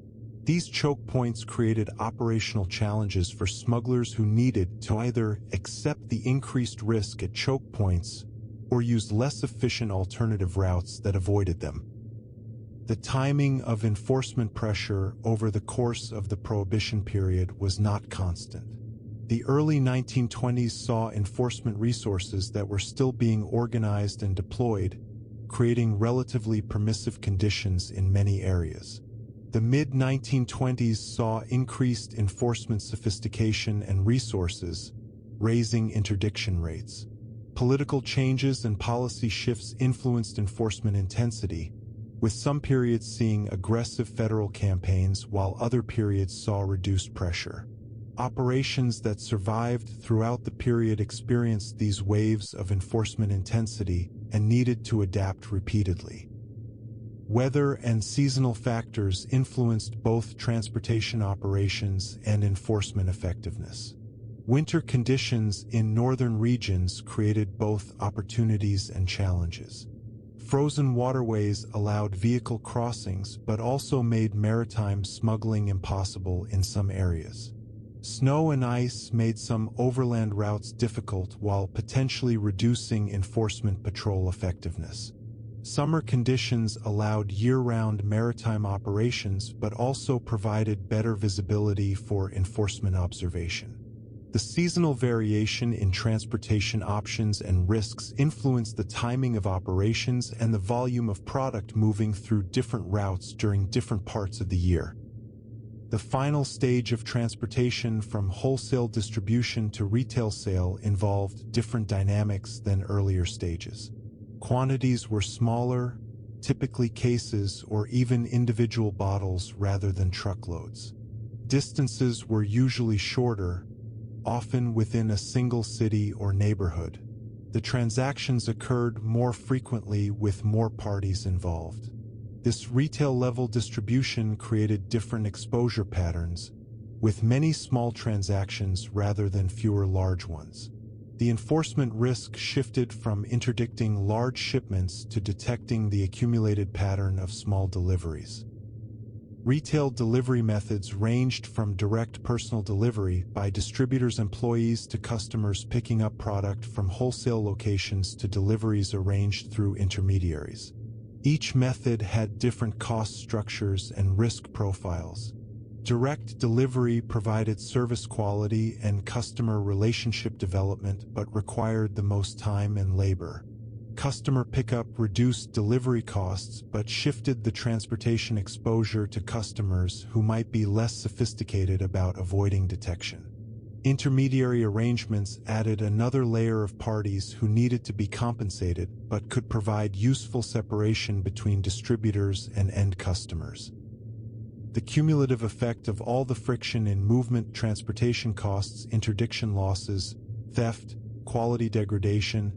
These choke points created operational challenges for smugglers who needed to either accept the increased risk at choke points or use less efficient alternative routes that avoided them. The timing of enforcement pressure over the course of the Prohibition period was not constant. The early 1920s saw enforcement resources that were still being organized and deployed, creating relatively permissive conditions in many areas. The mid-1920s saw increased enforcement sophistication and resources, raising interdiction rates. Political changes and policy shifts influenced enforcement intensity, with some periods seeing aggressive federal campaigns while other periods saw reduced pressure. Operations that survived throughout the period experienced these waves of enforcement intensity and needed to adapt repeatedly. Weather and seasonal factors influenced both transportation operations and enforcement effectiveness. Winter conditions in northern regions created both opportunities and challenges. Frozen waterways allowed vehicle crossings but also made maritime smuggling impossible in some areas. Snow and ice made some overland routes difficult while potentially reducing enforcement patrol effectiveness. Summer conditions allowed year-round maritime operations but also provided better visibility for enforcement observation. The seasonal variation in transportation options and risks influenced the timing of operations and the volume of product moving through different routes during different parts of the year. The final stage of transportation from wholesale distribution to retail sale involved different dynamics than earlier stages. Quantities were smaller, typically cases or even individual bottles rather than truckloads. Distances were usually shorter, often within a single city or neighborhood. The transactions occurred more frequently with more parties involved. This retail-level distribution created different exposure patterns, with many small transactions rather than fewer large ones. The enforcement risk shifted from interdicting large shipments to detecting the accumulated pattern of small deliveries. Retail delivery methods ranged from direct personal delivery by distributors' employees to customers picking up product from wholesale locations to deliveries arranged through intermediaries. Each method had different cost structures and risk profiles. Direct delivery provided service quality and customer relationship development but required the most time and labor. Customer pickup reduced delivery costs but shifted the transportation exposure to customers who might be less sophisticated about avoiding detection. Intermediary arrangements added another layer of parties who needed to be compensated but could provide useful separation between distributors and end customers. The cumulative effect of all the friction in movement, transportation costs, interdiction losses, theft, quality degradation,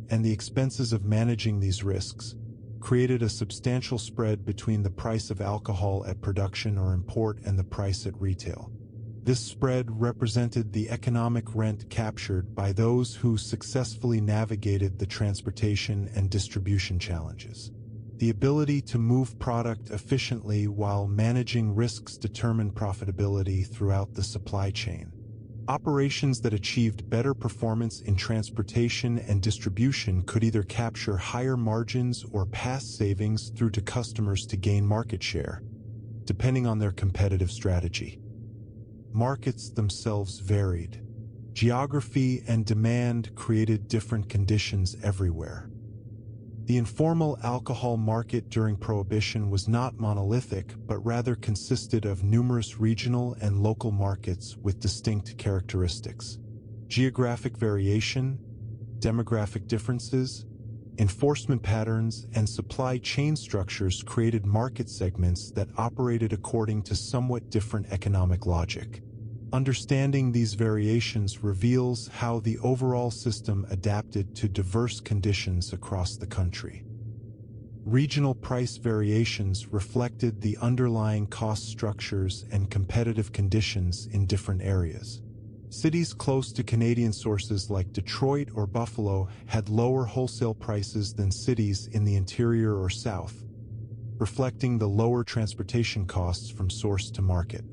and the expenses of managing these risks created a substantial spread between the price of alcohol at production or import and the price at retail. This spread represented the economic rent captured by those who successfully navigated the transportation and distribution challenges. The ability to move product efficiently while managing risks determined profitability throughout the supply chain. Operations that achieved better performance in transportation and distribution could either capture higher margins or pass savings through to customers to gain market share, depending on their competitive strategy. Markets themselves varied. Geography and demand created different conditions everywhere. The informal alcohol market during Prohibition was not monolithic, but rather consisted of numerous regional and local markets with distinct characteristics. Geographic variation, demographic differences, enforcement patterns, and supply chain structures created market segments that operated according to somewhat different economic logic. Understanding these variations reveals how the overall system adapted to diverse conditions across the country. Regional price variations reflected the underlying cost structures and competitive conditions in different areas. Cities close to Canadian sources like Detroit or Buffalo had lower wholesale prices than cities in the interior or south, reflecting the lower transportation costs from source to market.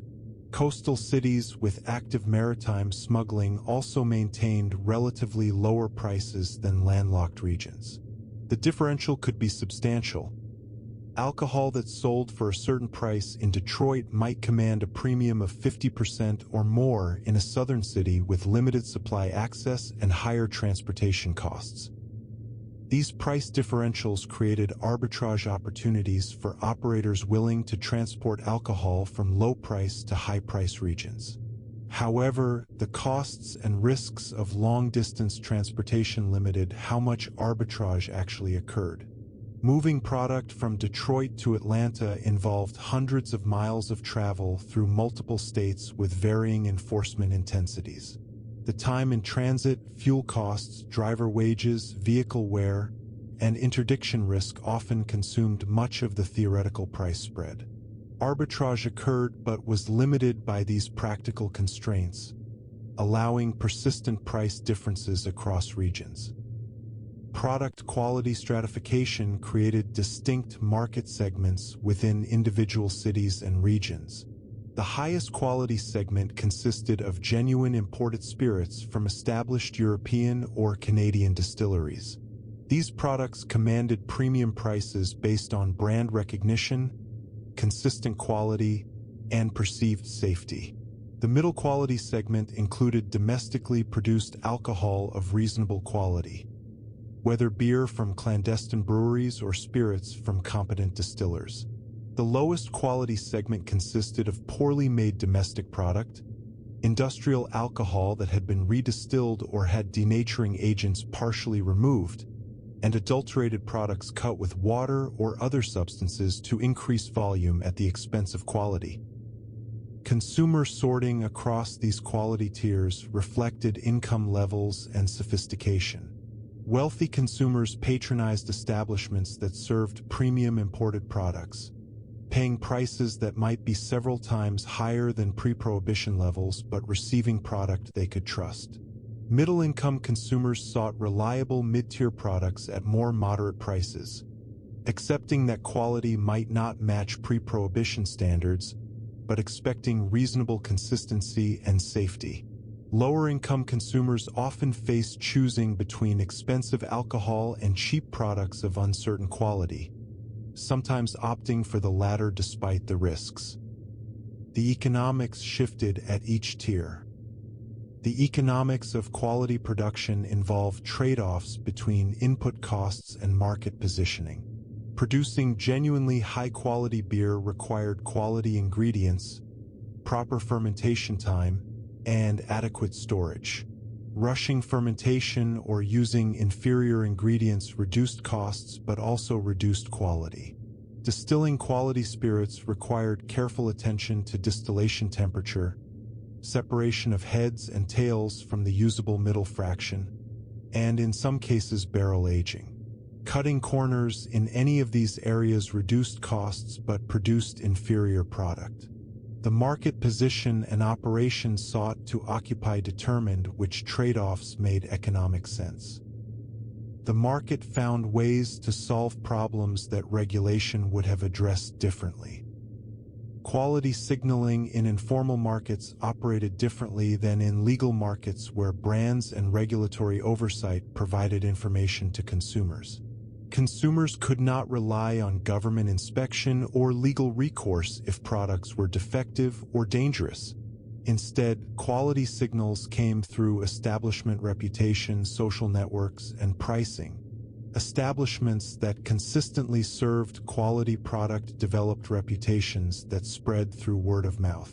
Coastal cities with active maritime smuggling also maintained relatively lower prices than landlocked regions. The differential could be substantial. Alcohol that sold for a certain price in Detroit might command a premium of 50% or more in a southern city with limited supply access and higher transportation costs. These price differentials created arbitrage opportunities for operators willing to transport alcohol from low-price to high-price regions. However, the costs and risks of long-distance transportation limited how much arbitrage actually occurred. Moving product from Detroit to Atlanta involved hundreds of miles of travel through multiple states with varying enforcement intensities. The time in transit, fuel costs, driver wages, vehicle wear, and interdiction risk often consumed much of the theoretical price spread. Arbitrage occurred but was limited by these practical constraints, allowing persistent price differences across regions. Product quality stratification created distinct market segments within individual cities and regions. The highest quality segment consisted of genuine imported spirits from established European or Canadian distilleries. These products commanded premium prices based on brand recognition, consistent quality, and perceived safety. The middle quality segment included domestically produced alcohol of reasonable quality, whether beer from clandestine breweries or spirits from competent distillers. The lowest quality segment consisted of poorly made domestic product, industrial alcohol that had been redistilled or had denaturing agents partially removed, and adulterated products cut with water or other substances to increase volume at the expense of quality. Consumer sorting across these quality tiers reflected income levels and sophistication. Wealthy consumers patronized establishments that served premium imported products, paying prices that might be several times higher than pre-prohibition levels but receiving product they could trust. Middle-income consumers sought reliable mid-tier products at more moderate prices, accepting that quality might not match pre-prohibition standards, but expecting reasonable consistency and safety. Lower-income consumers often faced choosing between expensive alcohol and cheap products of uncertain quality, sometimes opting for the latter despite the risks. The economics shifted at each tier. The economics of quality production involved trade-offs between input costs and market positioning. Producing genuinely high-quality beer required quality ingredients, proper fermentation time, and adequate storage. Rushing fermentation or using inferior ingredients reduced costs but also reduced quality. Distilling quality spirits required careful attention to distillation temperature, separation of heads and tails from the usable middle fraction, and in some cases barrel aging. Cutting corners in any of these areas reduced costs but produced inferior product. The market position and operation sought to occupy determined which trade-offs made economic sense. The market found ways to solve problems that regulation would have addressed differently. Quality signaling in informal markets operated differently than in legal markets where brands and regulatory oversight provided information to consumers. Consumers could not rely on government inspection or legal recourse if products were defective or dangerous. Instead, quality signals came through establishment reputation, social networks, and pricing. Establishments that consistently served quality product developed reputations that spread through word of mouth.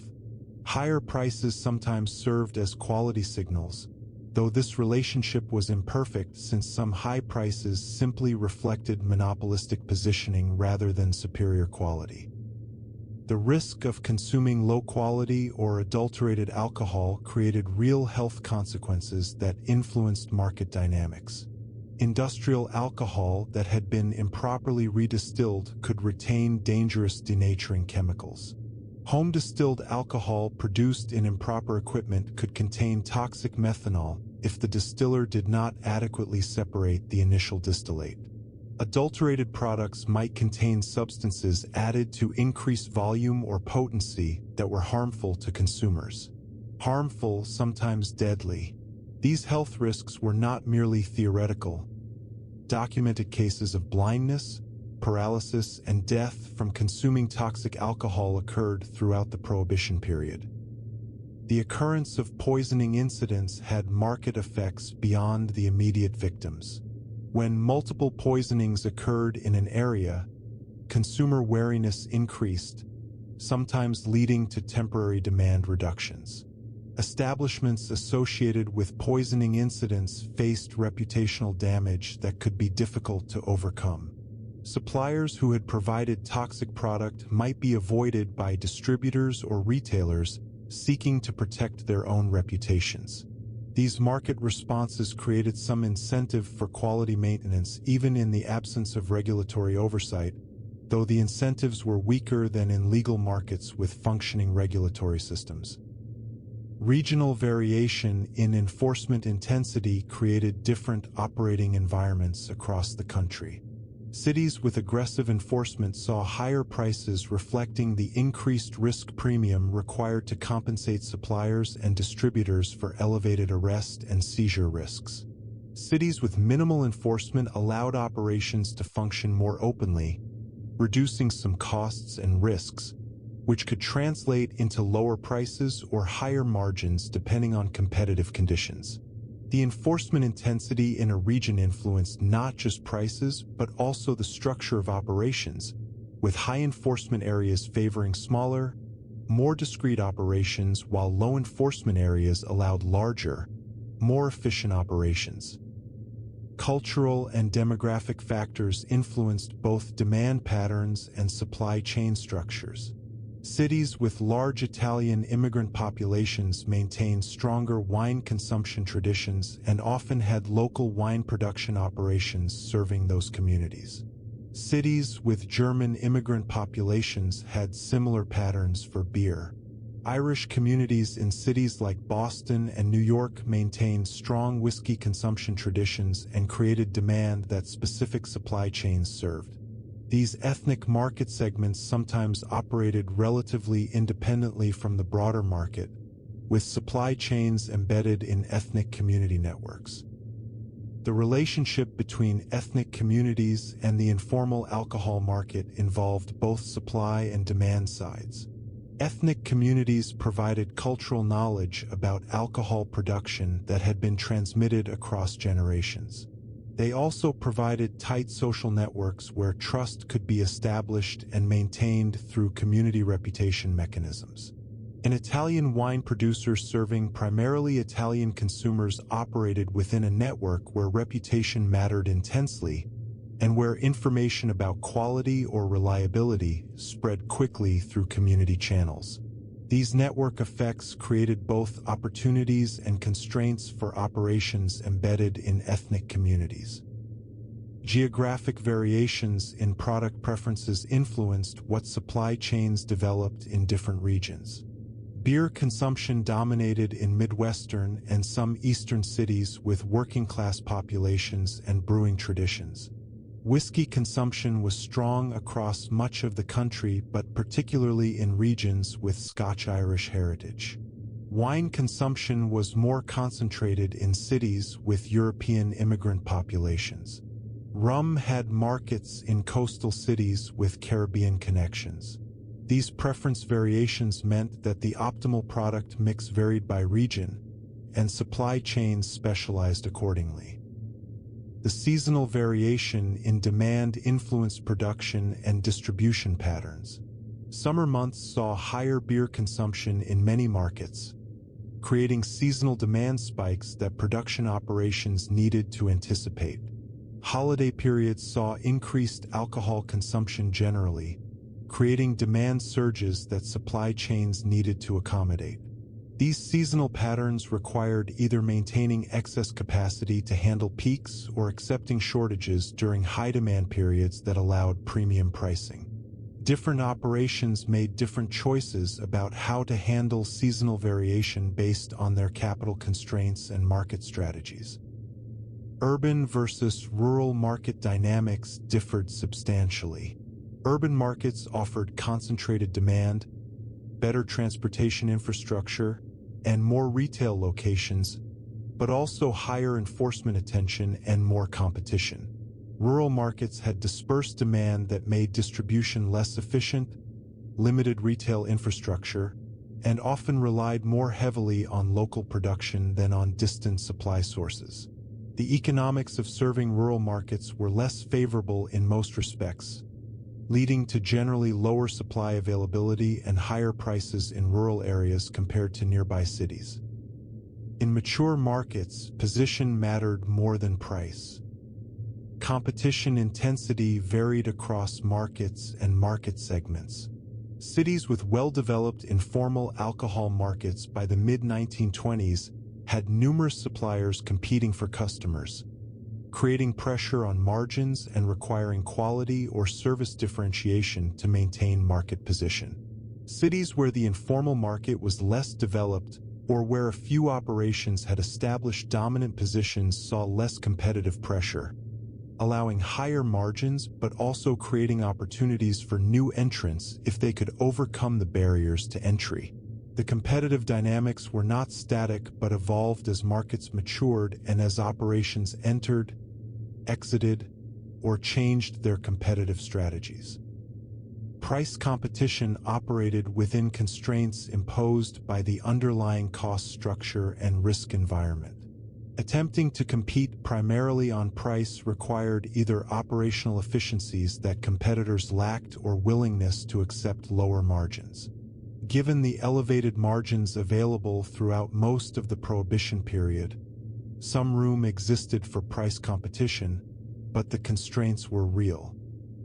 Higher prices sometimes served as quality signals, though this relationship was imperfect since some high prices simply reflected monopolistic positioning rather than superior quality. The risk of consuming low-quality or adulterated alcohol created real health consequences that influenced market dynamics. Industrial alcohol that had been improperly redistilled could retain dangerous denaturing chemicals. Home-distilled alcohol produced in improper equipment could contain toxic methanol if the distiller did not adequately separate the initial distillate. Adulterated products might contain substances added to increase volume or potency that were harmful to consumers. Harmful, sometimes deadly. These health risks were not merely theoretical. Documented cases of blindness, paralysis, and death from consuming toxic alcohol occurred throughout the Prohibition period. The occurrence of poisoning incidents had market effects beyond the immediate victims. When multiple poisonings occurred in an area, consumer wariness increased, sometimes leading to temporary demand reductions. Establishments associated with poisoning incidents faced reputational damage that could be difficult to overcome. Suppliers who had provided toxic product might be avoided by distributors or retailers seeking to protect their own reputations. These market responses created some incentive for quality maintenance even in the absence of regulatory oversight, though the incentives were weaker than in legal markets with functioning regulatory systems. Regional variation in enforcement intensity created different operating environments across the country. Cities with aggressive enforcement saw higher prices reflecting the increased risk premium required to compensate suppliers and distributors for elevated arrest and seizure risks. Cities with minimal enforcement allowed operations to function more openly, reducing some costs and risks, which could translate into lower prices or higher margins depending on competitive conditions. The enforcement intensity in a region influenced not just prices, but also the structure of operations, with high enforcement areas favoring smaller, more discrete operations while low enforcement areas allowed larger, more efficient operations. Cultural and demographic factors influenced both demand patterns and supply chain structures. Cities with large Italian immigrant populations maintained stronger wine consumption traditions and often had local wine production operations serving those communities. Cities with German immigrant populations had similar patterns for beer. Irish communities in cities like Boston and New York maintained strong whiskey consumption traditions and created demand that specific supply chains served. These ethnic market segments sometimes operated relatively independently from the broader market, with supply chains embedded in ethnic community networks. The relationship between ethnic communities and the informal alcohol market involved both supply and demand sides. Ethnic communities provided cultural knowledge about alcohol production that had been transmitted across generations. They also provided tight social networks where trust could be established and maintained through community reputation mechanisms. An Italian wine producer serving primarily Italian consumers operated within a network where reputation mattered intensely and where information about quality or reliability spread quickly through community channels. These network effects created both opportunities and constraints for operations embedded in ethnic communities. Geographic variations in product preferences influenced what supply chains developed in different regions. Beer consumption dominated in Midwestern and some Eastern cities with working-class populations and brewing traditions. Whiskey consumption was strong across much of the country, but particularly in regions with Scotch-Irish heritage. Wine consumption was more concentrated in cities with European immigrant populations. Rum had markets in coastal cities with Caribbean connections. These preference variations meant that the optimal product mix varied by region, and supply chains specialized accordingly. The seasonal variation in demand influenced production and distribution patterns. Summer months saw higher beer consumption in many markets, creating seasonal demand spikes that production operations needed to anticipate. Holiday periods saw increased alcohol consumption generally, creating demand surges that supply chains needed to accommodate. These seasonal patterns required either maintaining excess capacity to handle peaks or accepting shortages during high-demand periods that allowed premium pricing. Different operations made different choices about how to handle seasonal variation based on their capital constraints and market strategies. Urban versus rural market dynamics differed substantially. Urban markets offered concentrated demand, better transportation infrastructure, and more retail locations, but also higher enforcement attention and more competition. Rural markets had dispersed demand that made distribution less efficient, limited retail infrastructure, and often relied more heavily on local production than on distant supply sources. The economics of serving rural markets were less favorable in most respects, leading to generally lower supply availability and higher prices in rural areas compared to nearby cities. In mature markets, position mattered more than price. Competition intensity varied across markets and market segments. Cities with well-developed informal alcohol markets by the mid-1920s had numerous suppliers competing for customers, creating pressure on margins and requiring quality or service differentiation to maintain market position. Cities where the informal market was less developed or where a few operations had established dominant positions saw less competitive pressure, allowing higher margins but also creating opportunities for new entrants if they could overcome the barriers to entry. The competitive dynamics were not static but evolved as markets matured and as operations entered, exited, or changed their competitive strategies. Price competition operated within constraints imposed by the underlying cost structure and risk environment. Attempting to compete primarily on price required either operational efficiencies that competitors lacked or willingness to accept lower margins. Given the elevated margins available throughout most of the Prohibition period, some room existed for price competition, but the constraints were real.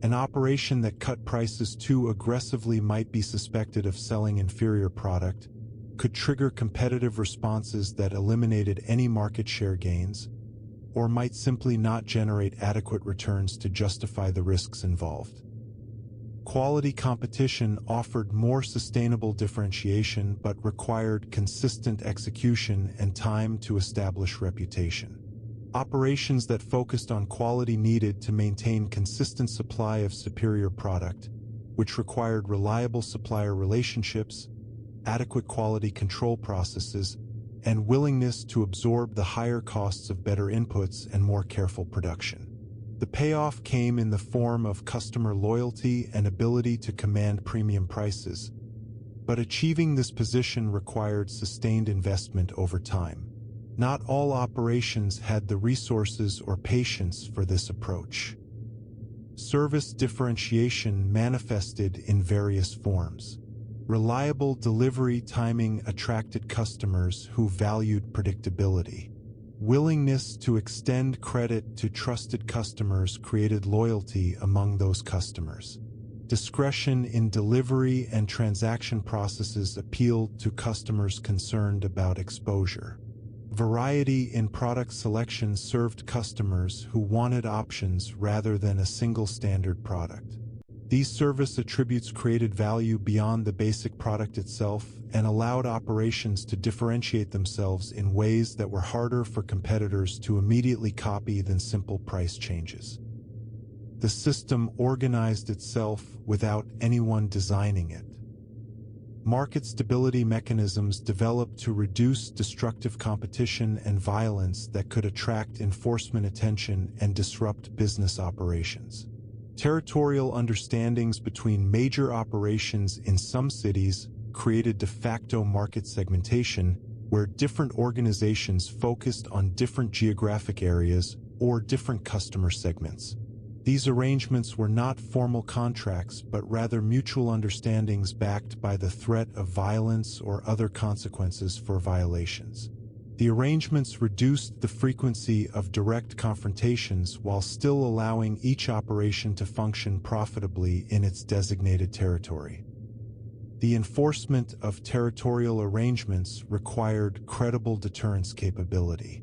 An operation that cut prices too aggressively might be suspected of selling inferior product, could trigger competitive responses that eliminated any market share gains, or might simply not generate adequate returns to justify the risks involved. Quality competition offered more sustainable differentiation but required consistent execution and time to establish reputation. Operations that focused on quality needed to maintain consistent supply of superior product, which required reliable supplier relationships, adequate quality control processes, and willingness to absorb the higher costs of better inputs and more careful production. The payoff came in the form of customer loyalty and ability to command premium prices, but achieving this position required sustained investment over time. Not all operations had the resources or patience for this approach. Service differentiation manifested in various forms. Reliable delivery timing attracted customers who valued predictability. Willingness to extend credit to trusted customers created loyalty among those customers. Discretion in delivery and transaction processes appealed to customers concerned about exposure. Variety in product selection served customers who wanted options rather than a single standard product. These service attributes created value beyond the basic product itself and allowed operations to differentiate themselves in ways that were harder for competitors to immediately copy than simple price changes. The system organized itself without anyone designing it. Market stability mechanisms developed to reduce destructive competition and violence that could attract enforcement attention and disrupt business operations. Territorial understandings between major operations in some cities created de facto market segmentation, where different organizations focused on different geographic areas or different customer segments. These arrangements were not formal contracts, but rather mutual understandings backed by the threat of violence or other consequences for violations. The arrangements reduced the frequency of direct confrontations while still allowing each operation to function profitably in its designated territory. The enforcement of territorial arrangements required credible deterrence capability.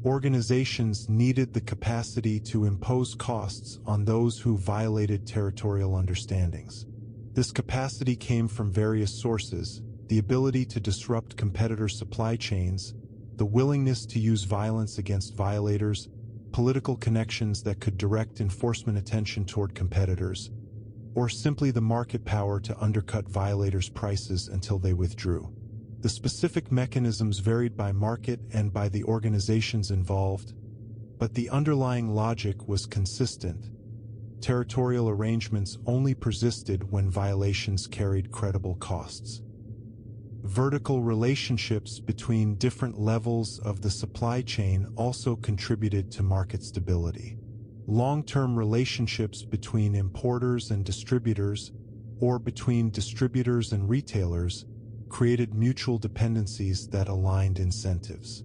Organizations needed the capacity to impose costs on those who violated territorial understandings. This capacity came from various sources: the ability to disrupt competitor supply chains, the willingness to use violence against violators, political connections that could direct enforcement attention toward competitors, or simply the market power to undercut violators' prices until they withdrew. The specific mechanisms varied by market and by the organizations involved, but the underlying logic was consistent. Territorial arrangements only persisted when violations carried credible costs. Vertical relationships between different levels of the supply chain also contributed to market stability. Long-term relationships between importers and distributors, or between distributors and retailers, created mutual dependencies that aligned incentives.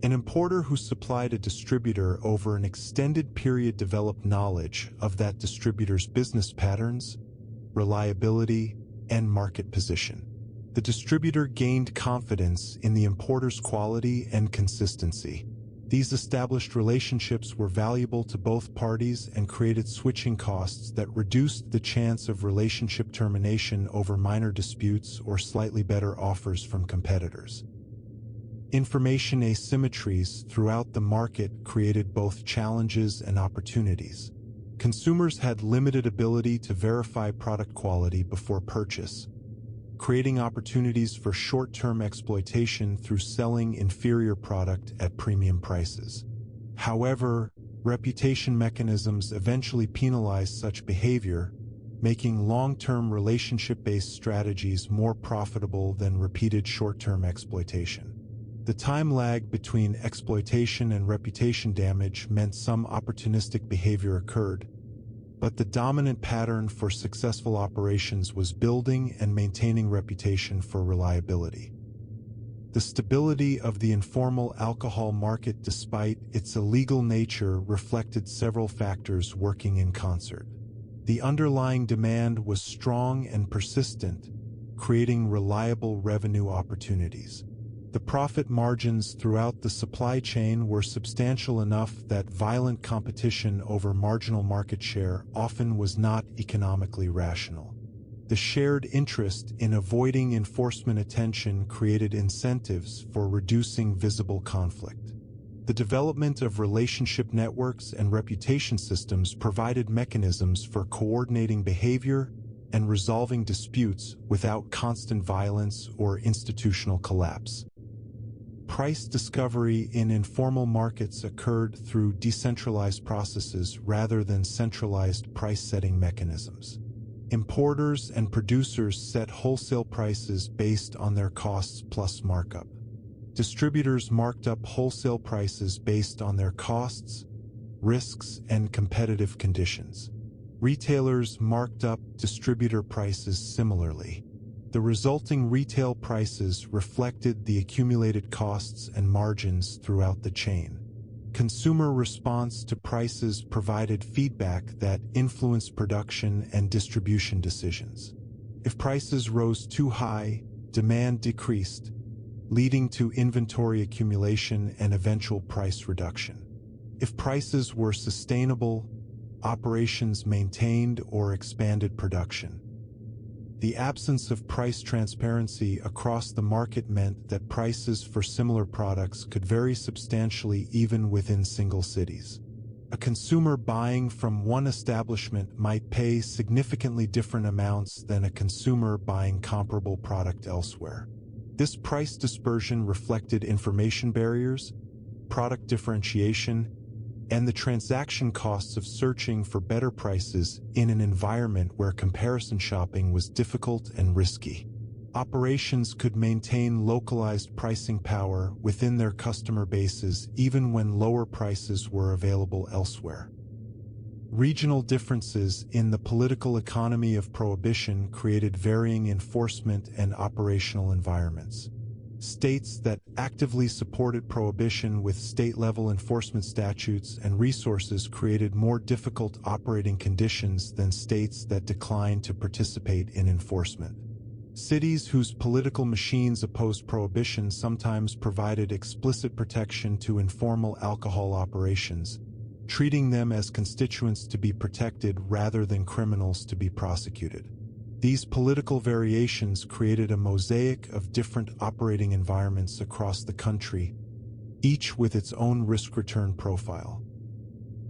An importer who supplied a distributor over an extended period developed knowledge of that distributor's business patterns, reliability, and market position. The distributor gained confidence in the importer's quality and consistency. These established relationships were valuable to both parties and created switching costs that reduced the chance of relationship termination over minor disputes or slightly better offers from competitors. Information asymmetries throughout the market created both challenges and opportunities. Consumers had limited ability to verify product quality before purchase, creating opportunities for short-term exploitation through selling inferior product at premium prices. However, reputation mechanisms eventually penalized such behavior, making long-term relationship-based strategies more profitable than repeated short-term exploitation. The time lag between exploitation and reputation damage meant some opportunistic behavior occurred, but the dominant pattern for successful operations was building and maintaining reputation for reliability. The stability of the informal alcohol market, despite its illegal nature, reflected several factors working in concert. The underlying demand was strong and persistent, creating reliable revenue opportunities. The profit margins throughout the supply chain were substantial enough that violent competition over marginal market share often was not economically rational. The shared interest in avoiding enforcement attention created incentives for reducing visible conflict. The development of relationship networks and reputation systems provided mechanisms for coordinating behavior and resolving disputes without constant violence or institutional collapse. Price discovery in informal markets occurred through decentralized processes rather than centralized price-setting mechanisms. Importers and producers set wholesale prices based on their costs plus markup. Distributors marked up wholesale prices based on their costs, risks, and competitive conditions. Retailers marked up distributor prices similarly. The resulting retail prices reflected the accumulated costs and margins throughout the chain. Consumer response to prices provided feedback that influenced production and distribution decisions. If prices rose too high, demand decreased, leading to inventory accumulation and eventual price reduction. If prices were sustainable, operations maintained or expanded production. The absence of price transparency across the market meant that prices for similar products could vary substantially even within single cities. A consumer buying from one establishment might pay significantly different amounts than a consumer buying comparable product elsewhere. This price dispersion reflected information barriers, product differentiation, and the transaction costs of searching for better prices in an environment where comparison shopping was difficult and risky. Operations could maintain localized pricing power within their customer bases even when lower prices were available elsewhere. Regional differences in the political economy of Prohibition created varying enforcement and operational environments. States that actively supported Prohibition with state-level enforcement statutes and resources created more difficult operating conditions than states that declined to participate in enforcement. Cities whose political machines opposed Prohibition sometimes provided explicit protection to informal alcohol operations, treating them as constituents to be protected rather than criminals to be prosecuted. These political variations created a mosaic of different operating environments across the country, each with its own risk-return profile.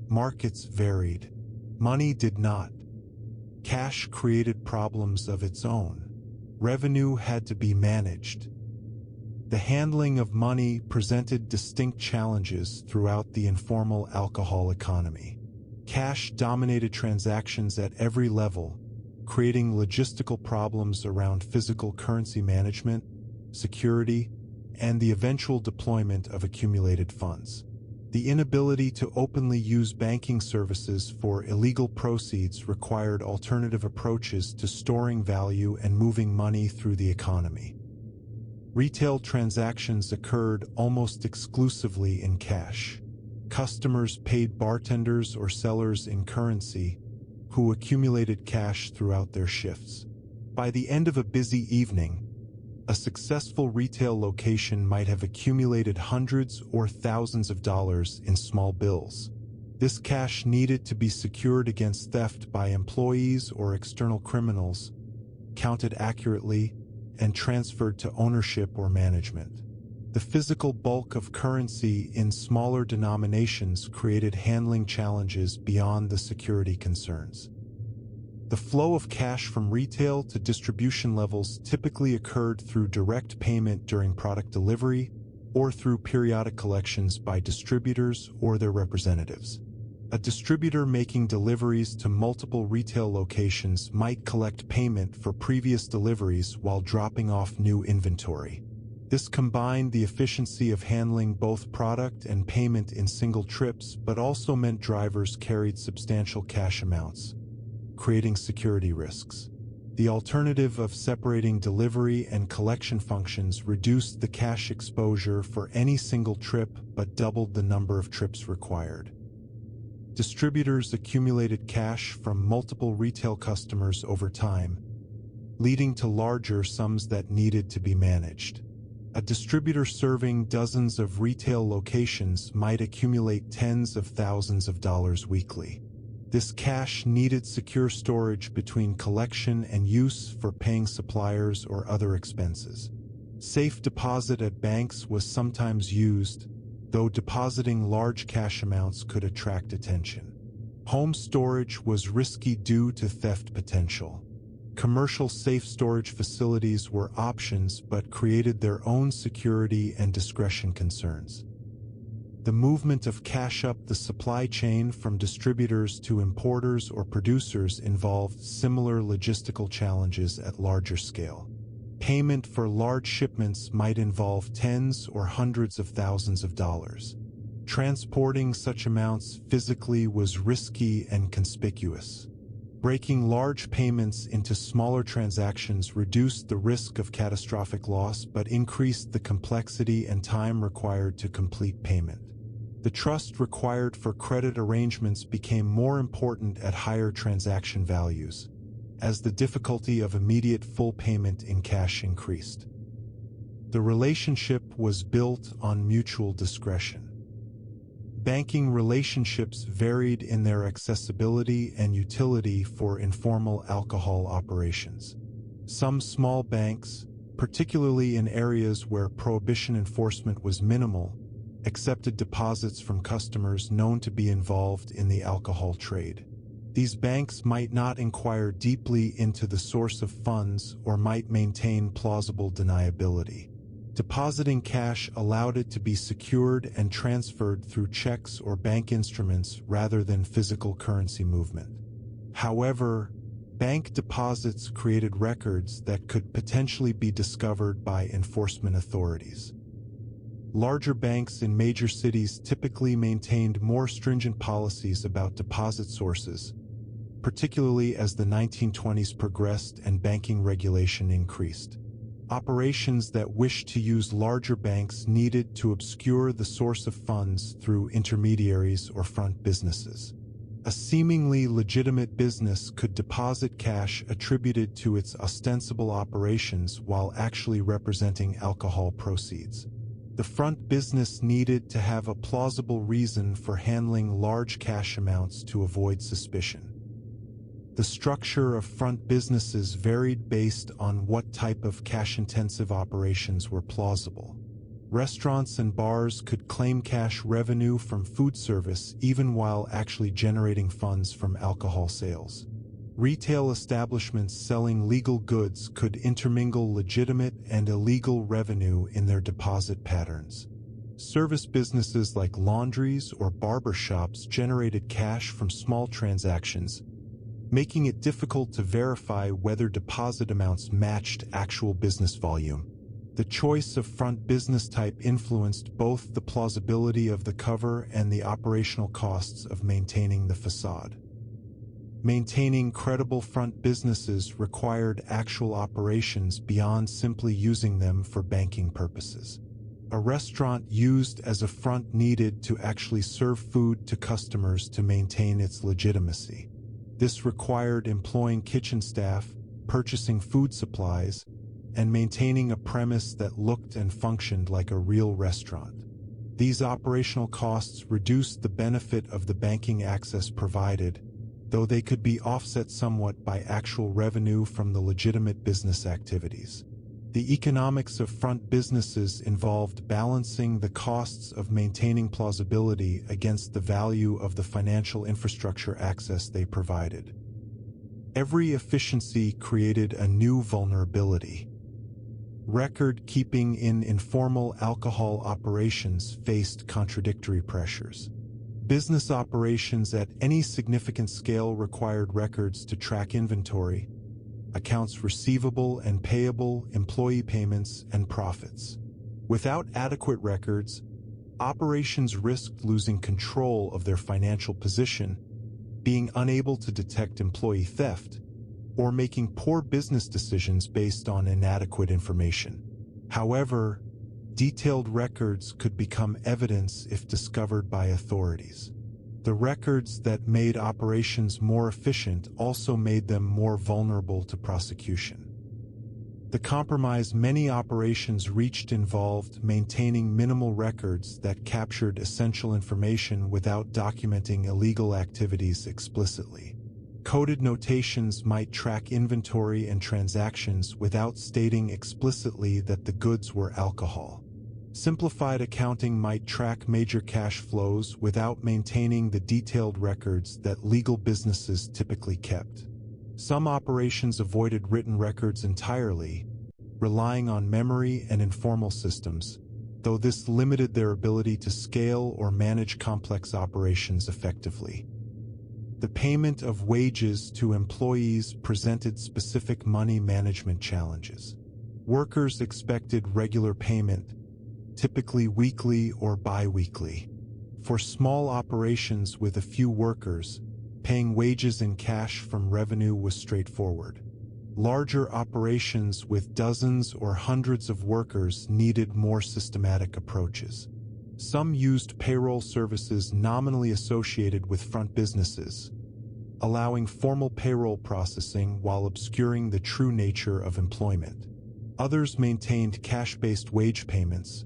Markets varied. Money did not. Cash created problems of its own. Revenue had to be managed. The handling of money presented distinct challenges throughout the informal alcohol economy. Cash dominated transactions at every level, creating logistical problems around physical currency management, security, and the eventual deployment of accumulated funds. The inability to openly use banking services for illegal proceeds required alternative approaches to storing value and moving money through the economy. Retail transactions occurred almost exclusively in cash. Customers paid bartenders or sellers in currency, who accumulated cash throughout their shifts. By the end of a busy evening, a successful retail location might have accumulated hundreds or thousands of dollars in small bills. This cash needed to be secured against theft by employees or external criminals, counted accurately, and transferred to ownership or management. The physical bulk of currency in smaller denominations created handling challenges beyond the security concerns. The flow of cash from retail to distribution levels typically occurred through direct payment during product delivery or through periodic collections by distributors or their representatives. A distributor making deliveries to multiple retail locations might collect payment for previous deliveries while dropping off new inventory. This combined the efficiency of handling both product and payment in single trips, but also meant drivers carried substantial cash amounts, creating security risks. The alternative of separating delivery and collection functions reduced the cash exposure for any single trip but doubled the number of trips required. Distributors accumulated cash from multiple retail customers over time, leading to larger sums that needed to be managed. A distributor serving dozens of retail locations might accumulate tens of thousands of dollars weekly. This cash needed secure storage between collection and use for paying suppliers or other expenses. Safe deposit at banks was sometimes used, though depositing large cash amounts could attract attention. Home storage was risky due to theft potential. Commercial safe storage facilities were options but created their own security and discretion concerns. The movement of cash up the supply chain from distributors to importers or producers involved similar logistical challenges at larger scale. Payment for large shipments might involve tens or hundreds of thousands of dollars. Transporting such amounts physically was risky and conspicuous. Breaking large payments into smaller transactions reduced the risk of catastrophic loss but increased the complexity and time required to complete payment. The trust required for credit arrangements became more important at higher transaction values, as the difficulty of immediate full payment in cash increased. The relationship was built on mutual discretion. Banking relationships varied in their accessibility and utility for informal alcohol operations. Some small banks, particularly in areas where prohibition enforcement was minimal, accepted deposits from customers known to be involved in the alcohol trade. These banks might not inquire deeply into the source of funds or might maintain plausible deniability. Depositing cash allowed it to be secured and transferred through checks or bank instruments rather than physical currency movement. However, bank deposits created records that could potentially be discovered by enforcement authorities. Larger banks in major cities typically maintained more stringent policies about deposit sources, particularly as the 1920s progressed and banking regulation increased. Operations that wished to use larger banks needed to obscure the source of funds through intermediaries or front businesses. A seemingly legitimate business could deposit cash attributed to its ostensible operations while actually representing alcohol proceeds. The front business needed to have a plausible reason for handling large cash amounts to avoid suspicion. The structure of front businesses varied based on what type of cash-intensive operations were plausible. Restaurants and bars could claim cash revenue from food service even while actually generating funds from alcohol sales. Retail establishments selling legal goods could intermingle legitimate and illegal revenue in their deposit patterns. Service businesses like laundries or barber shops generated cash from small transactions, making it difficult to verify whether deposit amounts matched actual business volume. The choice of front business type influenced both the plausibility of the cover and the operational costs of maintaining the facade. Maintaining credible front businesses required actual operations beyond simply using them for banking purposes. A restaurant used as a front needed to actually serve food to customers to maintain its legitimacy. This required employing kitchen staff, purchasing food supplies, and maintaining a premise that looked and functioned like a real restaurant. These operational costs reduced the benefit of the banking access provided, though they could be offset somewhat by actual revenue from the legitimate business activities. The economics of front businesses involved balancing the costs of maintaining plausibility against the value of the financial infrastructure access they provided. Every efficiency created a new vulnerability. Record keeping in informal alcohol operations faced contradictory pressures. Business operations at any significant scale required records to track inventory, accounts receivable and payable, employee payments, and profits. Without adequate records, operations risked losing control of their financial position, being unable to detect employee theft, or making poor business decisions based on inadequate information. However, detailed records could become evidence if discovered by authorities. The records that made operations more efficient also made them more vulnerable to prosecution. The compromise many operations reached involved maintaining minimal records that captured essential information without documenting illegal activities explicitly. Coded notations might track inventory and transactions without stating explicitly that the goods were alcohol. Simplified accounting might track major cash flows without maintaining the detailed records that legal businesses typically kept. Some operations avoided written records entirely, relying on memory and informal systems, though this limited their ability to scale or manage complex operations effectively. The payment of wages to employees presented specific money management challenges. Workers expected regular payment, typically weekly or bi-weekly. For small operations with a few workers, paying wages in cash from revenue was straightforward. Larger operations with dozens or hundreds of workers needed more systematic approaches. Some used payroll services nominally associated with front businesses, allowing formal payroll processing while obscuring the true nature of employment. Others maintained cash-based wage payments,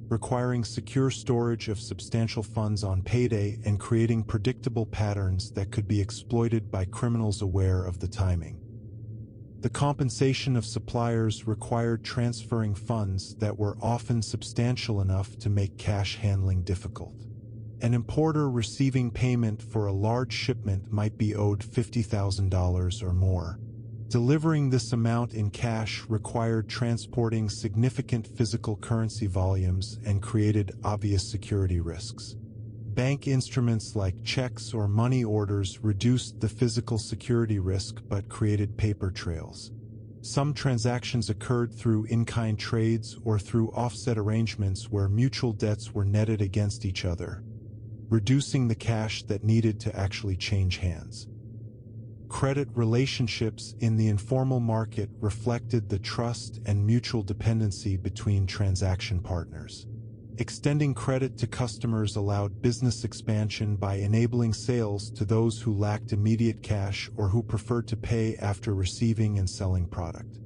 requiring secure storage of substantial funds on payday and creating predictable patterns that could be exploited by criminals aware of the timing. The compensation of suppliers required transferring funds that were often substantial enough to make cash handling difficult. An importer receiving payment for a large shipment might be owed $50,000 or more. Delivering this amount in cash required transporting significant physical currency volumes and created obvious security risks. Bank instruments like checks or money orders reduced the physical security risk but created paper trails. Some transactions occurred through in-kind trades or through offset arrangements where mutual debts were netted against each other, reducing the cash that needed to actually change hands. Credit relationships in the informal market reflected the trust and mutual dependency between transaction partners. Extending credit to customers allowed business expansion by enabling sales to those who lacked immediate cash or who preferred to pay after receiving and selling product.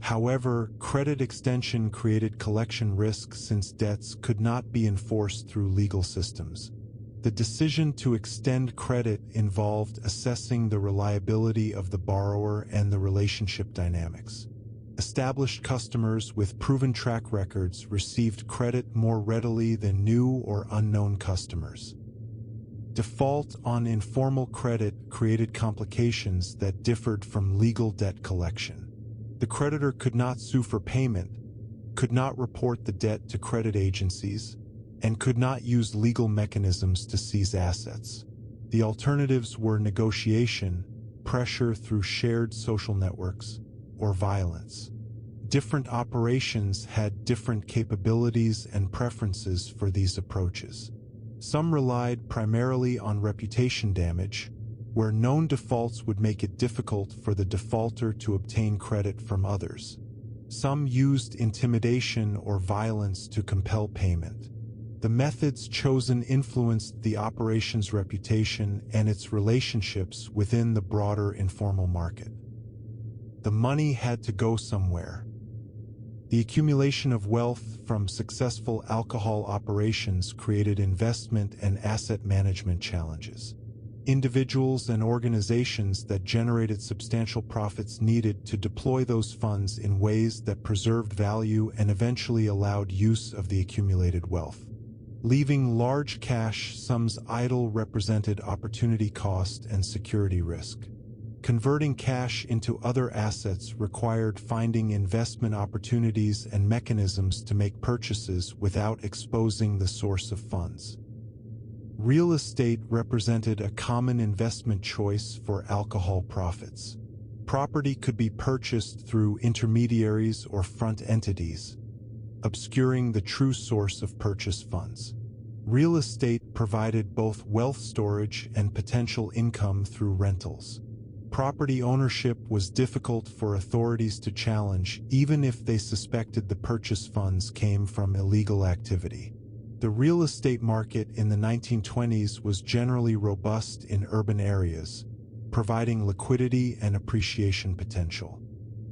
However, credit extension created collection risk since debts could not be enforced through legal systems. The decision to extend credit involved assessing the reliability of the borrower and the relationship dynamics. Established customers with proven track records received credit more readily than new or unknown customers. Default on informal credit created complications that differed from legal debt collection. The creditor could not sue for payment, could not report the debt to credit agencies, and could not use legal mechanisms to seize assets. The alternatives were negotiation, pressure through shared social networks, or violence. different operations had different capabilities and preferences for these approaches. Some relied primarily on reputation damage, where known defaults would make it difficult for the defaulter to obtain credit from others. Some used intimidation or violence to compel payment. The methods chosen influenced the operation's reputation and its relationships within the broader informal market. The money had to go somewhere. The accumulation of wealth from successful alcohol operations created investment and asset management challenges. Individuals and organizations that generated substantial profits needed to deploy those funds in ways that preserved value and eventually allowed use of the accumulated wealth. Leaving large cash sums idle represented opportunity cost and security risk. Converting cash into other assets required finding investment opportunities and mechanisms to make purchases without exposing the source of funds. Real estate represented a common investment choice for alcohol profits. Property could be purchased through intermediaries or front entities, obscuring the true source of purchase funds. Real estate provided both wealth storage and potential income through rentals. Property ownership was difficult for authorities to challenge, even if they suspected the purchase funds came from illegal activity. The real estate market in the 1920s was generally robust in urban areas, providing liquidity and appreciation potential.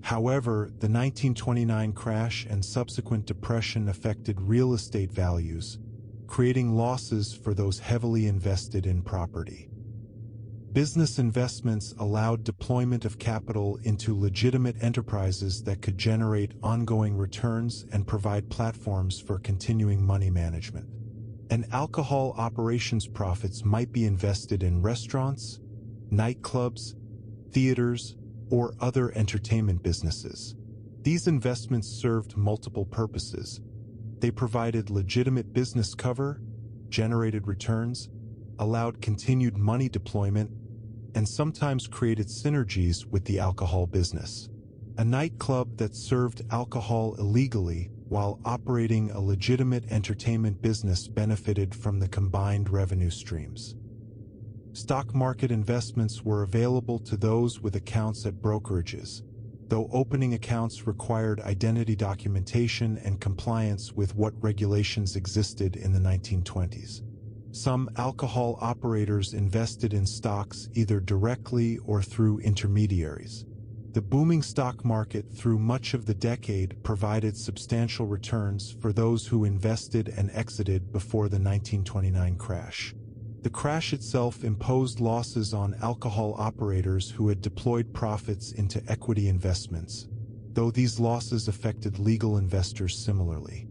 However, the 1929 crash and subsequent depression affected real estate values, creating losses for those heavily invested in property. Business investments allowed deployment of capital into legitimate enterprises that could generate ongoing returns and provide platforms for continuing money management. And alcohol operations profits might be invested in restaurants, nightclubs, theaters, or other entertainment businesses. These investments served multiple purposes. They provided legitimate business cover, generated returns, allowed continued money deployment, and sometimes created synergies with the alcohol business. A nightclub that served alcohol illegally while operating a legitimate entertainment business benefited from the combined revenue streams. Stock market investments were available to those with accounts at brokerages, though opening accounts required identity documentation and compliance with what regulations existed in the 1920s. Some alcohol operators invested in stocks either directly or through intermediaries. The booming stock market through much of the decade provided substantial returns for those who invested and exited before the 1929 crash. The crash itself imposed losses on alcohol operators who had deployed profits into equity investments, though these losses affected legal investors similarly.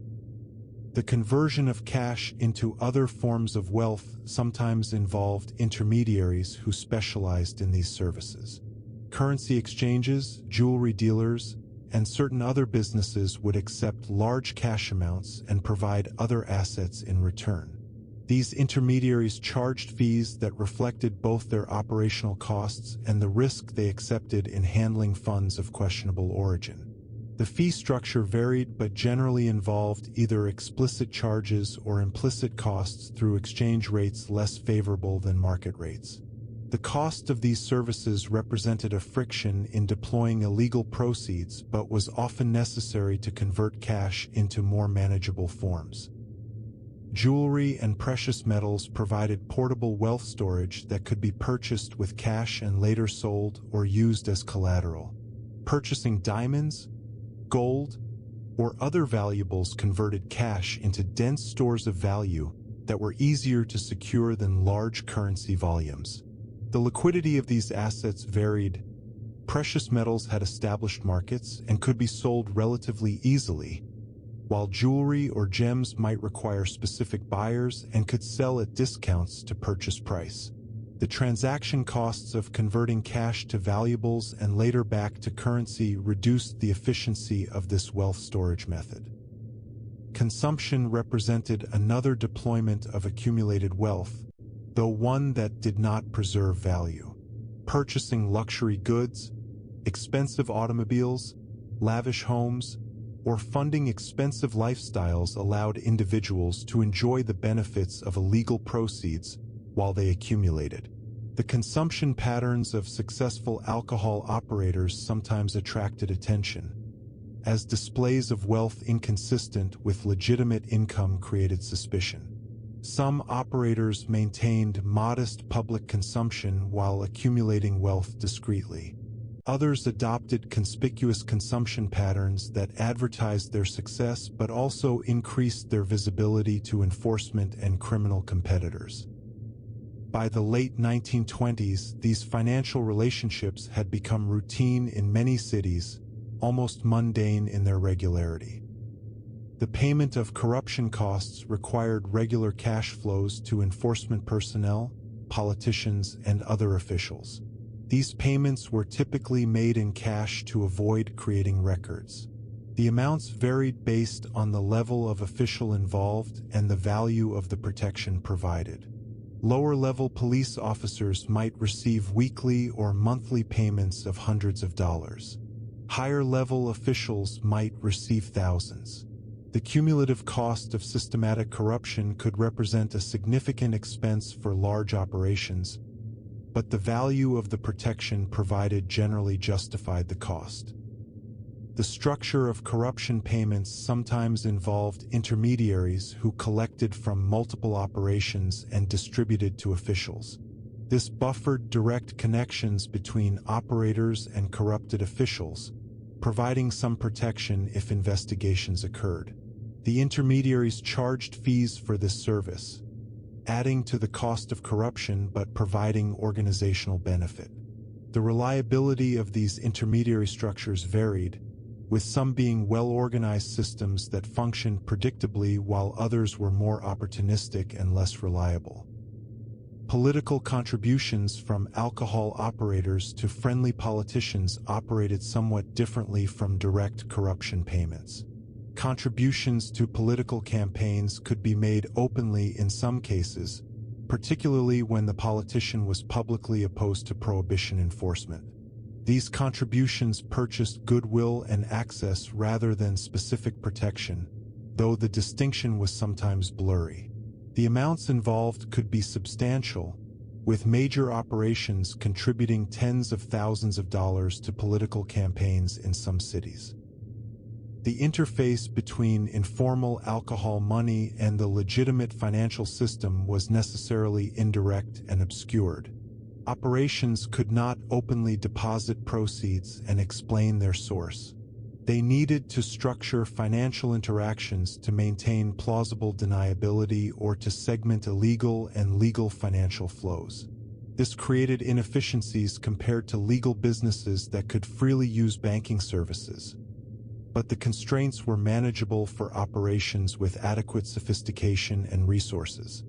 The conversion of cash into other forms of wealth sometimes involved intermediaries who specialized in these services. Currency exchanges, jewelry dealers, and certain other businesses would accept large cash amounts and provide other assets in return. These intermediaries charged fees that reflected both their operational costs and the risk they accepted in handling funds of questionable origin. The fee structure varied but generally involved either explicit charges or implicit costs through exchange rates less favorable than market rates. The cost of these services represented a friction in deploying illegal proceeds but was often necessary to convert cash into more manageable forms. Jewelry and precious metals provided portable wealth storage that could be purchased with cash and later sold or used as collateral. Purchasing diamonds, gold, or other valuables converted cash into dense stores of value that were easier to secure than large currency volumes. The liquidity of these assets varied. Precious metals had established markets and could be sold relatively easily, while jewelry or gems might require specific buyers and could sell at discounts to purchase price. The transaction costs of converting cash to valuables and later back to currency reduced the efficiency of this wealth storage method. Consumption represented another deployment of accumulated wealth, though one that did not preserve value. Purchasing luxury goods, expensive automobiles, lavish homes, or funding expensive lifestyles allowed individuals to enjoy the benefits of illegal proceeds while they accumulated. The consumption patterns of successful alcohol operators sometimes attracted attention, as displays of wealth inconsistent with legitimate income created suspicion. Some operators maintained modest public consumption while accumulating wealth discreetly. Others adopted conspicuous consumption patterns that advertised their success but also increased their visibility to enforcement and criminal competitors. By the late 1920s, these financial relationships had become routine in many cities, almost mundane in their regularity. The payment of corruption costs required regular cash flows to enforcement personnel, politicians, and other officials. These payments were typically made in cash to avoid creating records. The amounts varied based on the level of official involved and the value of the protection provided. Lower-level police officers might receive weekly or monthly payments of hundreds of dollars. Higher-level officials might receive thousands. The cumulative cost of systematic corruption could represent a significant expense for large operations, but the value of the protection provided generally justified the cost. The structure of corruption payments sometimes involved intermediaries who collected from multiple operations and distributed to officials. This buffered direct connections between operators and corrupted officials, providing some protection if investigations occurred. The intermediaries charged fees for this service, adding to the cost of corruption but providing organizational benefit. The reliability of these intermediary structures varied, with some being well-organized systems that functioned predictably while others were more opportunistic and less reliable. Political contributions from alcohol operators to friendly politicians operated somewhat differently from direct corruption payments. Contributions to political campaigns could be made openly in some cases, particularly when the politician was publicly opposed to prohibition enforcement. These contributions purchased goodwill and access rather than specific protection, though the distinction was sometimes blurry. The amounts involved could be substantial, with major operations contributing tens of thousands of dollars to political campaigns in some cities. The interface between informal alcohol money and the legitimate financial system was necessarily indirect and obscured. Operations could not openly deposit proceeds and explain their source. They needed to structure financial interactions to maintain plausible deniability or to segment illegal and legal financial flows. This created inefficiencies compared to legal businesses that could freely use banking services. But the constraints were manageable for operations with adequate sophistication and resources.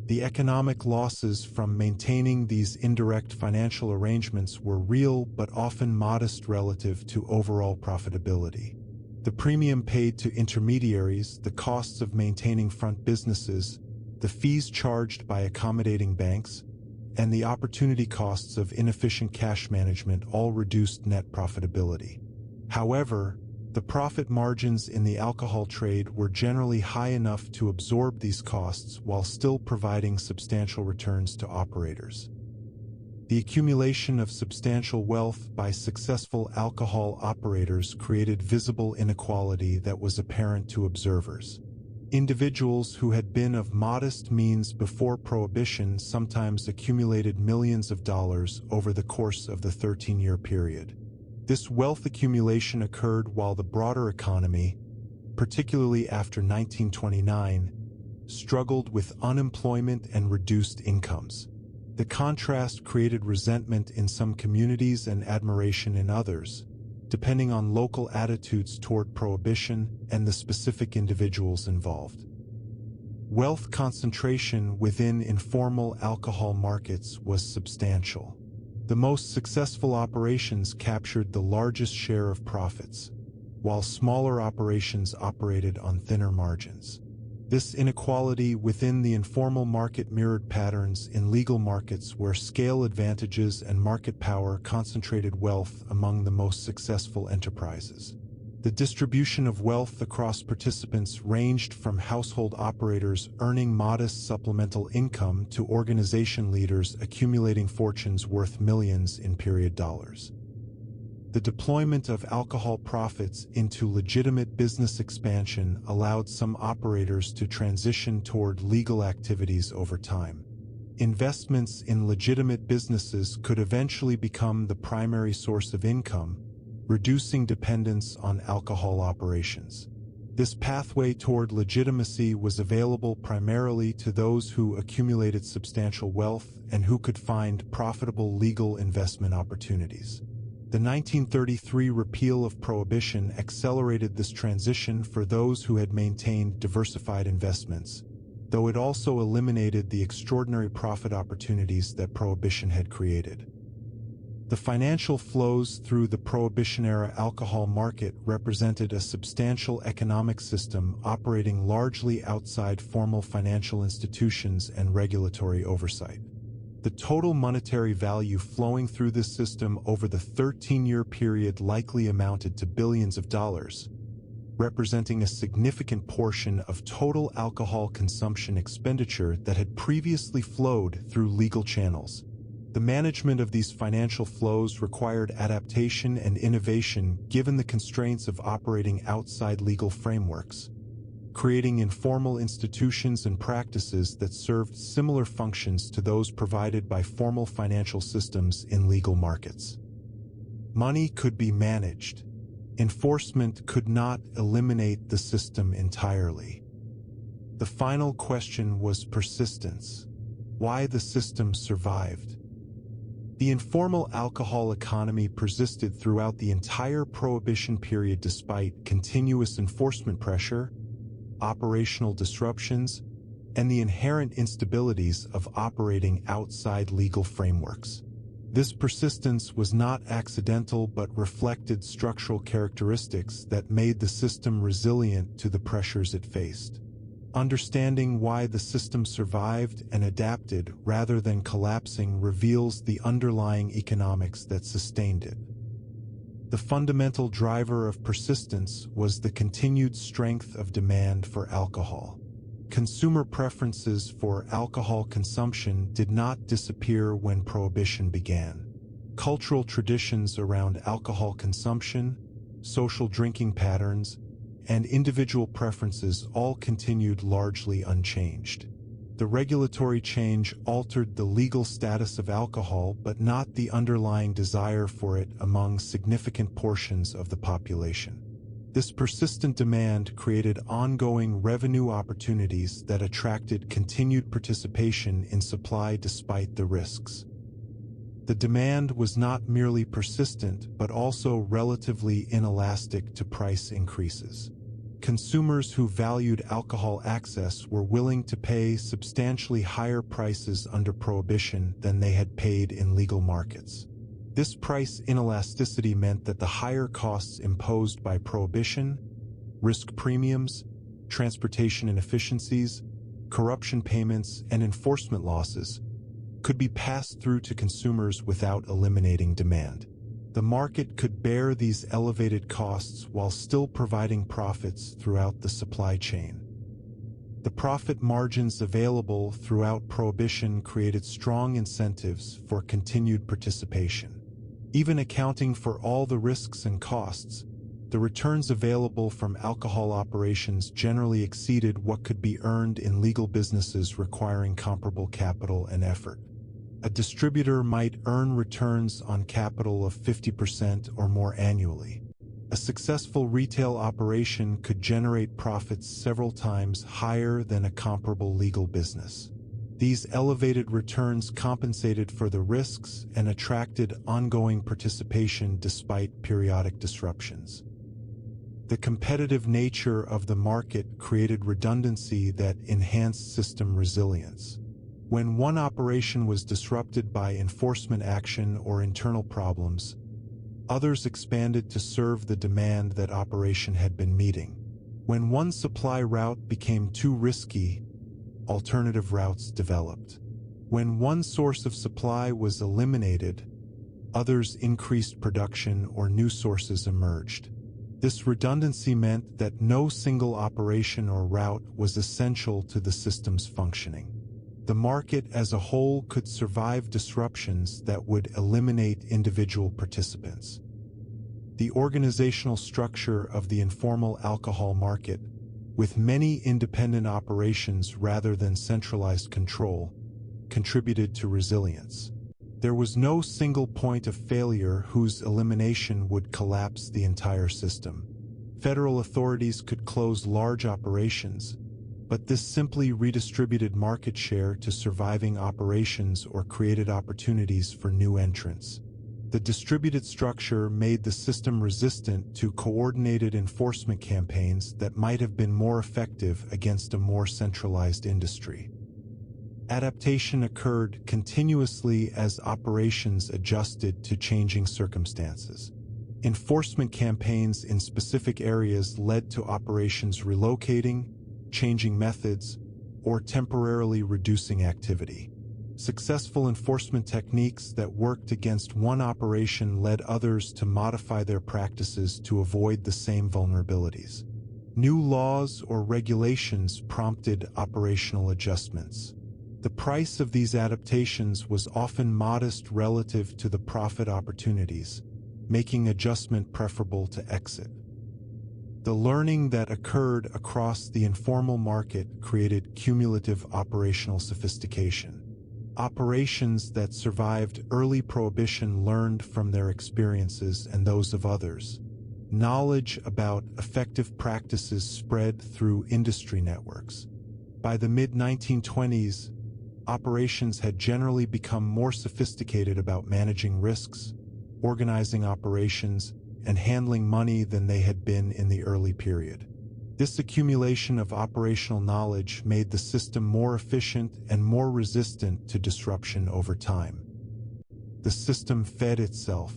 The economic losses from maintaining these indirect financial arrangements were real but often modest relative to overall profitability. The premium paid to intermediaries, the costs of maintaining front businesses, the fees charged by accommodating banks, and the opportunity costs of inefficient cash management all reduced net profitability. However, the profit margins in the alcohol trade were generally high enough to absorb these costs while still providing substantial returns to operators. The accumulation of substantial wealth by successful alcohol operators created visible inequality that was apparent to observers. Individuals who had been of modest means before Prohibition sometimes accumulated millions of dollars over the course of the 13-year period. This wealth accumulation occurred while the broader economy, particularly after 1929, struggled with unemployment and reduced incomes. The contrast created resentment in some communities and admiration in others, depending on local attitudes toward prohibition and the specific individuals involved. Wealth concentration within informal alcohol markets was substantial. The most successful operations captured the largest share of profits, while smaller operations operated on thinner margins. This inequality within the informal market mirrored patterns in legal markets where scale advantages and market power concentrated wealth among the most successful enterprises. The distribution of wealth across participants ranged from household operators earning modest supplemental income to organization leaders accumulating fortunes worth millions in period dollars. The deployment of alcohol profits into legitimate business expansion allowed some operators to transition toward legal activities over time. Investments in legitimate businesses could eventually become the primary source of income, reducing dependence on alcohol operations. This pathway toward legitimacy was available primarily to those who accumulated substantial wealth and who could find profitable legal investment opportunities. The 1933 repeal of Prohibition accelerated this transition for those who had maintained diversified investments, though it also eliminated the extraordinary profit opportunities that Prohibition had created. The financial flows through the Prohibition-era alcohol market represented a substantial economic system operating largely outside formal financial institutions and regulatory oversight. The total monetary value flowing through this system over the 13-year period likely amounted to billions of dollars, representing a significant portion of total alcohol consumption expenditure that had previously flowed through legal channels. The management of these financial flows required adaptation and innovation given the constraints of operating outside legal frameworks, creating informal institutions and practices that served similar functions to those provided by formal financial systems in legal markets. Money could be managed. Enforcement could not eliminate the system entirely. The final question was persistence. Why the system survived. The informal alcohol economy persisted throughout the entire Prohibition period despite continuous enforcement pressure, operational disruptions, and the inherent instabilities of operating outside legal frameworks. This persistence was not accidental but reflected structural characteristics that made the system resilient to the pressures it faced. Understanding why the system survived and adapted rather than collapsing reveals the underlying economics that sustained it. The fundamental driver of persistence was the continued strength of demand for alcohol. Consumer preferences for alcohol consumption did not disappear when Prohibition began. Cultural traditions around alcohol consumption, social drinking patterns, and individual preferences all continued largely unchanged. The regulatory change altered the legal status of alcohol but not the underlying desire for it among significant portions of the population. This persistent demand created ongoing revenue opportunities that attracted continued participation in supply despite the risks. The demand was not merely persistent but also relatively inelastic to price increases. Consumers who valued alcohol access were willing to pay substantially higher prices under Prohibition than they had paid in legal markets. This price inelasticity meant that the higher costs imposed by Prohibition, risk premiums, transportation inefficiencies, corruption payments, and enforcement losses could be passed through to consumers without eliminating demand. The market could bear these elevated costs while still providing profits throughout the supply chain. The profit margins available throughout Prohibition created strong incentives for continued participation. Even accounting for all the risks and costs, the returns available from alcohol operations generally exceeded what could be earned in legal businesses requiring comparable capital and effort. A distributor might earn returns on capital of 50% or more annually. A successful retail operation could generate profits several times higher than a comparable legal business. These elevated returns compensated for the risks and attracted ongoing participation despite periodic disruptions. The competitive nature of the market created redundancy that enhanced system resilience. When one operation was disrupted by enforcement action or internal problems, others expanded to serve the demand that operation had been meeting. When one supply route became too risky, alternative routes developed. When one source of supply was eliminated, others increased production or new sources emerged. This redundancy meant that no single operation or route was essential to the system's functioning. The market as a whole could survive disruptions that would eliminate individual participants. The organizational structure of the informal alcohol market, with many independent operations rather than centralized control, contributed to resilience. There was no single point of failure whose elimination would collapse the entire system. Federal authorities could close large operations, but this simply redistributed market share to surviving operations or created opportunities for new entrants. The distributed structure made the system resistant to coordinated enforcement campaigns that might have been more effective against a more centralized industry. Adaptation occurred continuously as operations adjusted to changing circumstances. Enforcement campaigns in specific areas led to operations relocating, changing methods, or temporarily reducing activity. Successful enforcement techniques that worked against one operation led others to modify their practices to avoid the same vulnerabilities. New laws or regulations prompted operational adjustments. The price of these adaptations was often modest relative to the profit opportunities, making adjustment preferable to exit. The learning that occurred across the informal market created cumulative operational sophistication. Operations that survived early Prohibition learned from their experiences and those of others. Knowledge about effective practices spread through industry networks. By the mid-1920s, operations had generally become more sophisticated about managing risks, organizing operations, and handling money than they had been in the early period. This accumulation of operational knowledge made the system more efficient and more resistant to disruption over time. The system fed itself.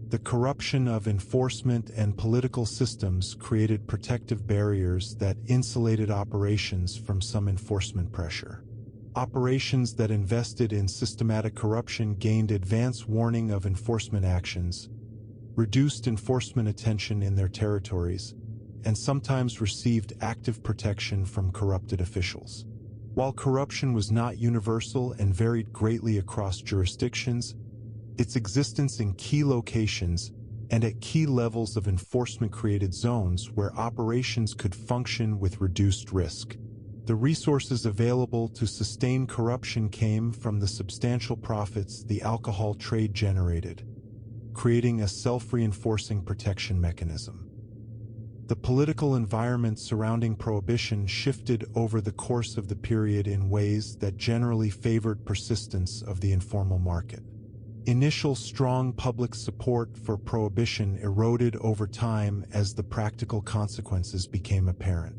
The corruption of enforcement and political systems created protective barriers that insulated operations from some enforcement pressure. Operations that invested in systematic corruption gained advance warning of enforcement actions, reduced enforcement attention in their territories, and sometimes received active protection from corrupted officials. While corruption was not universal and varied greatly across jurisdictions, its existence in key locations and at key levels of enforcement created zones where operations could function with reduced risk. The resources available to sustain corruption came from the substantial profits the alcohol trade generated, creating a self-reinforcing protection mechanism. The political environment surrounding Prohibition shifted over the course of the period in ways that generally favored persistence of the informal market. Initial strong public support for Prohibition eroded over time as the practical consequences became apparent.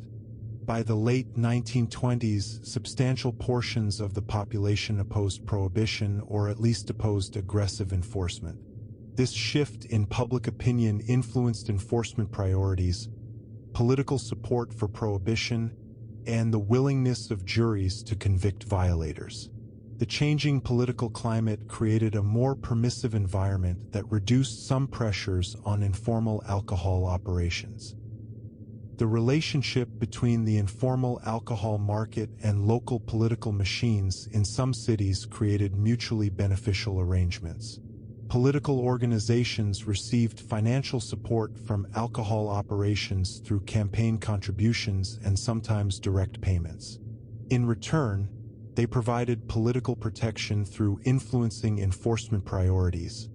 By the late 1920s, substantial portions of the population opposed Prohibition or at least opposed aggressive enforcement. This shift in public opinion influenced enforcement priorities, political support for Prohibition, and the willingness of juries to convict violators. The changing political climate created a more permissive environment that reduced some pressures on informal alcohol operations. The relationship between the informal alcohol market and local political machines in some cities created mutually beneficial arrangements. Political organizations received financial support from alcohol operations through campaign contributions and sometimes direct payments. In return, they provided political protection through influencing enforcement priorities,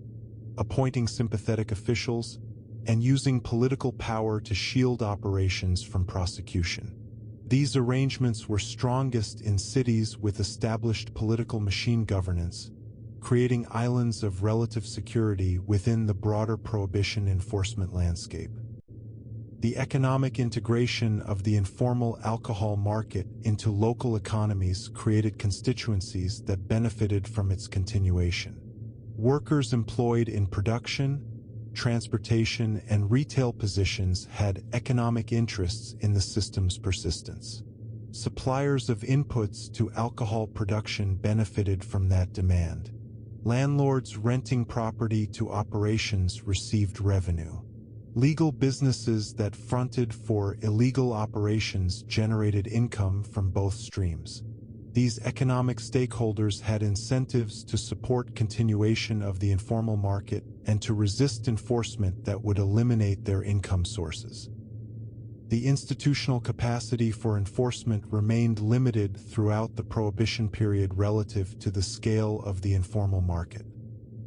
appointing sympathetic officials, and using political power to shield operations from prosecution. These arrangements were strongest in cities with established political machine governance, creating islands of relative security within the broader Prohibition enforcement landscape. The economic integration of the informal alcohol market into local economies created constituencies that benefited from its continuation. Workers employed in production, transportation, and retail positions had economic interests in the system's persistence. Suppliers of inputs to alcohol production benefited from that demand. Landlords renting property to operations received revenue. Legal businesses that fronted for illegal operations generated income from both streams. These economic stakeholders had incentives to support continuation of the informal market and to resist enforcement that would eliminate their income sources. The institutional capacity for enforcement remained limited throughout the Prohibition period relative to the scale of the informal market.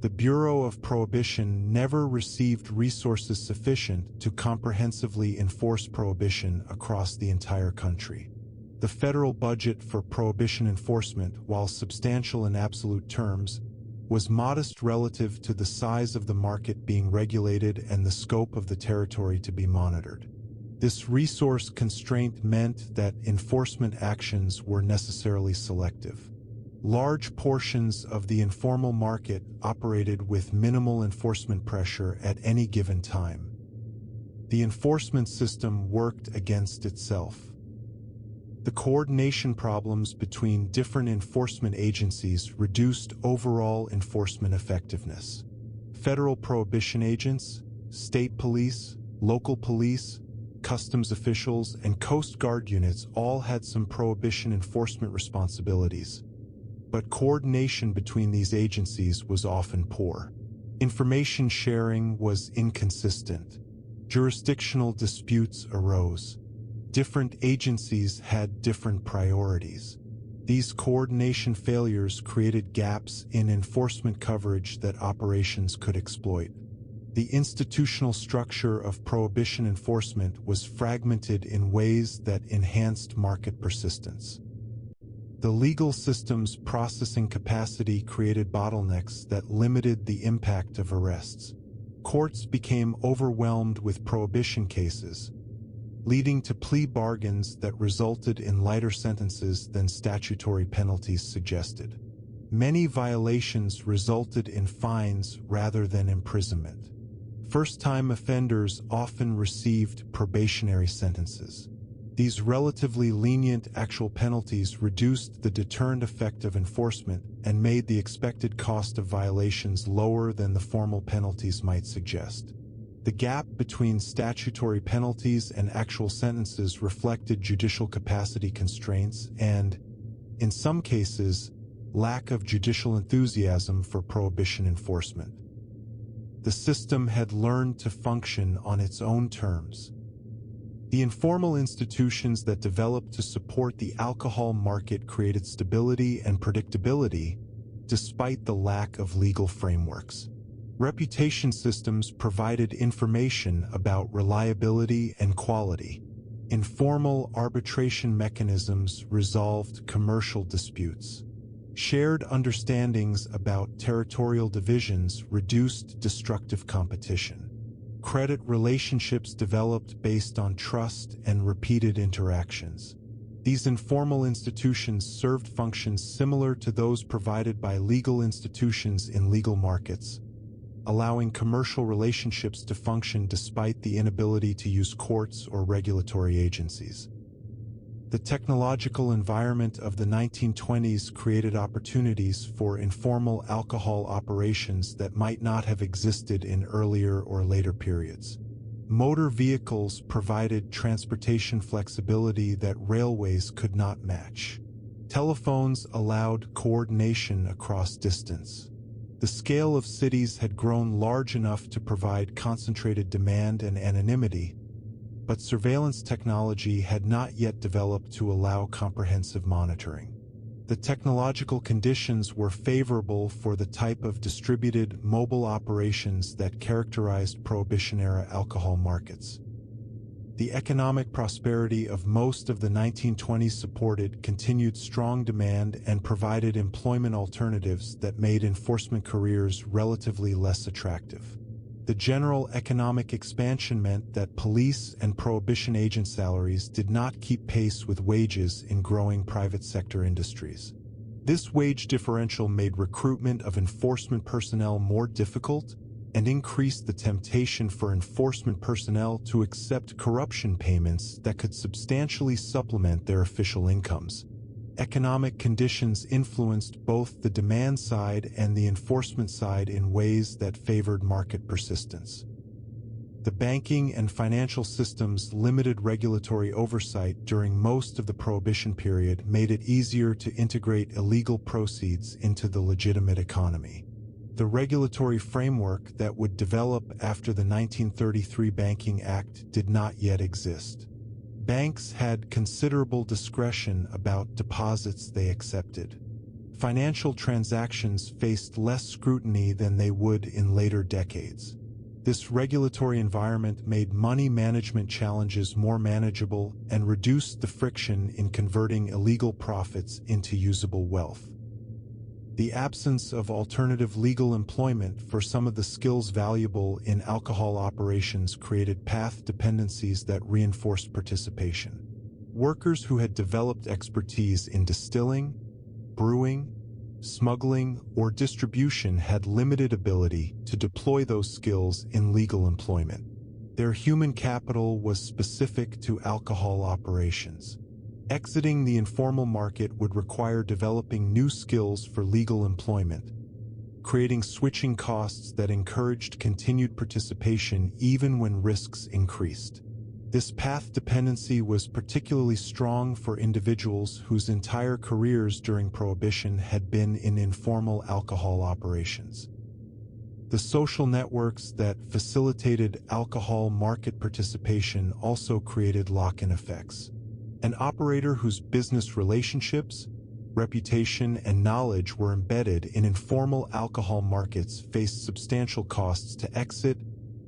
The Bureau of Prohibition never received resources sufficient to comprehensively enforce prohibition across the entire country. The federal budget for prohibition enforcement, while substantial in absolute terms, was modest relative to the size of the market being regulated and the scope of the territory to be monitored. This resource constraint meant that enforcement actions were necessarily selective. Large portions of the informal market operated with minimal enforcement pressure at any given time. The enforcement system worked against itself. The coordination problems between different enforcement agencies reduced overall enforcement effectiveness. Federal prohibition agents, state police, local police, customs officials, and Coast Guard units all had some prohibition enforcement responsibilities. But coordination between these agencies was often poor. Information sharing was inconsistent. Jurisdictional disputes arose. Different agencies had different priorities. These coordination failures created gaps in enforcement coverage that operations could exploit. The institutional structure of prohibition enforcement was fragmented in ways that enhanced market persistence. The legal system's processing capacity created bottlenecks that limited the impact of arrests. Courts became overwhelmed with prohibition cases, leading to plea bargains that resulted in lighter sentences than statutory penalties suggested. Many violations resulted in fines rather than imprisonment. First-time offenders often received probationary sentences. These relatively lenient actual penalties reduced the deterrent effect of enforcement and made the expected cost of violations lower than the formal penalties might suggest. The gap between statutory penalties and actual sentences reflected judicial capacity constraints and, in some cases, lack of judicial enthusiasm for prohibition enforcement. The system had learned to function on its own terms. The informal institutions that developed to support the alcohol market created stability and predictability, despite the lack of legal frameworks. Reputation systems provided information about reliability and quality. Informal arbitration mechanisms resolved commercial disputes. Shared understandings about territorial divisions reduced destructive competition. Credit relationships developed based on trust and repeated interactions. These informal institutions served functions similar to those provided by legal institutions in legal markets, allowing commercial relationships to function despite the inability to use courts or regulatory agencies. The technological environment of the 1920s created opportunities for informal alcohol operations that might not have existed in earlier or later periods. Motor vehicles provided transportation flexibility that railways could not match. Telephones allowed coordination across distance. The scale of cities had grown large enough to provide concentrated demand and anonymity, but surveillance technology had not yet developed to allow comprehensive monitoring. The technological conditions were favorable for the type of distributed, mobile operations that characterized Prohibition-era alcohol markets. The economic prosperity of most of the 1920s supported continued strong demand and provided employment alternatives that made enforcement careers relatively less attractive. The general economic expansion meant that police and prohibition agent salaries did not keep pace with wages in growing private sector industries. This wage differential made recruitment of enforcement personnel more difficult and increased the temptation for enforcement personnel to accept corruption payments that could substantially supplement their official incomes. Economic conditions influenced both the demand side and the enforcement side in ways that favored market persistence. The banking and financial system's limited regulatory oversight during most of the Prohibition period made it easier to integrate illegal proceeds into the legitimate economy. The regulatory framework that would develop after the 1933 Banking Act did not yet exist. Banks had considerable discretion about deposits they accepted. Financial transactions faced less scrutiny than they would in later decades. This regulatory environment made money management challenges more manageable and reduced the friction in converting illegal profits into usable wealth. The absence of alternative legal employment for some of the skills valuable in alcohol operations created path dependencies that reinforced participation. Workers who had developed expertise in distilling, brewing, smuggling, or distribution had limited ability to deploy those skills in legal employment. Their human capital was specific to alcohol operations. Exiting the informal market would require developing new skills for legal employment, creating switching costs that encouraged continued participation even when risks increased. This path dependency was particularly strong for individuals whose entire careers during Prohibition had been in informal alcohol operations. The social networks that facilitated alcohol market participation also created lock-in effects. An operator whose business relationships, reputation, and knowledge were embedded in informal alcohol markets faced substantial costs to exit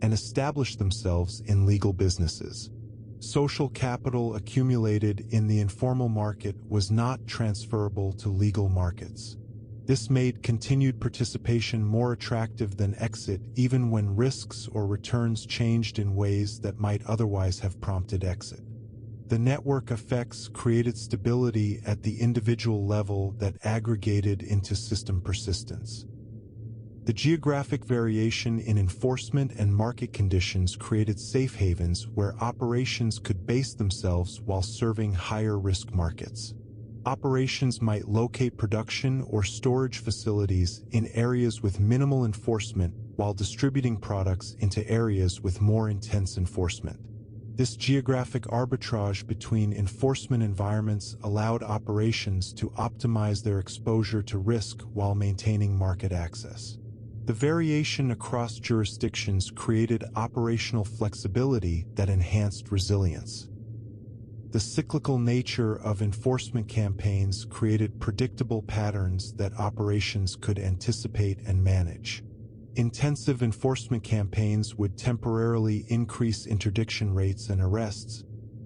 and establish themselves in legal businesses. Social capital accumulated in the informal market was not transferable to legal markets. This made continued participation more attractive than exit even when risks or returns changed in ways that might otherwise have prompted exit. The network effects created stability at the individual level that aggregated into system persistence. The geographic variation in enforcement and market conditions created safe havens where operations could base themselves while serving higher-risk markets. Operations might locate production or storage facilities in areas with minimal enforcement while distributing products into areas with more intense enforcement. This geographic arbitrage between enforcement environments allowed operations to optimize their exposure to risk while maintaining market access. The variation across jurisdictions created operational flexibility that enhanced resilience. The cyclical nature of enforcement campaigns created predictable patterns that operations could anticipate and manage. Intensive enforcement campaigns would temporarily increase interdiction rates and arrests,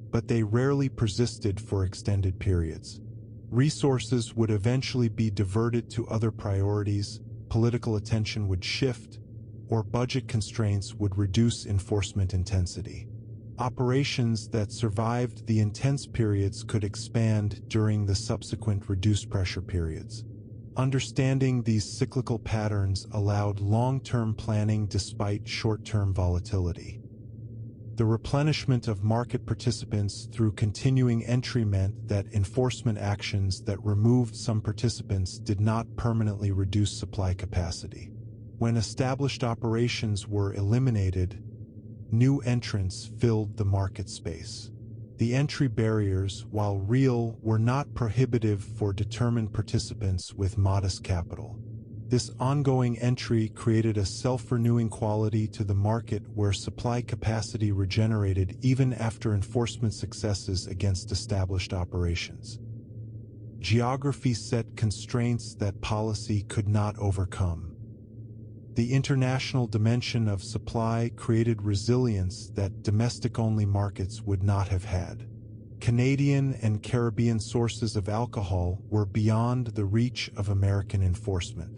but they rarely persisted for extended periods. Resources would eventually be diverted to other priorities, political attention would shift, or budget constraints would reduce enforcement intensity. Operations that survived the intense periods could expand during the subsequent reduced pressure periods. Understanding these cyclical patterns allowed long-term planning despite short-term volatility. The replenishment of market participants through continuing entry meant that enforcement actions that removed some participants did not permanently reduce supply capacity. When established operations were eliminated, new entrants filled the market space. The entry barriers, while real, were not prohibitive for determined participants with modest capital. This ongoing entry created a self-renewing quality to the market where supply capacity regenerated even after enforcement successes against established operations. Geography set constraints that policy could not overcome. The international dimension of supply created resilience that domestic-only markets would not have had. Canadian and Caribbean sources of alcohol were beyond the reach of American enforcement.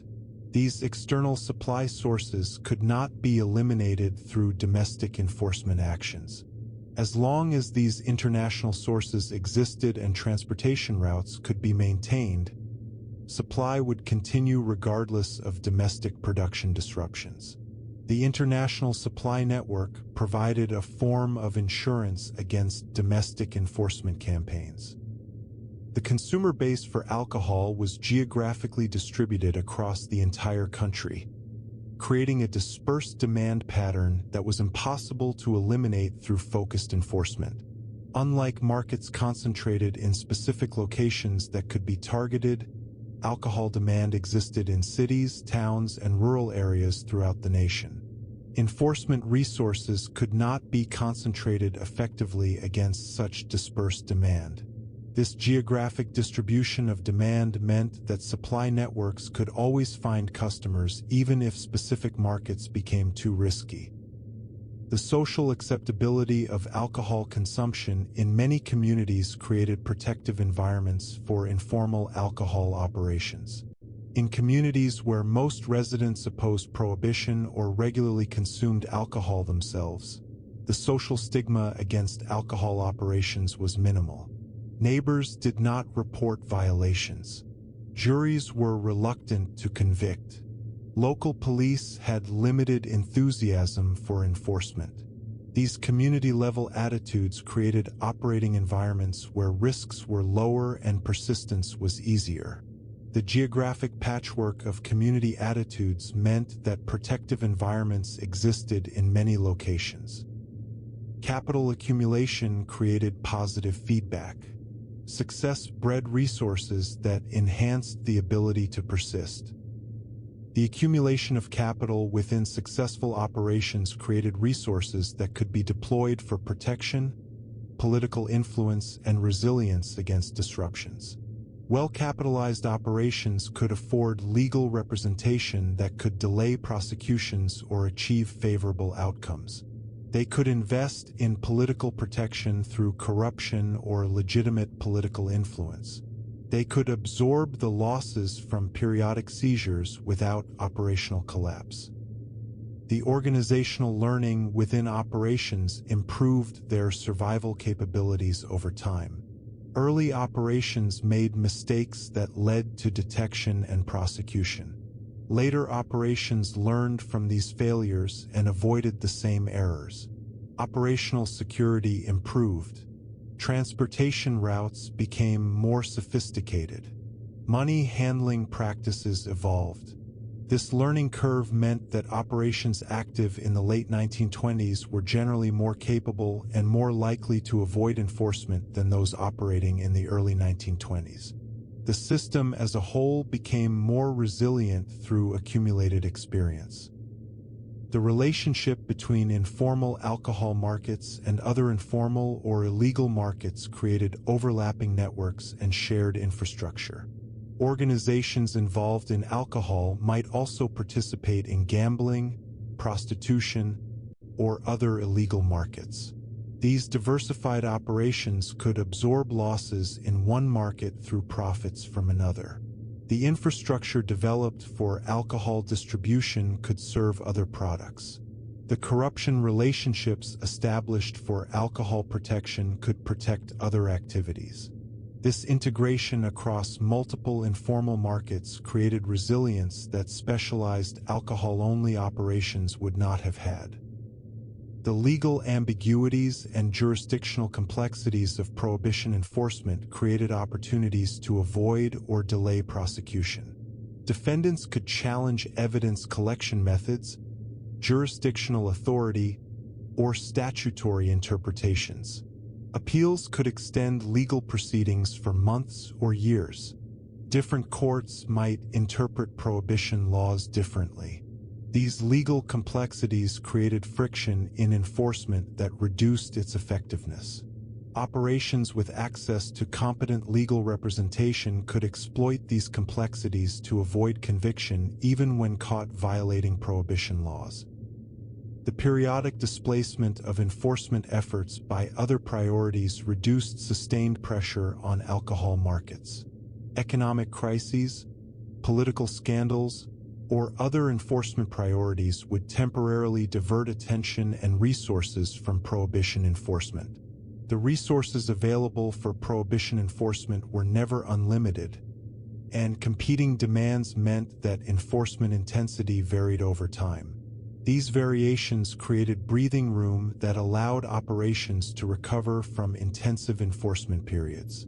These external supply sources could not be eliminated through domestic enforcement actions. As long as these international sources existed and transportation routes could be maintained, supply would continue regardless of domestic production disruptions. The international supply network provided a form of insurance against domestic enforcement campaigns. The consumer base for alcohol was geographically distributed across the entire country, creating a dispersed demand pattern that was impossible to eliminate through focused enforcement. Unlike markets concentrated in specific locations that could be targeted, alcohol demand existed in cities, towns, and rural areas throughout the nation. Enforcement resources could not be concentrated effectively against such dispersed demand. This geographic distribution of demand meant that supply networks could always find customers even if specific markets became too risky. The social acceptability of alcohol consumption in many communities created protective environments for informal alcohol operations. In communities where most residents opposed prohibition or regularly consumed alcohol themselves, the social stigma against alcohol operations was minimal. Neighbors did not report violations. Juries were reluctant to convict. Local police had limited enthusiasm for enforcement. These community-level attitudes created operating environments where risks were lower and persistence was easier. The geographic patchwork of community attitudes meant that protective environments existed in many locations. Capital accumulation created positive feedback. Success bred resources that enhanced the ability to persist. The accumulation of capital within successful operations created resources that could be deployed for protection, political influence, and resilience against disruptions. Well-capitalized operations could afford legal representation that could delay prosecutions or achieve favorable outcomes. They could invest in political protection through corruption or legitimate political influence. They could absorb the losses from periodic seizures without operational collapse. The organizational learning within operations improved their survival capabilities over time. Early operations made mistakes that led to detection and prosecution. Later operations learned from these failures and avoided the same errors. Operational security improved. Transportation routes became more sophisticated. Money handling practices evolved. This learning curve meant that operations active in the late 1920s were generally more capable and more likely to avoid enforcement than those operating in the early 1920s. The system as a whole became more resilient through accumulated experience. The relationship between informal alcohol markets and other informal or illegal markets created overlapping networks and shared infrastructure. Organizations involved in alcohol might also participate in gambling, prostitution, or other illegal markets. These diversified operations could absorb losses in one market through profits from another. The infrastructure developed for alcohol distribution could serve other products. The corruption relationships established for alcohol protection could protect other activities. This integration across multiple informal markets created resilience that specialized alcohol-only operations would not have had. The legal ambiguities and jurisdictional complexities of prohibition enforcement created opportunities to avoid or delay prosecution. Defendants could challenge evidence collection methods, jurisdictional authority, or statutory interpretations. Appeals could extend legal proceedings for months or years. Different courts might interpret prohibition laws differently. These legal complexities created friction in enforcement that reduced its effectiveness. Operations with access to competent legal representation could exploit these complexities to avoid conviction even when caught violating prohibition laws. The periodic displacement of enforcement efforts by other priorities reduced sustained pressure on alcohol markets. Economic crises, political scandals, or other enforcement priorities would temporarily divert attention and resources from prohibition enforcement. The resources available for prohibition enforcement were never unlimited, and competing demands meant that enforcement intensity varied over time. These variations created breathing room that allowed operations to recover from intensive enforcement periods.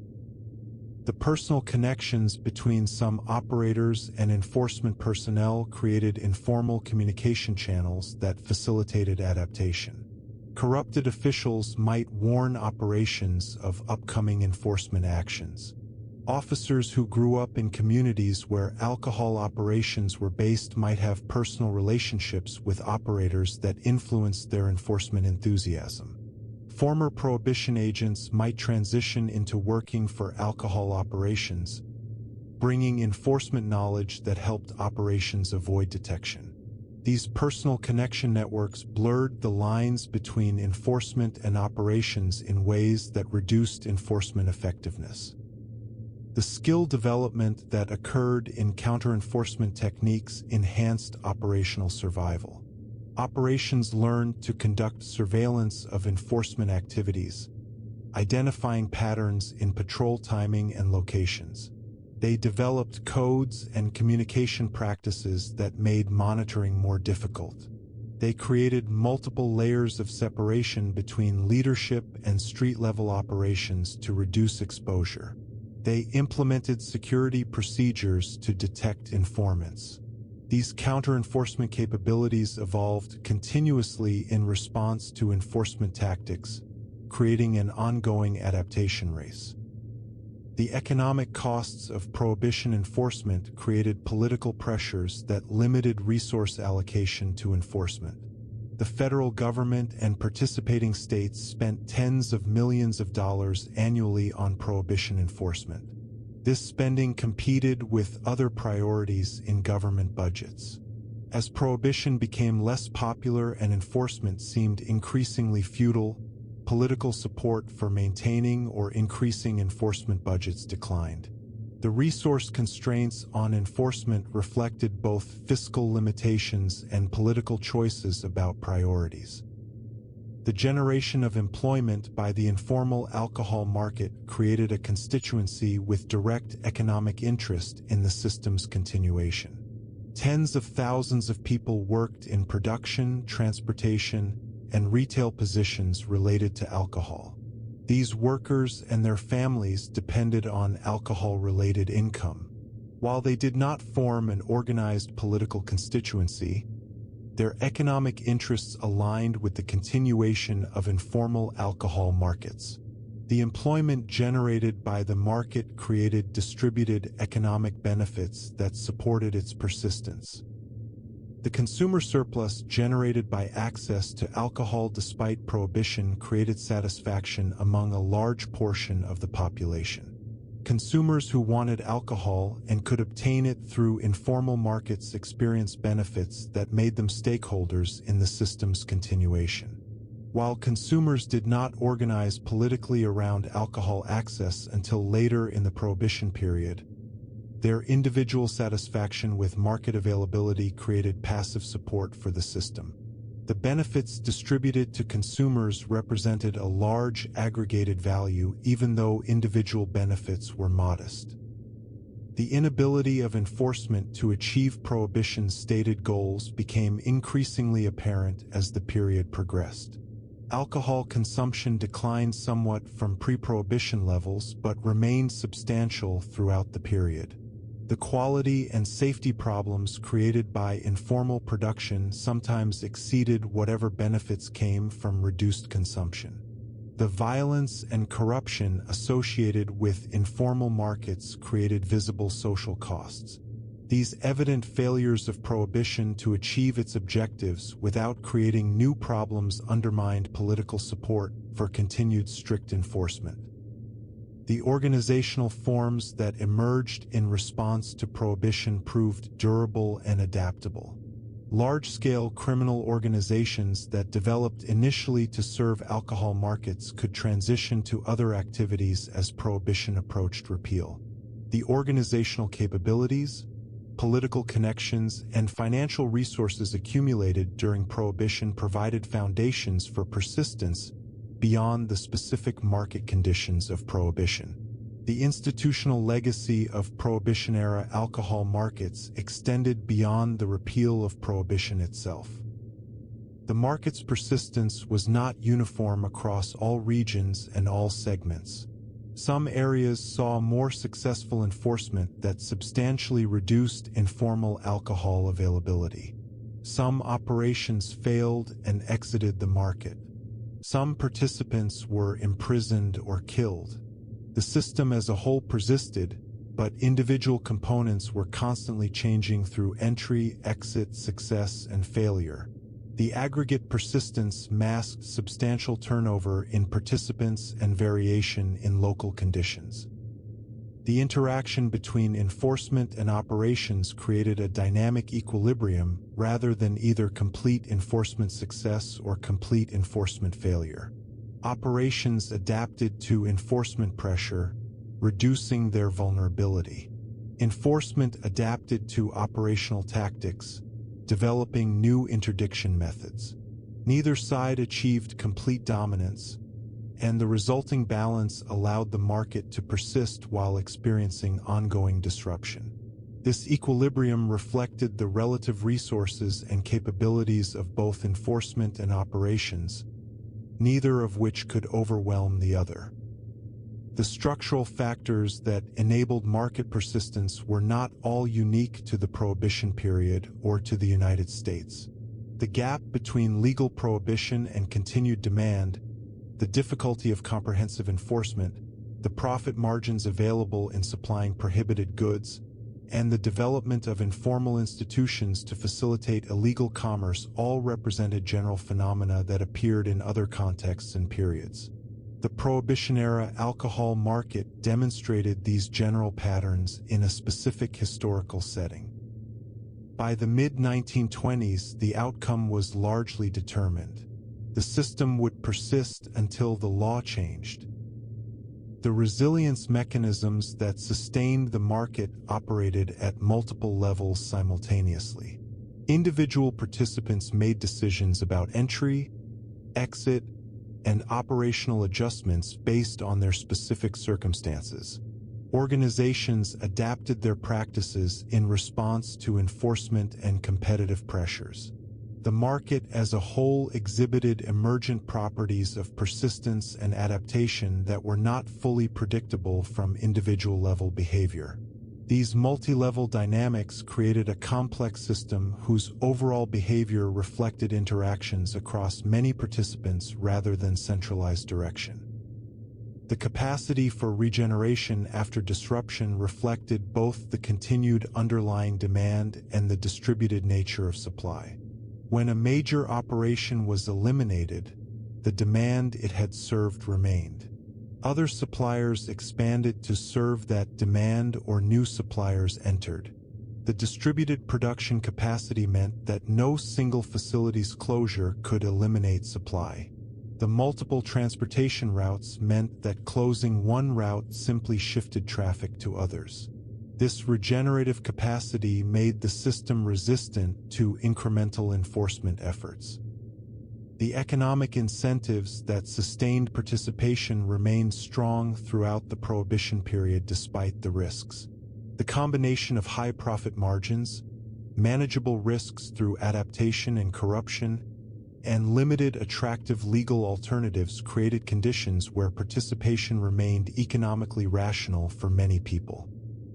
The personal connections between some operators and enforcement personnel created informal communication channels that facilitated adaptation. Corrupted officials might warn operations of upcoming enforcement actions. Officers who grew up in communities where alcohol operations were based might have personal relationships with operators that influenced their enforcement enthusiasm. Former Prohibition agents might transition into working for alcohol operations, bringing enforcement knowledge that helped operations avoid detection. These personal connection networks blurred the lines between enforcement and operations in ways that reduced enforcement effectiveness. The skill development that occurred in counter-enforcement techniques enhanced operational survival. Operations learned to conduct surveillance of enforcement activities, identifying patterns in patrol timing and locations. They developed codes and communication practices that made monitoring more difficult. They created multiple layers of separation between leadership and street-level operations to reduce exposure. They implemented security procedures to detect informants. These counter-enforcement capabilities evolved continuously in response to enforcement tactics, creating an ongoing adaptation race. The economic costs of prohibition enforcement created political pressures that limited resource allocation to enforcement. The federal government and participating states spent tens of millions of dollars annually on prohibition enforcement. This spending competed with other priorities in government budgets. As prohibition became less popular and enforcement seemed increasingly futile, political support for maintaining or increasing enforcement budgets declined. The resource constraints on enforcement reflected both fiscal limitations and political choices about priorities. The generation of employment by the informal alcohol market created a constituency with direct economic interest in the system's continuation. Tens of thousands of people worked in production, transportation, and retail positions related to alcohol. These workers and their families depended on alcohol-related income. While they did not form an organized political constituency, their economic interests aligned with the continuation of informal alcohol markets. The employment generated by the market created distributed economic benefits that supported its persistence. The consumer surplus generated by access to alcohol despite prohibition created satisfaction among a large portion of the population. Consumers who wanted alcohol and could obtain it through informal markets experienced benefits that made them stakeholders in the system's continuation. While consumers did not organize politically around alcohol access until later in the Prohibition period, their individual satisfaction with market availability created passive support for the system. The benefits distributed to consumers represented a large aggregated value even though individual benefits were modest. The inability of enforcement to achieve prohibition's stated goals became increasingly apparent as the period progressed. Alcohol consumption declined somewhat from pre-prohibition levels but remained substantial throughout the period. The quality and safety problems created by informal production sometimes exceeded whatever benefits came from reduced consumption. The violence and corruption associated with informal markets created visible social costs. These evident failures of prohibition to achieve its objectives without creating new problems undermined political support for continued strict enforcement. The organizational forms that emerged in response to prohibition proved durable and adaptable. Large-scale criminal organizations that developed initially to serve alcohol markets could transition to other activities as prohibition approached repeal. The organizational capabilities, political connections, and financial resources accumulated during prohibition provided foundations for persistence beyond the specific market conditions of prohibition. The institutional legacy of Prohibition-era alcohol markets extended beyond the repeal of prohibition itself. The market's persistence was not uniform across all regions and all segments. Some areas saw more successful enforcement that substantially reduced informal alcohol availability. Some operations failed and exited the market. Some participants were imprisoned or killed. The system as a whole persisted, but individual components were constantly changing through entry, exit, success, and failure. The aggregate persistence masked substantial turnover in participants and variation in local conditions. The interaction between enforcement and operations created a dynamic equilibrium rather than either complete enforcement success or complete enforcement failure. Operations adapted to enforcement pressure, reducing their vulnerability. Enforcement adapted to operational tactics, developing new interdiction methods. Neither side achieved complete dominance, and the resulting balance allowed the market to persist while experiencing ongoing disruption. This equilibrium reflected the relative resources and capabilities of both enforcement and operations, neither of which could overwhelm the other. The structural factors that enabled market persistence were not all unique to the Prohibition period or to the United States. The gap between legal prohibition and continued demand, the difficulty of comprehensive enforcement, the profit margins available in supplying prohibited goods, and the development of informal institutions to facilitate illegal commerce all represented general phenomena that appeared in other contexts and periods. The Prohibition-era alcohol market demonstrated these general patterns in a specific historical setting. By the mid-1920s, the outcome was largely determined. The system would persist until the law changed. The resilience mechanisms that sustained the market operated at multiple levels simultaneously. Individual participants made decisions about entry, exit, and operational adjustments based on their specific circumstances. Organizations adapted their practices in response to enforcement and competitive pressures. The market as a whole exhibited emergent properties of persistence and adaptation that were not fully predictable from individual-level behavior. These multi-level dynamics created a complex system whose overall behavior reflected interactions across many participants rather than centralized direction. The capacity for regeneration after disruption reflected both the continued underlying demand and the distributed nature of supply. When a major operation was eliminated, the demand it had served remained. Other suppliers expanded to serve that demand or new suppliers entered. The distributed production capacity meant that no single facility's closure could eliminate supply. The multiple transportation routes meant that closing one route simply shifted traffic to others. This regenerative capacity made the system resistant to incremental enforcement efforts. The economic incentives that sustained participation remained strong throughout the Prohibition period despite the risks. The combination of high profit margins, manageable risks through adaptation and corruption, and limited attractive legal alternatives created conditions where participation remained economically rational for many people.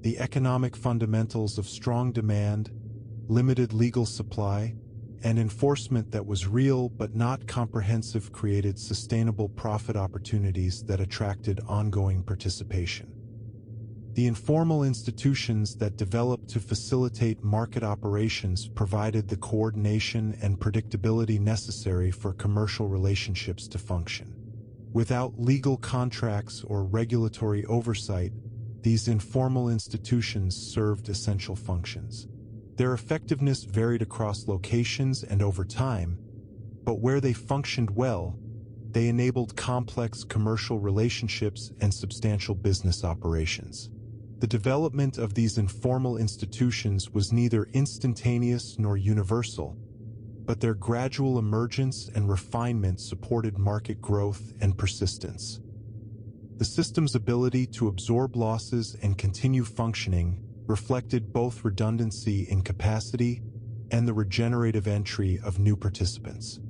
The economic fundamentals of strong demand, limited legal supply, and enforcement that was real but not comprehensive created sustainable profit opportunities that attracted ongoing participation. The informal institutions that developed to facilitate market operations provided the coordination and predictability necessary for commercial relationships to function. Without legal contracts or regulatory oversight, these informal institutions served essential functions. Their effectiveness varied across locations and over time, but where they functioned well, they enabled complex commercial relationships and substantial business operations. The development of these informal institutions was neither instantaneous nor universal, but their gradual emergence and refinement supported market growth and persistence. The system's ability to absorb losses and continue functioning reflected both redundancy in capacity and the regenerative entry of new participants.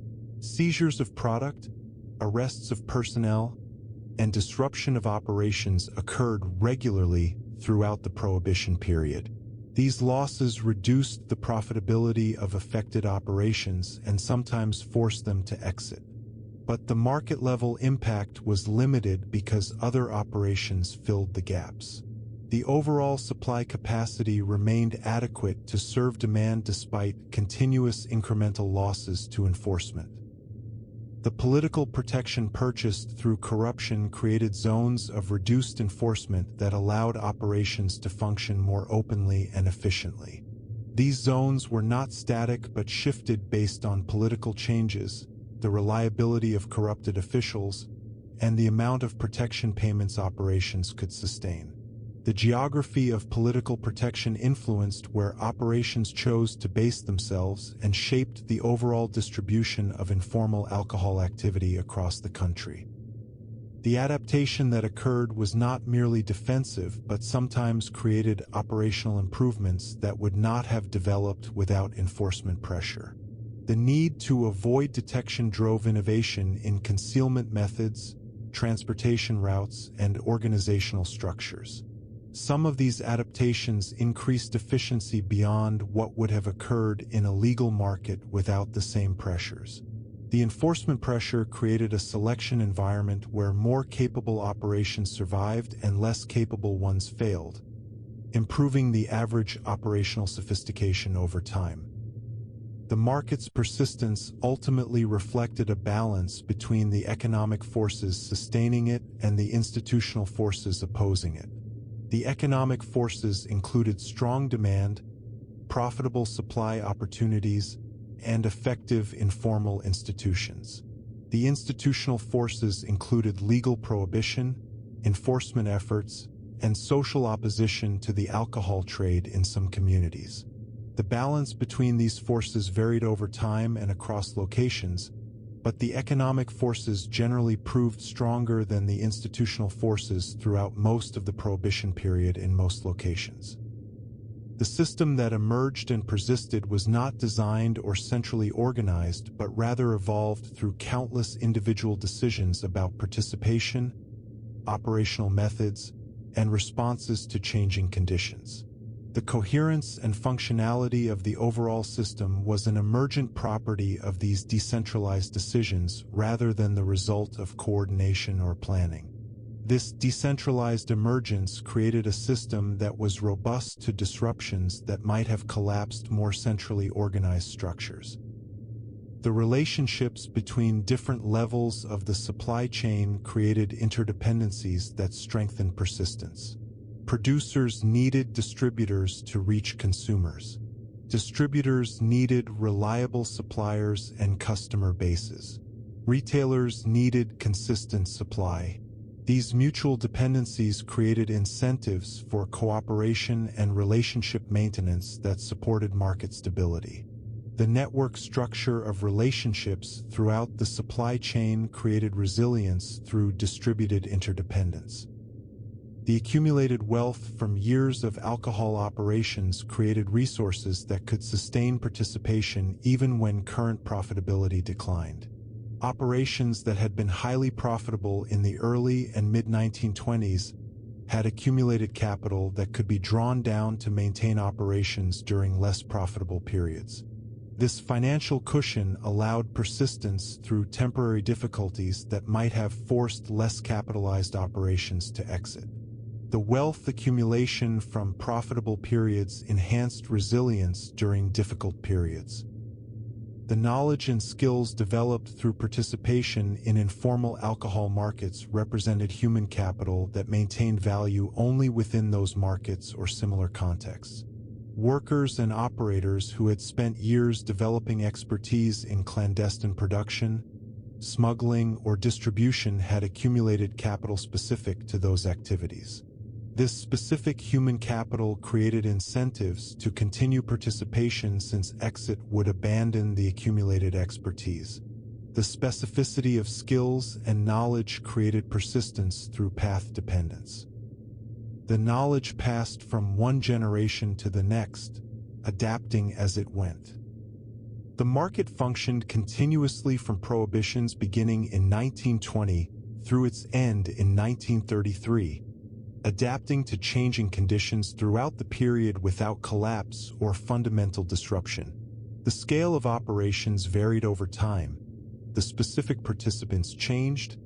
Seizures of product, arrests of personnel, and disruption of operations occurred regularly throughout the Prohibition period. These losses reduced the profitability of affected operations and sometimes forced them to exit. But the market-level impact was limited because other operations filled the gaps. The overall supply capacity remained adequate to serve demand despite continuous incremental losses to enforcement. The political protection purchased through corruption created zones of reduced enforcement that allowed operations to function more openly and efficiently. These zones were not static but shifted based on political changes, the reliability of corrupted officials, and the amount of protection payments operations could sustain. The geography of political protection influenced where operations chose to base themselves and shaped the overall distribution of informal alcohol activity across the country. The adaptation that occurred was not merely defensive but sometimes created operational improvements that would not have developed without enforcement pressure. The need to avoid detection drove innovation in concealment methods, transportation routes, and organizational structures. Some of these adaptations increased efficiency beyond what would have occurred in a legal market without the same pressures. The enforcement pressure created a selection environment where more capable operations survived and less capable ones failed, improving the average operational sophistication over time. The market's persistence ultimately reflected a balance between the economic forces sustaining it and the institutional forces opposing it. The economic forces included strong demand, profitable supply opportunities, and effective informal institutions. The institutional forces included legal prohibition, enforcement efforts, and social opposition to the alcohol trade in some communities. The balance between these forces varied over time and across locations, but the economic forces generally proved stronger than the institutional forces throughout most of the Prohibition period in most locations. The system that emerged and persisted was not designed or centrally organized, but rather evolved through countless individual decisions about participation, operational methods, and responses to changing conditions. The coherence and functionality of the overall system was an emergent property of these decentralized decisions rather than the result of coordination or planning. This decentralized emergence created a system that was robust to disruptions that might have collapsed more centrally organized structures. The relationships between different levels of the supply chain created interdependencies that strengthened persistence. Producers needed distributors to reach consumers. Distributors needed reliable suppliers and customer bases. Retailers needed consistent supply. These mutual dependencies created incentives for cooperation and relationship maintenance that supported market stability. The network structure of relationships throughout the supply chain created resilience through distributed interdependence. The accumulated wealth from years of alcohol operations created resources that could sustain participation even when current profitability declined. Operations that had been highly profitable in the early and mid-1920s had accumulated capital that could be drawn down to maintain operations during less profitable periods. This financial cushion allowed persistence through temporary difficulties that might have forced less capitalized operations to exit. The wealth accumulation from profitable periods enhanced resilience during difficult periods. The knowledge and skills developed through participation in informal alcohol markets represented human capital that maintained value only within those markets or similar contexts. Workers and operators who had spent years developing expertise in clandestine production, smuggling, or distribution had accumulated capital specific to those activities. This specific human capital created incentives to continue participation since exit would abandon the accumulated expertise. The specificity of skills and knowledge created persistence through path dependence. The knowledge passed from one generation to the next, adapting as it went. The market functioned continuously from prohibitions beginning in 1920 through its end in 1933, adapting to changing conditions throughout the period without collapse or fundamental disruption. The scale of operations varied over time. The specific participants changed,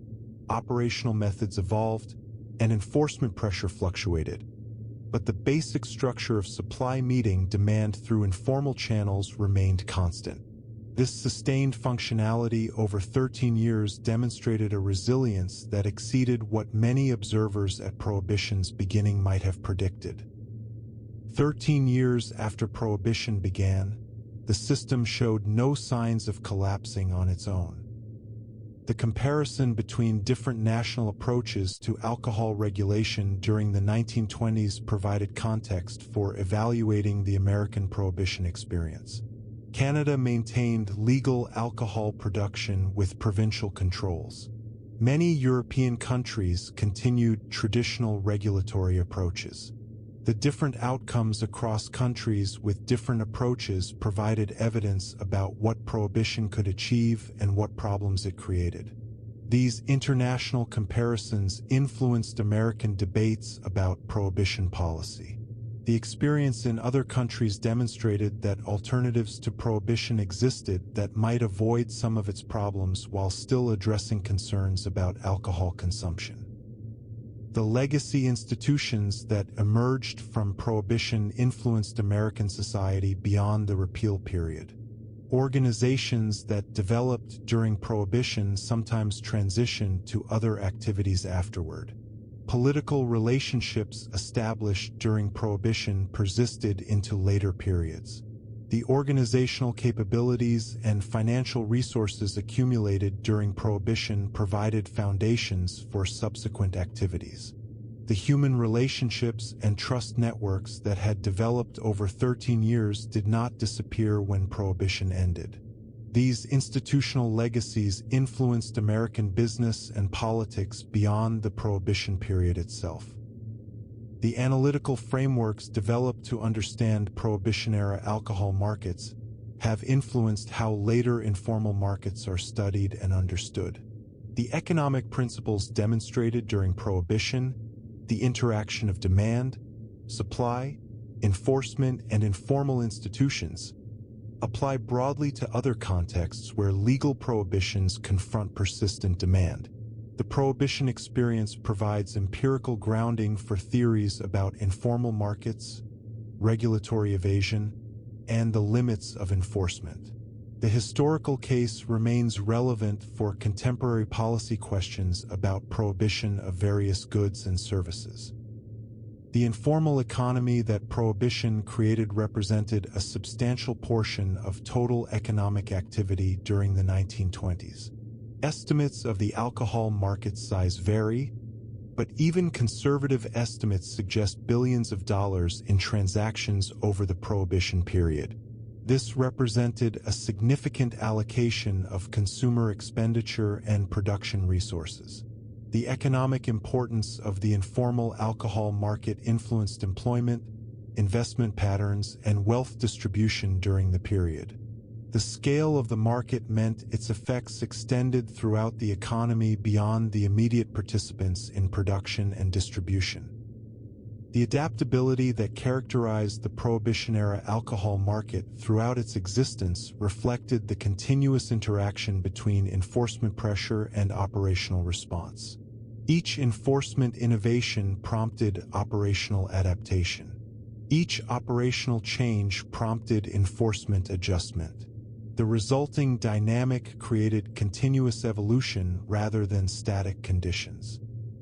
operational methods evolved, and enforcement pressure fluctuated. But the basic structure of supply meeting demand through informal channels remained constant. This sustained functionality over 13 years demonstrated a resilience that exceeded what many observers at Prohibition's beginning might have predicted. 13 years after Prohibition began, the system showed no signs of collapsing on its own. The comparison between different national approaches to alcohol regulation during the 1920s provided context for evaluating the American Prohibition experience. Canada maintained legal alcohol production with provincial controls. Many European countries continued traditional regulatory approaches. The different outcomes across countries with different approaches provided evidence about what Prohibition could achieve and what problems it created. These international comparisons influenced American debates about Prohibition policy. The experience in other countries demonstrated that alternatives to Prohibition existed that might avoid some of its problems while still addressing concerns about alcohol consumption. The legacy institutions that emerged from Prohibition influenced American society beyond the Repeal period. Organizations that developed during Prohibition sometimes transitioned to other activities afterward. Political relationships established during Prohibition persisted into later periods. The organizational capabilities and financial resources accumulated during Prohibition provided foundations for subsequent activities. The human relationships and trust networks that had developed over 13 years did not disappear when Prohibition ended. These institutional legacies influenced American business and politics beyond the Prohibition period itself. The analytical frameworks developed to understand Prohibition-era alcohol markets have influenced how later informal markets are studied and understood. The economic principles demonstrated during Prohibition, the interaction of demand, supply, enforcement, and informal institutions, apply broadly to other contexts where legal prohibitions confront persistent demand. The Prohibition experience provides empirical grounding for theories about informal markets, regulatory evasion, and the limits of enforcement. The historical case remains relevant for contemporary policy questions about prohibition of various goods and services. The informal economy that Prohibition created represented a substantial portion of total economic activity during the 1920s. Estimates of the alcohol market size vary, but even conservative estimates suggest billions of dollars in transactions over the Prohibition period. This represented a significant allocation of consumer expenditure and production resources. The economic importance of the informal alcohol market influenced employment, investment patterns, and wealth distribution during the period. The scale of the market meant its effects extended throughout the economy beyond the immediate participants in production and distribution. The adaptability that characterized the Prohibition-era alcohol market throughout its existence reflected the continuous interaction between enforcement pressure and operational response. Each enforcement innovation prompted operational adaptation. Each operational change prompted enforcement adjustment. The resulting dynamic created continuous evolution rather than static conditions.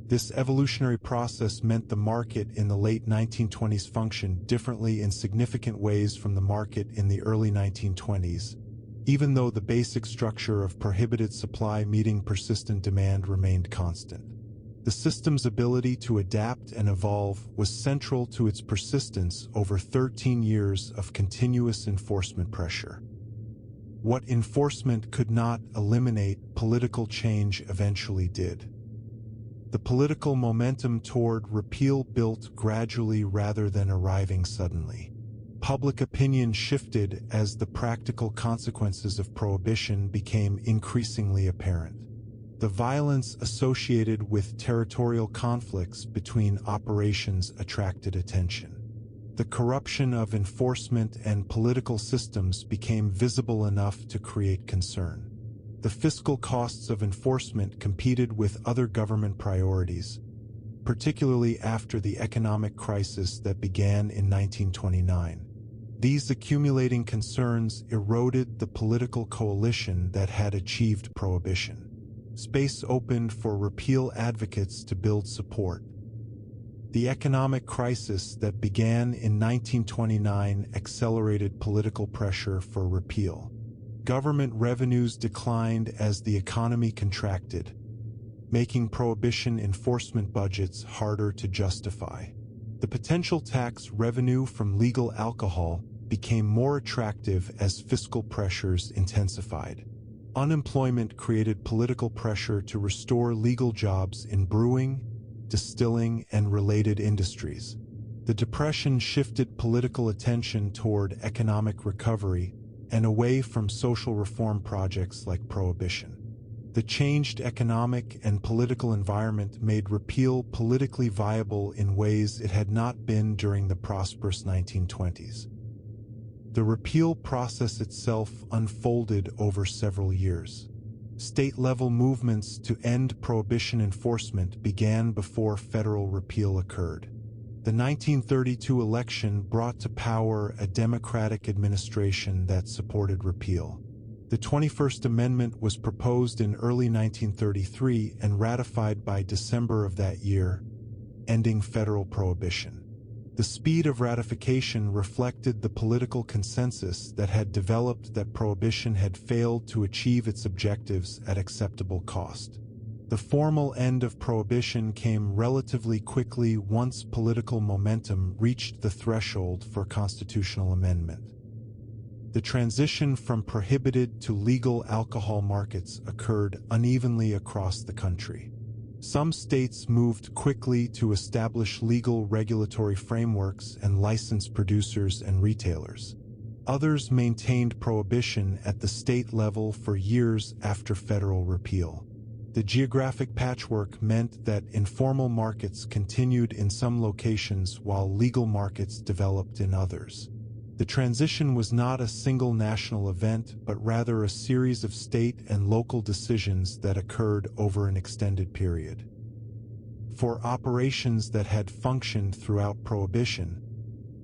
This evolutionary process meant the market in the late 1920s functioned differently in significant ways from the market in the early 1920s, even though the basic structure of prohibited supply meeting persistent demand remained constant. The system's ability to adapt and evolve was central to its persistence over 13 years of continuous enforcement pressure. What enforcement could not eliminate, political change eventually did. The political momentum toward repeal built gradually rather than arriving suddenly. public opinion shifted as the practical consequences of Prohibition became increasingly apparent. The violence associated with territorial conflicts between operations attracted attention. The corruption of enforcement and political systems became visible enough to create concern. The fiscal costs of enforcement competed with other government priorities, particularly after the economic crisis that began in 1929. These accumulating concerns eroded the political coalition that had achieved Prohibition. Space opened for repeal advocates to build support. The economic crisis that began in 1929 accelerated political pressure for repeal. Government revenues declined as the economy contracted, making Prohibition enforcement budgets harder to justify. The potential tax revenue from legal alcohol became more attractive as fiscal pressures intensified. Unemployment created political pressure to restore legal jobs in brewing, distilling, and related industries. The Depression shifted political attention toward economic recovery and away from social reform projects like Prohibition. The changed economic and political environment made repeal politically viable in ways it had not been during the prosperous 1920s. The repeal process itself unfolded over several years. State-level movements to end Prohibition enforcement began before federal repeal occurred. The 1932 election brought to power a Democratic administration that supported repeal. The 21st Amendment was proposed in early 1933 and ratified by December of that year, ending federal prohibition. The speed of ratification reflected the political consensus that had developed that Prohibition had failed to achieve its objectives at acceptable cost. The formal end of Prohibition came relatively quickly once political momentum reached the threshold for constitutional amendment. The transition from prohibited to legal alcohol markets occurred unevenly across the country. Some states moved quickly to establish legal regulatory frameworks and license producers and retailers. Others maintained Prohibition at the state level for years after federal repeal. The geographic patchwork meant that informal markets continued in some locations while legal markets developed in others. The transition was not a single national event, but rather a series of state and local decisions that occurred over an extended period. For operations that had functioned throughout Prohibition,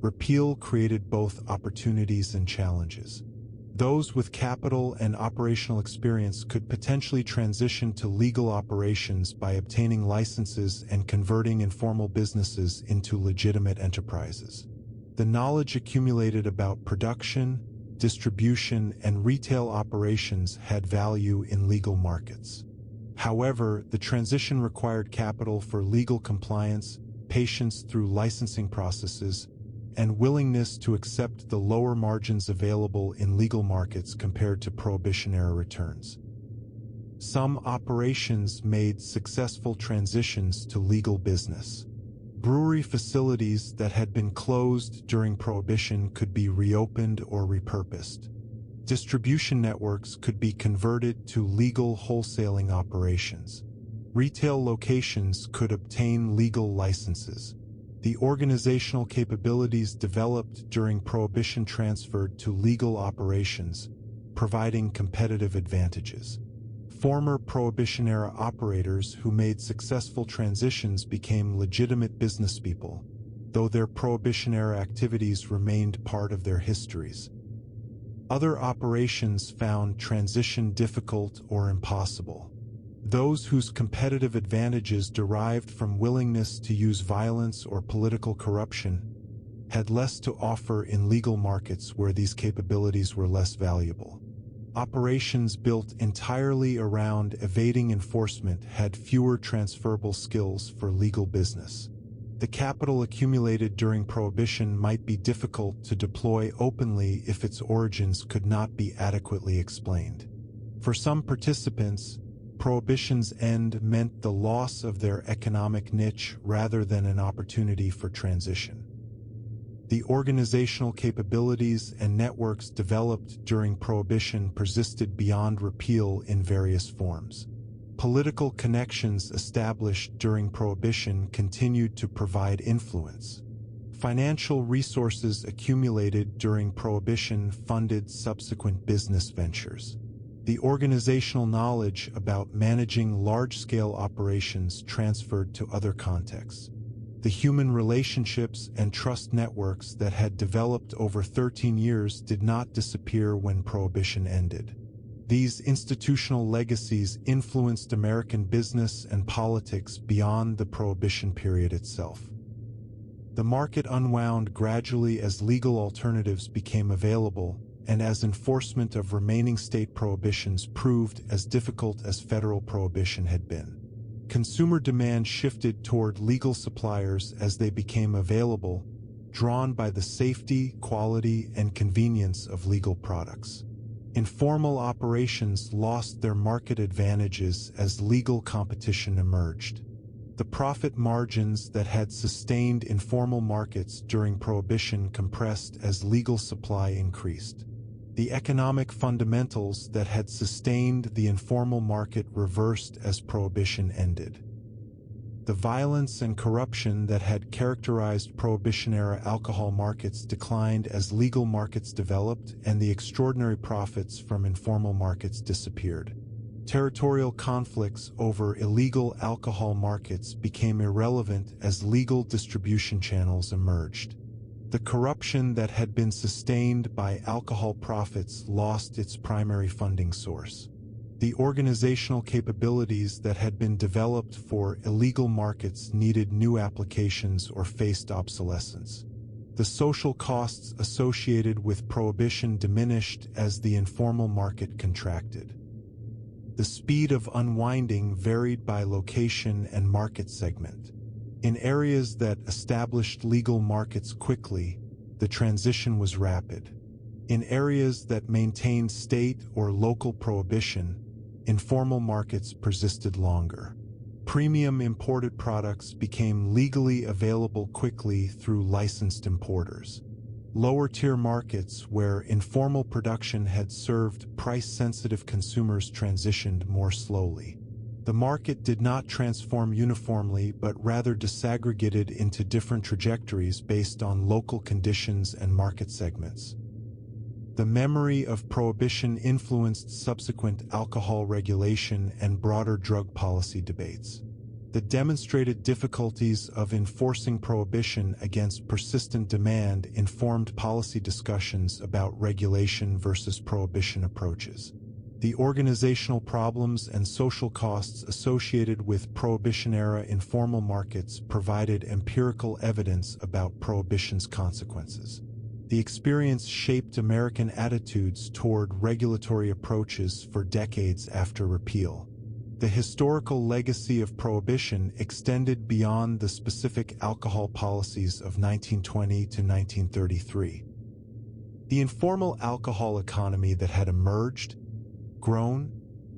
repeal created both opportunities and challenges. Those with capital and operational experience could potentially transition to legal operations by obtaining licenses and converting informal businesses into legitimate enterprises. The knowledge accumulated about production, distribution, and retail operations had value in legal markets. However, the transition required capital for legal compliance, patience through licensing processes, and willingness to accept the lower margins available in legal markets compared to Prohibition-era returns. Some operations made successful transitions to legal business. Brewery facilities that had been closed during Prohibition could be reopened or repurposed. Distribution networks could be converted to legal wholesaling operations. Retail locations could obtain legal licenses. The organizational capabilities developed during Prohibition transferred to legal operations, providing competitive advantages. Former Prohibition-era operators who made successful transitions became legitimate businesspeople, though their Prohibition-era activities remained part of their histories. Other operations found transition difficult or impossible. Those whose competitive advantages derived from willingness to use violence or political corruption had less to offer in legal markets where these capabilities were less valuable. Operations built entirely around evading enforcement had fewer transferable skills for legal business. The capital accumulated during Prohibition might be difficult to deploy openly if its origins could not be adequately explained. For some participants, Prohibition's end meant the loss of their economic niche rather than an opportunity for transition. The organizational capabilities and networks developed during Prohibition persisted beyond repeal in various forms. Political connections established during Prohibition continued to provide influence. Financial resources accumulated during Prohibition funded subsequent business ventures. The organizational knowledge about managing large-scale operations transferred to other contexts. The human relationships and trust networks that had developed over 13 years did not disappear when Prohibition ended. These institutional legacies influenced American business and politics beyond the Prohibition period itself. The market unwound gradually as legal alternatives became available, and as enforcement of remaining state prohibitions proved as difficult as federal prohibition had been. Consumer demand shifted toward legal suppliers as they became available, drawn by the safety, quality, and convenience of legal products. Informal operations lost their market advantages as legal competition emerged. The profit margins that had sustained informal markets during Prohibition compressed as legal supply increased. The economic fundamentals that had sustained the informal market reversed as Prohibition ended. The violence and corruption that had characterized Prohibition-era alcohol markets declined as legal markets developed and the extraordinary profits from informal markets disappeared. Territorial conflicts over illegal alcohol markets became irrelevant as legal distribution channels emerged. The corruption that had been sustained by alcohol profits lost its primary funding source. The organizational capabilities that had been developed for illegal markets needed new applications or faced obsolescence. The social costs associated with Prohibition diminished as the informal market contracted. The speed of unwinding varied by location and market segment. In areas that established legal markets quickly, the transition was rapid. In areas that maintained state or local prohibition, informal markets persisted longer. Premium imported products became legally available quickly through licensed importers. Lower-tier markets where informal production had served price-sensitive consumers transitioned more slowly. The market did not transform uniformly but rather disaggregated into different trajectories based on local conditions and market segments. The memory of Prohibition influenced subsequent alcohol regulation and broader drug policy debates. The demonstrated difficulties of enforcing Prohibition against persistent demand informed policy discussions about regulation versus Prohibition approaches. The organizational problems and social costs associated with Prohibition-era informal markets provided empirical evidence about Prohibition's consequences. The experience shaped American attitudes toward regulatory approaches for decades after repeal. The historical legacy of Prohibition extended beyond the specific alcohol policies of 1920 to 1933. The informal alcohol economy that had emerged, grown,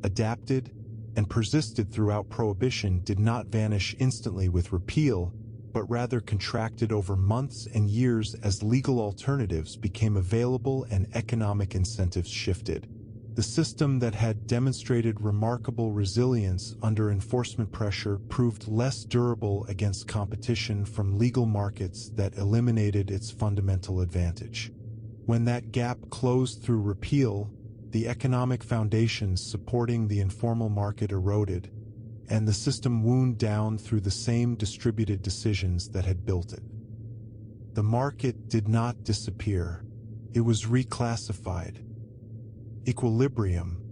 adapted, and persisted throughout Prohibition did not vanish instantly with repeal, but rather contracted over months and years as legal alternatives became available and economic incentives shifted. The system that had demonstrated remarkable resilience under enforcement pressure proved less durable against competition from legal markets that eliminated its fundamental advantage. When that gap closed through repeal, the economic foundations supporting the informal market eroded, and the system wound down through the same distributed decisions that had built it. The market did not disappear. It was reclassified. Equilibrium,